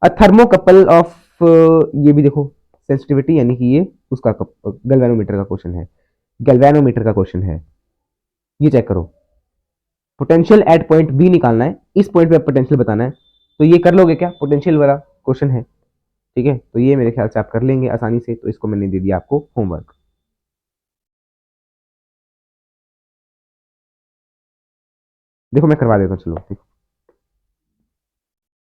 A thermocouple of, ये भी देखो सेंसिटिविटी, यानी कि ये उसका गैल्वेनोमीटर का क्वेश्चन है, गैल्वेनोमीटर का क्वेश्चन है, ये चेक करो। पोटेंशियल एट पॉइंट बी निकालना है, इस पॉइंट पे पोटेंशियल बताना है, तो ये कर लोगे क्या? पोटेंशियल वाला क्वेश्चन है, ठीक है, तो ये मेरे ख्याल से आप कर लेंगे आसानी से, तो इसको मैंने दे दिया आपको होमवर्क। देखो मैं करवा देता हूँ, चलो देखो।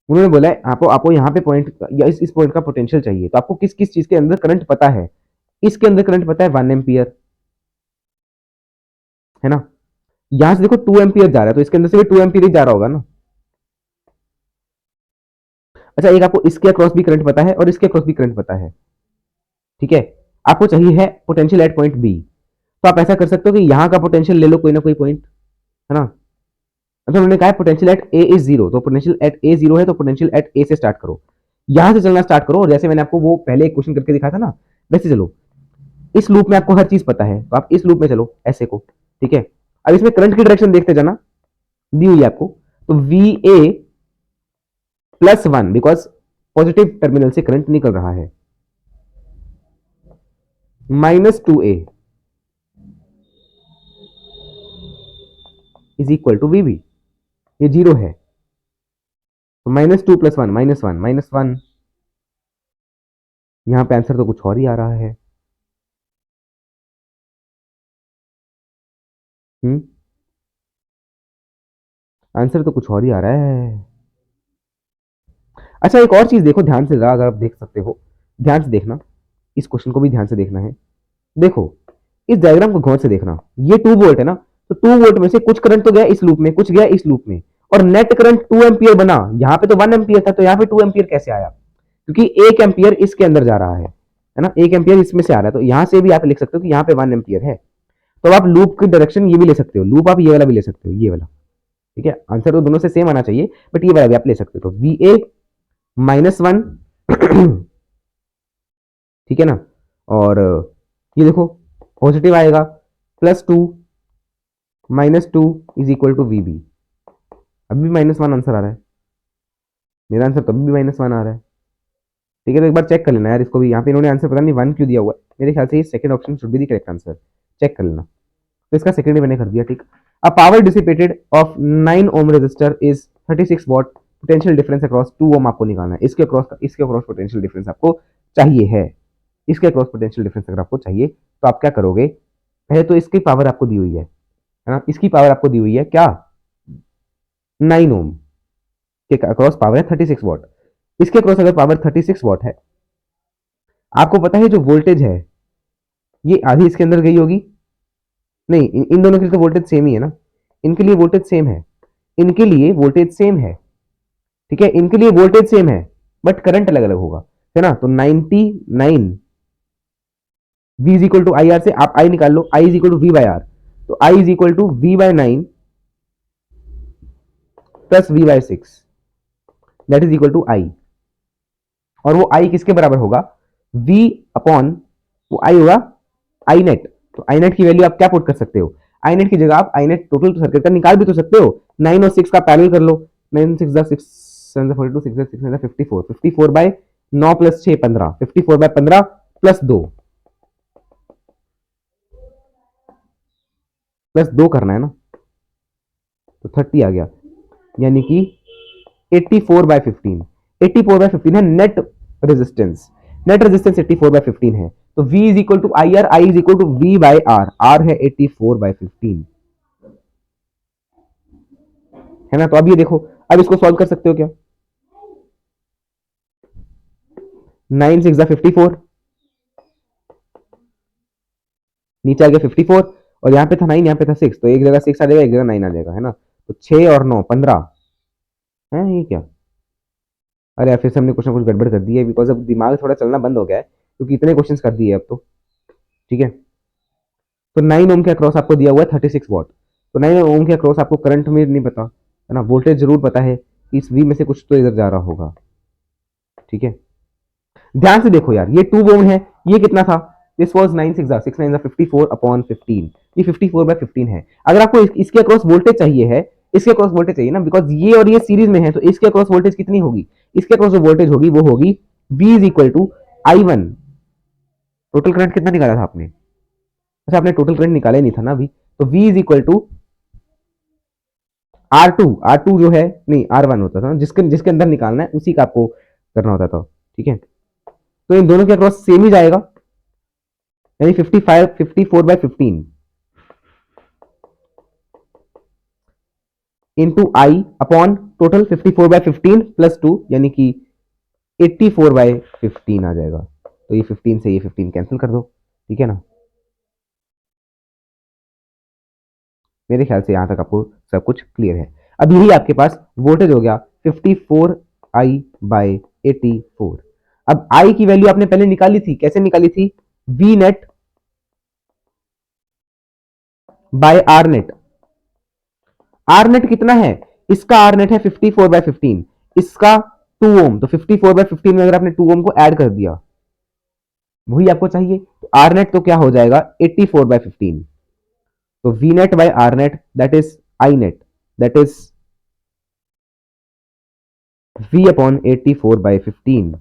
उन्होंने बोला है आपको आपको यहाँ पे पॉइंट या इस पॉइंट का पोटेंशियल चाहिए, तो आपको किस किस चीज के अंदर करंट पता है? इसके अंदर करंट पता है 1 एम्पियर, है ना। यहां से देखो 2 एम्पियर जा रहा है, तो इसके अंदर से भी 2 एम्पियर ही जा रहा होगा ना। अच्छा, एक आपको इसके अक्रॉस भी करंट पता है और इसके अक्रॉस भी करंट पता है, ठीक है। आपको चाहिए है पोटेंशियल एट पॉइंट बी, तो आप ऐसा कर सकते हो कि यहां का पोटेंशियल ले लो कोई ना कोई पॉइंट, है ना। अच्छा, उन्होंने कहा है potential at A is zero, तो पोटेंशियल एट ए जीरो है, तो पोटेंशियल एट ए से स्टार्ट करो, यहां से चलना स्टार्ट करो, और जैसे मैंने आपको वो पहले एक क्वेश्चन करके दिखाया था ना, वैसे चलो। इस लूप में आपको हर चीज पता है, तो आप इस लूप में चलो ऐसे को, ठीक है। अब इसमें करंट की डायरेक्शन देखते जाना, दी हुई है आपको, तो V A plus one, because positive terminal से करंट निकल रहा है, -2a इज इक्वल टू वीबी, ये जीरो है, तो -2 + 1 -1 -1, यहां पे आंसर तो कुछ और ही आ रहा है। आंसर तो कुछ और ही आ रहा है। अच्छा, एक और चीज देखो ध्यान से, अगर आप देख सकते हो, ध्यान से देखना, इस क्वेश्चन को भी ध्यान से देखना है। देखो इस डायग्राम को गौर से देखना, ये 2 वोल्ट है ना, तो 2 वोल्ट में से कुछ करंट तो गया इस लूप में, कुछ गया इस लूप में, और नेट करंट 2 एम्पियर बना। यहाँ पे तो 1 एम्पियर था, तो यहाँ पे 2 एम्पियर कैसे आया? क्योंकि 1 एम्पियर इसके अंदर जा रहा है ना, 1 एम्पियर इसमें से आ रहा है, तो यहाँ से भी आप लिख सकते हो कि यहाँ पे 1 एम्पियर है। तो आप लूप की डायरेक्शन ये भी ले सकते हो, लूप आप ये वाला भी ले सकते हो, ये वाला, ठीक है। आंसर तो दोनों से सेम आना चाहिए, बट ये वाला भी आप ले सकते हो, तो वी ए -1 ठीक है ना, और ये देखो पॉजिटिव आएगा, +2 -2 is equal to V B. अभी भी -1 आंसर आ रहा है, मेरा आंसर तो अभी भी -1 आ रहा है, ठीक है। तो एक बार चेक कर लेना यार इसको भी, यहाँ पे इन्होंने आंसर पता नहीं 1 क्यों दिया हुआ है, मेरे ख्याल से ये second option should be the correct answer, check कर लेना। तो इसका सेकंड मैंने कर दिया, ठीक। A power dissipated of 9 ohm resistor is 36 watt, potential difference across 2 ohm आपको निकालना है, इसके अक्रॉस पोटेंशियल डिफरेंस आपको चाहिए है, इसके अक्रॉस पोटेंशियल डिफरेंस अगर आपको चाहिए, तो आप क्या करोगे? पहले तो इसकी पावर आपको दी हुई है ना, इसकी पावर आपको दी हुई है क्या? 9 ओम के अक्रॉस पावर है 36 वॉट, इसके अक्रॉस अगर पावर 36 वॉट है, आपको पता है जो वोल्टेज है ये आधी इसके अंदर गई होगी, नहीं इन दोनों के लिए तो वोल्टेज सेम ही है ना, इनके लिए वोल्टेज सेम है, इनके लिए वोल्टेज सेम है, ठीक है, इनके लिए वोल्टेज सेम है, बट करंट अलग अलग होगा, है ना। तो 99 v is equal to I R से आप आई निकाल लो, i is equal to V by are, तो i is equal to V by 9 plus V by 6, that is equal to I, और वो i किसके बराबर होगा? v अपॉन वो i होगा आई नेट, तो आई नेट की वैल्यू आप क्या पुट कर सकते हो? आई नेट की जगह आप आई नेट टोटल सर्किट का निकाल भी तो सकते हो, 9 और 6 का पैरेलल कर लो, 9 6 6 7 42 6 6 54 54 by 9 plus 6 15, 54 by 15 plus 2, plus 2 करना है ना, तो 30 आ गया, यानी कि 84 बाय 15, 84 बाय 15 है net resistance, net resistance 84 by 15 है, तो V is equal to I R, I is equal to V by R, R है 84 बाय 15, है ना। तो अब ये देखो, अब इसको सॉल्व कर सकते हो क्या? 9 6 54, नीचे आ गया 54, और यहाँ पे था 9, यहाँ पे था 6, तो एक जगह 6 आ जाएगा, एक जगह 9 आ जाएगा, है ना। तो 6 और 9 15 है, ये क्या? अरे यार फिर से हमने कुछ ना कुछ गड़बड़ कर दी है, बिकॉज अब दिमाग थोड़ा चलना बंद हो गया है, क्योंकि इतने क्वेश्चंस कर दिए अब तो, ठीक है। तो 9 ओम के अक्रॉस आपको दिया हुआ है 36 वॉट, तो 9 ओम के अक्रॉस आपको करंट में नहीं पता, है ना, वोल्टेज जरूर पता है, इस वी में से कुछ तो इधर जा रहा होगा, ठीक है। ध्यान से देखो यार, ये 2 ओम है, ये कितना था? दिस वाज 9 6 6 9 54 अपॉन 15, ये 54 बाय 15 है। अगर आपको इसके अक्रॉस वोल्टेज चाहिए है, इसके अक्रॉस वोल्टेज चाहिए ना, बिकॉज ये और ये सीरीज में है, तो इसके अक्रॉस वोल्टेज कितनी होगी? इसके अक्रॉस जो वोल्टेज होगी वो होगी V is equal to I1, total current कितना निकाला था आपने? अच्छा आपने टोटल करंट निकाला ही नहीं था ना अभी, तो V is equal to R2 जो है, नहीं R1 होता था, जिसके जिसके अंदर निकालना है उसी का आपको करना होता था, ठीक है। तो इन दोनों के अक्रॉस सेम ही जाएगा, यानी 54/15 इंटू आई अपॉन टोटल 54/15 प्लस 2, यानी कि 84/15 आ जाएगा। तो ये 15 से ये 15 कैंसिल कर दो, ठीक है ना। मेरे ख्याल से यहां तक आपको सब कुछ क्लियर है। अब यही आपके पास वोल्टेज हो गया 54I/84। अब आई की वैल्यू आपने पहले निकाली थी, कैसे निकाली थी? V net by R net. R net कितना है? इसका आर नेट है 54/15, इसका 2 ओम, तो 54/15 में अगर आपने 2 ओम को ऐड कर दिया, वही आपको चाहिए। तो आर नेट तो क्या हो जाएगा? 84/15। तो V net by R net that is I net, that is V upon 84/15।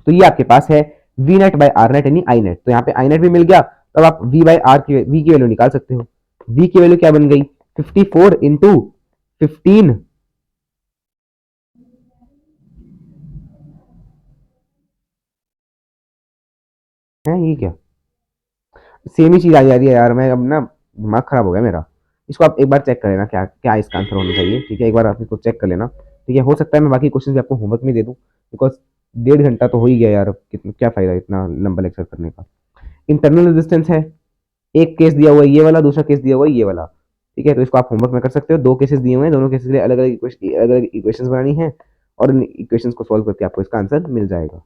तो ये आपके पास है V net by R net यानी आई नेट। तो यहाँ पे आई नेट भी मिल गया, तब आप V बाय आर की V की वैल्यू निकाल सकते हो। V की वैल्यू क्या बन गई? 54 इंटू 15 है, ये क्या सेम ही चीज आ जा रही है यार। मैं अब ना दिमाग खराब हो गया मेरा। इसको आप एक बार चेक कर लेना, क्या क्या इसका आंसर होना चाहिए, ठीक है। एक बार आप इसको चेक कर लेना, ठीक है। हो सकता है मैं बाकी क्वेश्चन भी आपको होमवर्क में दे दूं, बिकॉज 1.5 घंटा तो हो ही गया यार, कितना क्या फायदा इतना लंबा लेक्चर करने का। इंटरनल रेजिस्टेंस है, एक केस दिया हुआ है ये वाला, दूसरा केस दिया हुआ है ये वाला, ठीक है। तो इसको आप होमवर्क में कर सकते हो। 2 केसेस दिए हुए हैं, दोनों केसेस के लिए अलग अलग इक्वेशन बनानी है, और इन इक्वेशन को सॉल्व करके आपको इसका आंसर मिल जाएगा।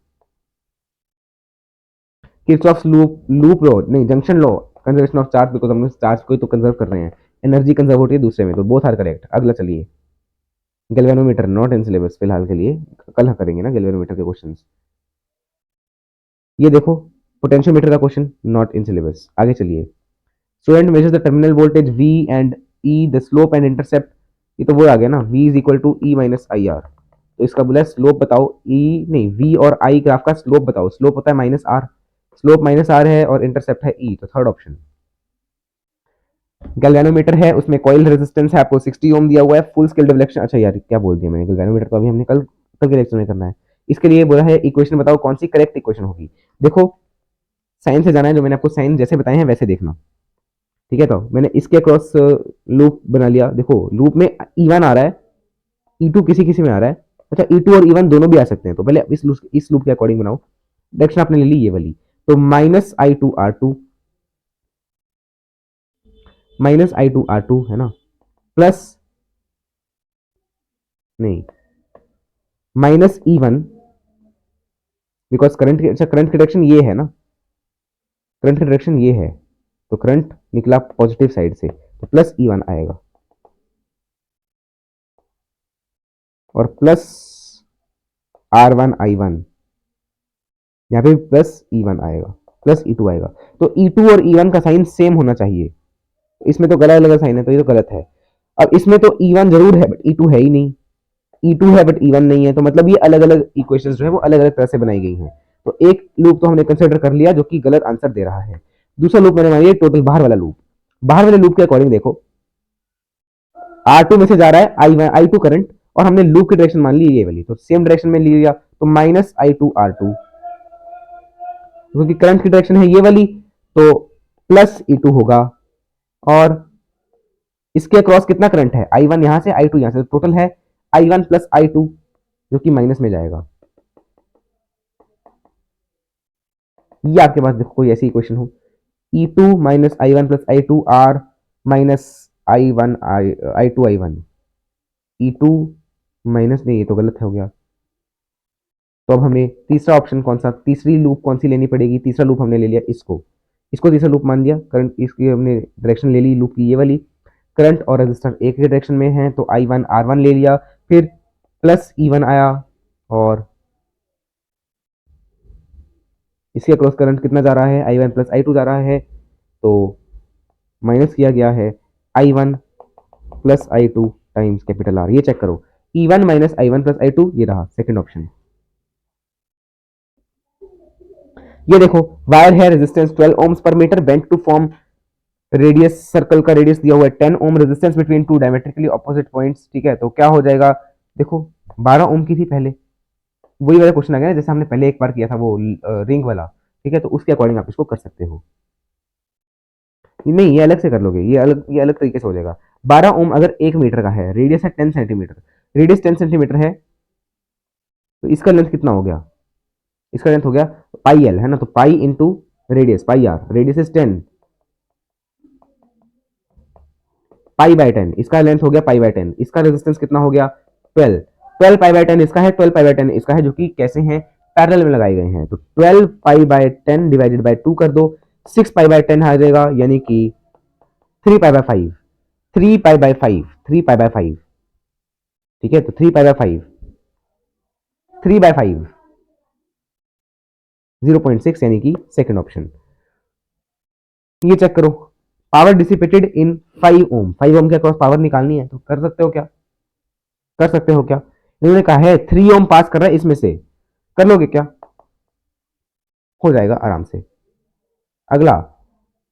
किर्चॉफ्स लूप लूप लॉ, नहीं junction law, conservation of charge, because हम चार्ज को ही तो कंजर्व कर रहे हैं, एनर्जी कंजर्व होती है दूसरे में, तो बोथ आर करेक्ट। अगला चलिए, गैल्वेनोमीटर नॉट इन सिलेबस फिलहाल के लिए, कल करेंगे ना गैल्वेनोमीटर के क्वेश्चन। ये देखो पोटेंशियोमीटर का क्वेश्चन नॉट इन सिलेबस। आगे चलिए, student measures the terminal voltage V and E, the slope and intercept. ये तो वो आ गया ना, V is equal to E minus I R. तो इसका बोला स्लोप बताओ, E नहीं V और I ग्राफ का स्लोप बताओ। स्लोप होता है minus R, slope minus R है और इंटरसेप्ट है E, तो थर्ड ऑप्शन। गैल्वेनोमीटर है, उसमें कॉइल रेजिस्टेंस है आपको 60 ओम दिया हुआ है, फुल स्केल डिफ्लेक्शन। अच्छा यार क्या बोल दिया मैंने, गैल्वेनोमीटर तो अभी हमने कल कल के लेक्चर में करना है। इसके लिए बोला है इक्वेशन बताओ कौन सी करेक्ट इक्वेशन होगी। देखो साइन से जाना है, जो मैंने आपको साइन जैसे बताए हैं वैसे देखना, ठीक है। तो मैंने इसके अक्रॉस लूप बना लिया। देखो लूप में E1 आ रहा है, E2 किसी किसी में आ रहा है। अच्छा E2 और E1 दोनों भी आ सकते हैं, तो पहले इस लूप के अकॉर्डिंग बनाओ। डायरेक्शन आपने ले ली ये वाली, तो माइनस I2 R2 है ना, प्लस नहीं -E1, बिकॉज करंट, अच्छा करंट की डायरेक्शन ये है ना, करंट की डायरेक्शन ये है, तो करंट निकला पॉजिटिव साइड से, तो प्लस E1 आएगा, और प्लस R1I1, यहाँ पे प्लस E1 आएगा, प्लस E2 आएगा। तो E2 और E1 का साइन सेम होना चाहिए। इसमें तो गलत अलग साइन है, तो ये तो गलत है। अब इसमें तो E1 जरूर है बट E2 है ही नहीं, E2 है बट E1 नहीं है, तो मतलब ये अलग अलग इक्वेशंस जो है वो अलग अलग तरह से बनाई गई हैं। तो एक लूप तो हमने कंसिडर कर लिया जो कि गलत आंसर दे रहा है। दूसरा लूप मैंने मान लिया टोटल बाहर वाला लूप। बाहर वाले लूप के अकॉर्डिंग देखो, R2 में से जा रहा है I2 करंट, और हमने लूप की डायरेक्शन मान ली ये वाली, तो सेम डायरेक्शन में लिया, तो -I2 R2, क्योंकि करंट की डायरेक्शन है ये वाली, तो प्लस E2 होगा। और इसके अक्रॉस कितना करंट है? I1 यहां से I2 यहां से, टोटल है I1 प्लस I2, जो कि माइनस में जाएगा। ये आपके पास देखो कोई ऐसी इक्वेशन हो, E2 minus I1 plus I2 R minus I1 I2 I1, E2 minus नहीं, ये तो गलत हो गया। तो अब हमें तीसरा ऑप्शन कौन सा, तीसरी लूप कौन सी लेनी पड़ेगी? तीसरा लूप हमने ले लिया इसको, इसको तीसरा लूप मान दिया। करंट इसकी हमने डायरेक्शन ले ली लूप की ये वाली, करंट और रेजिस्टेंस एक ही डायरेक्शन में है, तो I1 R1 ले लिया, फिर प्लस E1 आया, और इसके अक्रॉस करंट कितना जा रहा है? I1 प्लस I2 जा रहा है, तो माइनस किया गया है I1 plus I2 times capital R। ये चेक करो, E1 minus I1 plus I2, ये रहा सेकंड ऑप्शन। ये देखो वायर है, resistance 12 ohms per metre, bent to form radius, circle का रेडियस दिया हुआ है 10 ohm, resistance between two diametrically opposite points, ठीक है। तो क्या हो जाएगा, देखो 12 ओम की थी पहले, वही वाला क्वेश्चन आ गया जैसे हमने पहले एक बार किया था वो रिंग वाला, ठीक है। तो उसके अकॉर्डिंग आप इसको कर सकते हो। नहीं, ये अलग से कर लोगे, ये अलग तरीके से हो जाएगा। 12 ओम अगर 1 मीटर का है, रेडियस है 10 सेंटीमीटर, रेडियस 10 सेंटीमीटर है, तो इसका लेंथ कितना हो गया, इसका लेंथ हो गया पाई एल, है ना। तो pi into radius, pi R, radius is 10, pi by 10, इसका लेंथ हो गया पाई बाय 10, इसका रेजिस्टेंस कितना हो गया 12, 12 पाई बाय 10 इसका है, 12 पाई बाय 10 इसका है, जो कि कैसे हैं, पैरेलल में लगाए गए हैं। तो 12 पाई बाय 10 डिवाइडेड बाय 2 कर दो, 6 पाई बाय 10 आ जाएगा, यानी कि 3 pi by 5, 3 pi by 5, 3 pi by 5, ठीक है। तो 3 पाई बाय 5, 3 बाय 5, 0.6, यानी कि सेकंड ऑप्शन। ये चेक करो, पावर डिसिपेटेड इन 5 ओम, 5 ओम के अक्रॉस पावर निकालनी है, तो कर सकते हो क्या, कर सकते हो क्या। इन्होंने कहा है 3 ओम पास कर रहा है इसमें से, कर लोगे क्या, हो जाएगा आराम से। अगला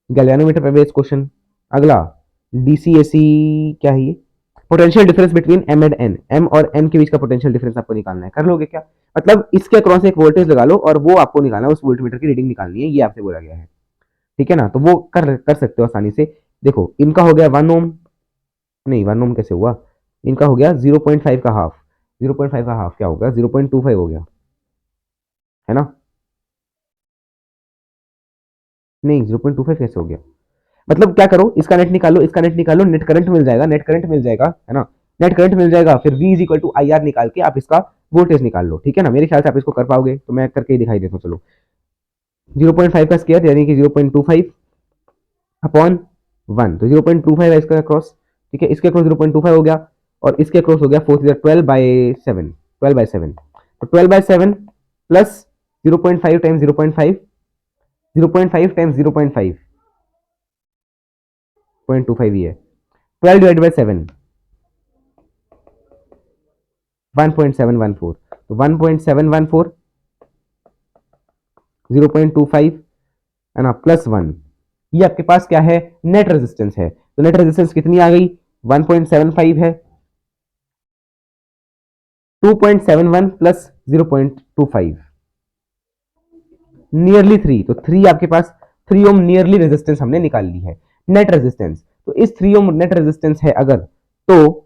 गैल्वेनोमीटर पे बेस्ड क्वेश्चन। अगला डीसीएसी क्या है ये, potential difference between M and N, M और एन के बीच का पोटेंशियल डिफरेंस आपको निकालना है, कर लोगे क्या। मतलब इसके अक्रॉस एक वोल्टेज लगा लो और वो आपको निकालना है, उस वोल्टमीटर की रीडिंग निकालनी है, ये आपसे बोला गया है, ठीक है ना। तो वो कर सकते हो आसानी से। देखो इनका हो गया 1 ओम, नहीं 1 ओम कैसे हुआ, इनका हो गया 0.5 का हाफ, 0.5 का हाफ क्या होगा, 0.25 हो गया, है ना। नहीं 0.25 कैसे हो गया, मतलब क्या करो, इसका नेट निकालो, इसका नेट निकालो, नेट करंट मिल जाएगा, नेट करंट मिल जाएगा, है ना। नेट करंट मिल जाएगा, फिर V is equal to I R निकाल के आप इसका वोल्टेज निकाल लो, ठीक है ना। मेरे ख्याल से आप इसको कर पाओगे, तो मैं करके ही दिखाई देता हूँ, चलो। 0.5 का स्केयर यानी कि 0.25 अपॉन 1, तो 0.25 है इसका क्रॉस, ठीक है। इसके क्रॉस 0.25 हो गया, और इसके क्रॉस हो गया 12/7, 12/7, तो 12/7 प्लस 0.5 टाइम्स 0.5, 0.5 टाइम्स 0.5, 0.25 ही है, 12 डिवाइड बाई 7, 1.714, तो 1.714, 0.25 है ना, प्लस 1, ये आपके पास क्या है, नेट रेजिस्टेंस है। तो नेट रेजिस्टेंस कितनी आ गई, 1.75 है, 2.71 प्लस 0.25, नियरली 3, तो 3 आपके पास 3 ओम नियरली रेजिस्टेंस हमने निकाल ली है, नेट रेजिस्टेंस। तो इस 3 ओम नेट रेजिस्टेंस है अगर, तो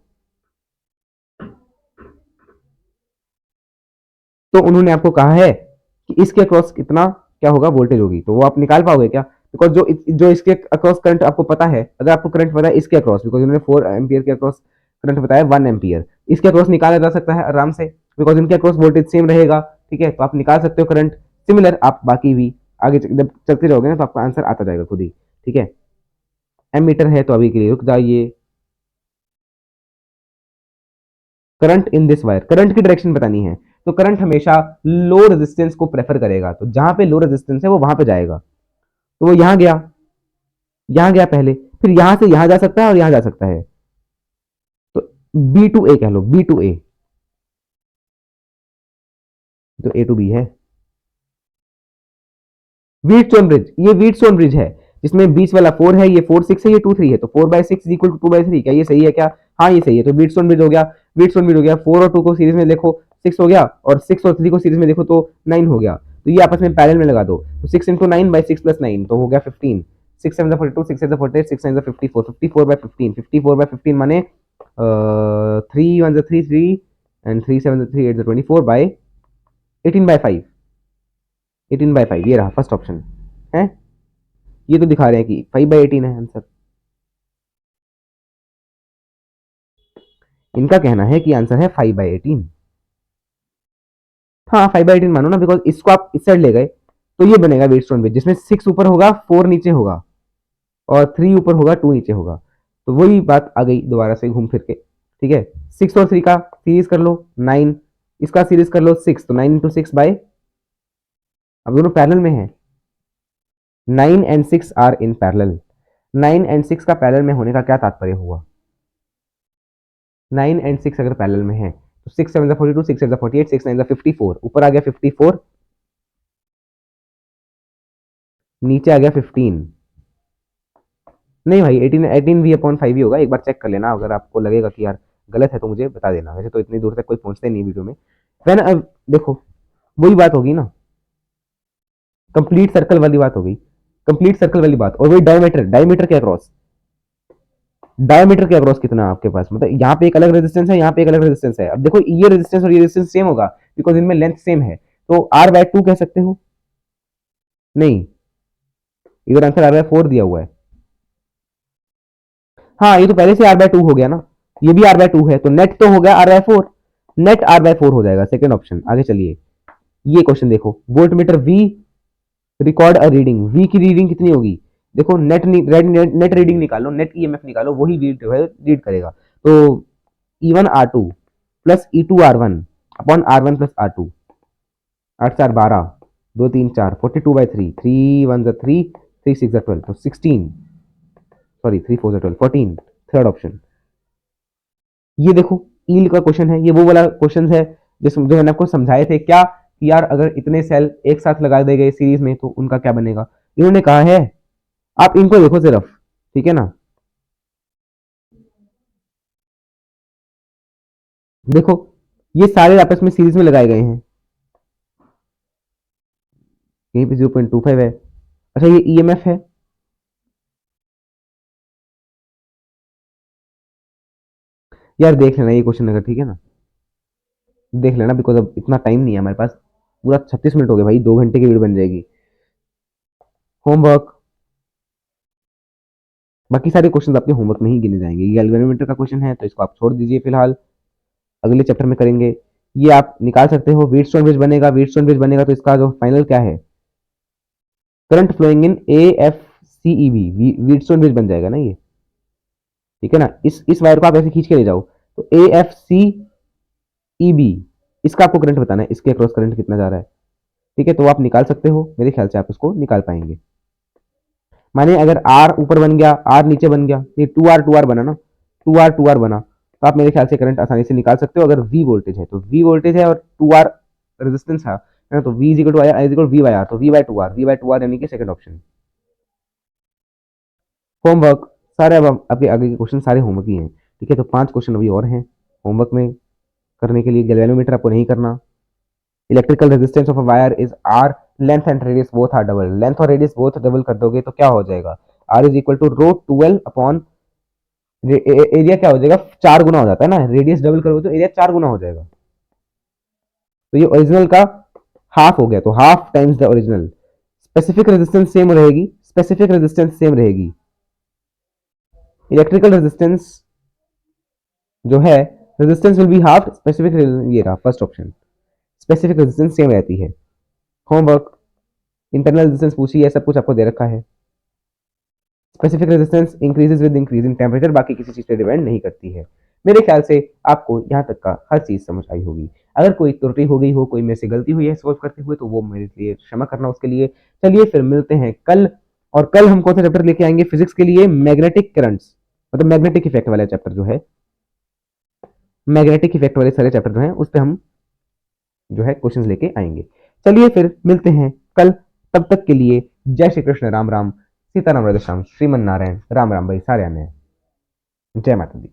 उन्होंने आपको कहा है कि इसके अक्रॉस कितना क्या होगा वोल्टेज होगी, तो वो आप निकाल पाओगे क्या, बिकॉज जो इसके अक्रॉस करंट आपको पता है, अगर आपको करंट पता है इसके अक्रॉस, बिकॉज उन्होंने 4 एम्पियर के अक्रॉस करंट बताया, 1 एम्पियर, इसके अक्रॉस निकाला जा सकता है आराम से, बिकॉज इनके अक्रॉस वोल्टेज सेम रहेगा, ठीक है। तो आप निकाल सकते हो करंट, सिमिलर आप बाकी भी आगे जब चलते रहोगे ना, तो आपका आंसर आता जाएगा खुद ही, ठीक है। एमीटर है, तो अभी के लिए रुक जाइए। Current in this wire, current की डायरेक्शन बतानी है, तो करंट हमेशा लो रेजिस्टेंस को प्रेफर करेगा, तो जहां पे लो रेजिस्टेंस है वो वहां पे जाएगा, तो वो यहां गया पहले, फिर यहां से यहां जा सकता है और यहां जा सकता है, तो बी टू ए कह लो, बी टू ए, तो ए टू बी है। व्हीटस्टोन ब्रिज, ये व्हीटस्टोन ब्रिज है, जिसमें बीच वाला 4 है, ये 4 6 है, ये 2 3 है, तो 4/6 इज इक्वल टू 2/3, क्या ये सही है क्या, हाँ ये सही है, तो व्हीटस्टोन ब्रिज हो गया, व्हीटस्टोन ब्रिज हो गया। 4 और 2 को सीरीज में देखो 6 हो गया, और 6 और 3 को सीरीज में देखो तो 9 हो गया, तो ये आपस में पैरेलल में लगा दो, तो 6 इंटू 9/6 प्लस 9, तो हो गया 15, 6 7 42, 6 7 48, 6 9 54, 54/15, 54/15 माने 3 1 3 3 एंड 3 7 3 8 24 बाय 18/5, 18/5, ये रहा फर्स्ट ऑप्शन है। ये तो दिखा रहे हैं कि 5/18 है आंसर, इनका कहना है कि आंसर है 5/18। हाँ 5/18 मानो ना, बिकॉज इसको आप इस साइड ले गए, तो ये बनेगा वेटस्टोन ब्रिज, जिसमें 6 ऊपर होगा 4 नीचे होगा, और 3 ऊपर होगा 2 नीचे होगा, तो वही बात आ गई दोबारा से घूम फिर के, ठीक है। 6 और 3 का सीरीज कर लो 9, इसका सीरीज कर लो 6, तो 9 इंटू 6 बाय, अब दोनों पैरेलल में है, 9 and 6 are in parallel, 9 and 6 का पैरेलल में होने का क्या तात्पर्य हुआ, 9 एंड 6 अगर पैरेलल में है, तो 6 7 42, 6 8 48, 6 9 54, ऊपर आ गया 54, नीचे आ गया 15। नहीं भाई 18 वी अपॉन 5 ही होगा, एक बार चेक कर लेना, अगर आपको लगेगा कि यार गलत है तो मुझे बता देना, वैसे तो इतनी दूर तक कोई पहुंचते नहीं वीडियो में। वैन अब देखो वही बात होगी ना, कंप्लीट सर्कल वाली बात हो गई, कंप्लीट सर्कल वाली बात, और वही डायमीटर, डायमीटर के अक्रॉस, डायमीटर के अक्रॉस कितना है आपके पास, मतलब यहाँ पे एक अलग रेजिस्टेंस है, यहाँ पे एक अलग रेजिस्टेंस है। अब देखो ये रेजिस्टेंस और ये रेजिस्टेंस सेम होगा बिकॉज इनमें लेंथ सेम है, तो आर बाय 2 कह सकते हो। नहीं, इधर आंसर आर बाय 4 दिया हुआ है। हाँ ये तो पहले से आर बाय 2 हो गया ना, ये भी आर बाय 2 है, तो नेट तो हो गया R by 4, net R by 4 हो जाएगा, सेकेंड ऑप्शन। आगे चलिए, ये क्वेश्चन देखो, voltmeter V record a reading, V की रीडिंग कितनी होगी, देखो नेट रीडिंग निकालो, नेट ईएमएफ निकालो, वही वी जो है रीड करेगा। तो E1 R2 plus E2 R1 upon R1 plus R2, 8 4 12, 2 3 4, 42/3, 3 1 3, 3 6 12, तो 16, सॉरी 3 4 12, 14, थर्ड ऑप्शन। ये देखो ईल का क्वेश्चन है, ये वो वाला क्वेश्चन है जिसमें जो मैंने आपको समझाए थे क्या कि यार अगर इतने सेल एक साथ लगा दिए गए सीरीज में तो उनका क्या बनेगा। इन्होंने कहा है, आप इनको देखो सिर्फ, ठीक है ना, देखो ये सारे आपस में सीरीज में लगाए गए हैं, यहीं पे 0.25 है। अच्छा ये ईएमएफ है, यार देख लेना ये क्वेश्चन अगर, ठीक है ना, देख लेना बिकॉज अब इतना टाइम नहीं है हमारे पास, पूरा 36 मिनट हो गए भाई, 2 घंटे की वीडियो बन जाएगी। होमवर्क, बाकी सारे क्वेश्चन आपके होमवर्क में ही गिने जाएंगे। ये एल्वेनोमीटर का क्वेश्चन है तो इसको आप छोड़ दीजिए फिलहाल, अगले चैप्टर में करेंगे। ये आप निकाल सकते हो, व्हीटस्टोन ब्रिज बनेगा, व्हीटस्टोन ब्रिज बनेगा तो इसका जो फाइनल क्या है, current flowing in AFCEB, Wheatstone bridge बन जाएगा ना ये, ठीक है ना। इस वायर को आप ऐसे खींच के ले जाओ तो AFCEB, इसका आपको करंट बताना है, इसके अक्रॉस करंट कितना जा रहा है, ठीक है। तो आप निकाल सकते हो, मेरे ख्याल से आप इसको निकाल पाएंगे। माने अगर आर ऊपर बन गया, आर नीचे बन गया, ये 2R बना ना, 2R बना, तो आप मेरे ख्याल से करंट आसानी से निकाल सकते हो। अगर वी वोल्टेज है तो वी वोल्टेज है और 2R रेजिस्टेंस है ना, तो V is equal to I is equal to by are, R V/2R यानी कि सेकंड ऑप्शन। होमवर्क, सारे अब आपके आगे के क्वेश्चन सारे होमवर्क ही हैं, ठीक है। तो 5 क्वेश्चन अभी और हैं होमवर्क में करने के लिए। गैल्वेनोमीटर आपको नहीं करना, electrical resistance of a wire is R, length and radius both are double, length और रेडियस बोथ डबल कर दोगे तो क्या हो जाएगा, R is equal to rho 12 upon area, क्या हो जाएगा 4 गुना हो जाता है ना, रेडियस डबल करोगे तो एरिया 4 गुना हो जाएगा, तो ये ओरिजिनल का हाफ हो गया, तो half times the original. Specific resistance same रहेगी, स्पेसिफिक रेजिस्टेंस सेम रहेगी, इलेक्ट्रिकल रेजिस्टेंस जो है, resistance will be half, specific, ये रहा first option, specific resistance same रहती है। होमवर्क, इंटरनल रेजिस्टेंस पूछी है, सब कुछ आपको दे रखा है। Specific resistance increases with increase in temperature, बाकी किसी चीज पे डिपेंड नहीं करती है। मेरे ख्याल से आपको यहाँ तक का हर चीज समझ आई होगी। अगर कोई त्रुटि हो गई हो, कोई मेरे से गलती हुई है सोल्व करते हुए, तो वो मेरे लिए क्षमा करना उसके लिए। चलिए फिर मिलते हैं कल, और कल हम कौन सा चैप्टर लेके आएंगे फिजिक्स के लिए, मैग्नेटिक करंट्स, मतलब मैग्नेटिक इफेक्ट वाला चैप्टर जो है, मैग्नेटिक इफेक्ट वाले सारे चैप्टर जो है उस पर हम जो है क्वेश्चंस लेके आएंगे। चलिए फिर मिलते हैं कल, तब तक के लिए जय श्री कृष्ण, राम राम, सीताराम, राधे श्याम, श्रीमन नारायण, राम राम भाई, सारे आने हैं। जय माता दी।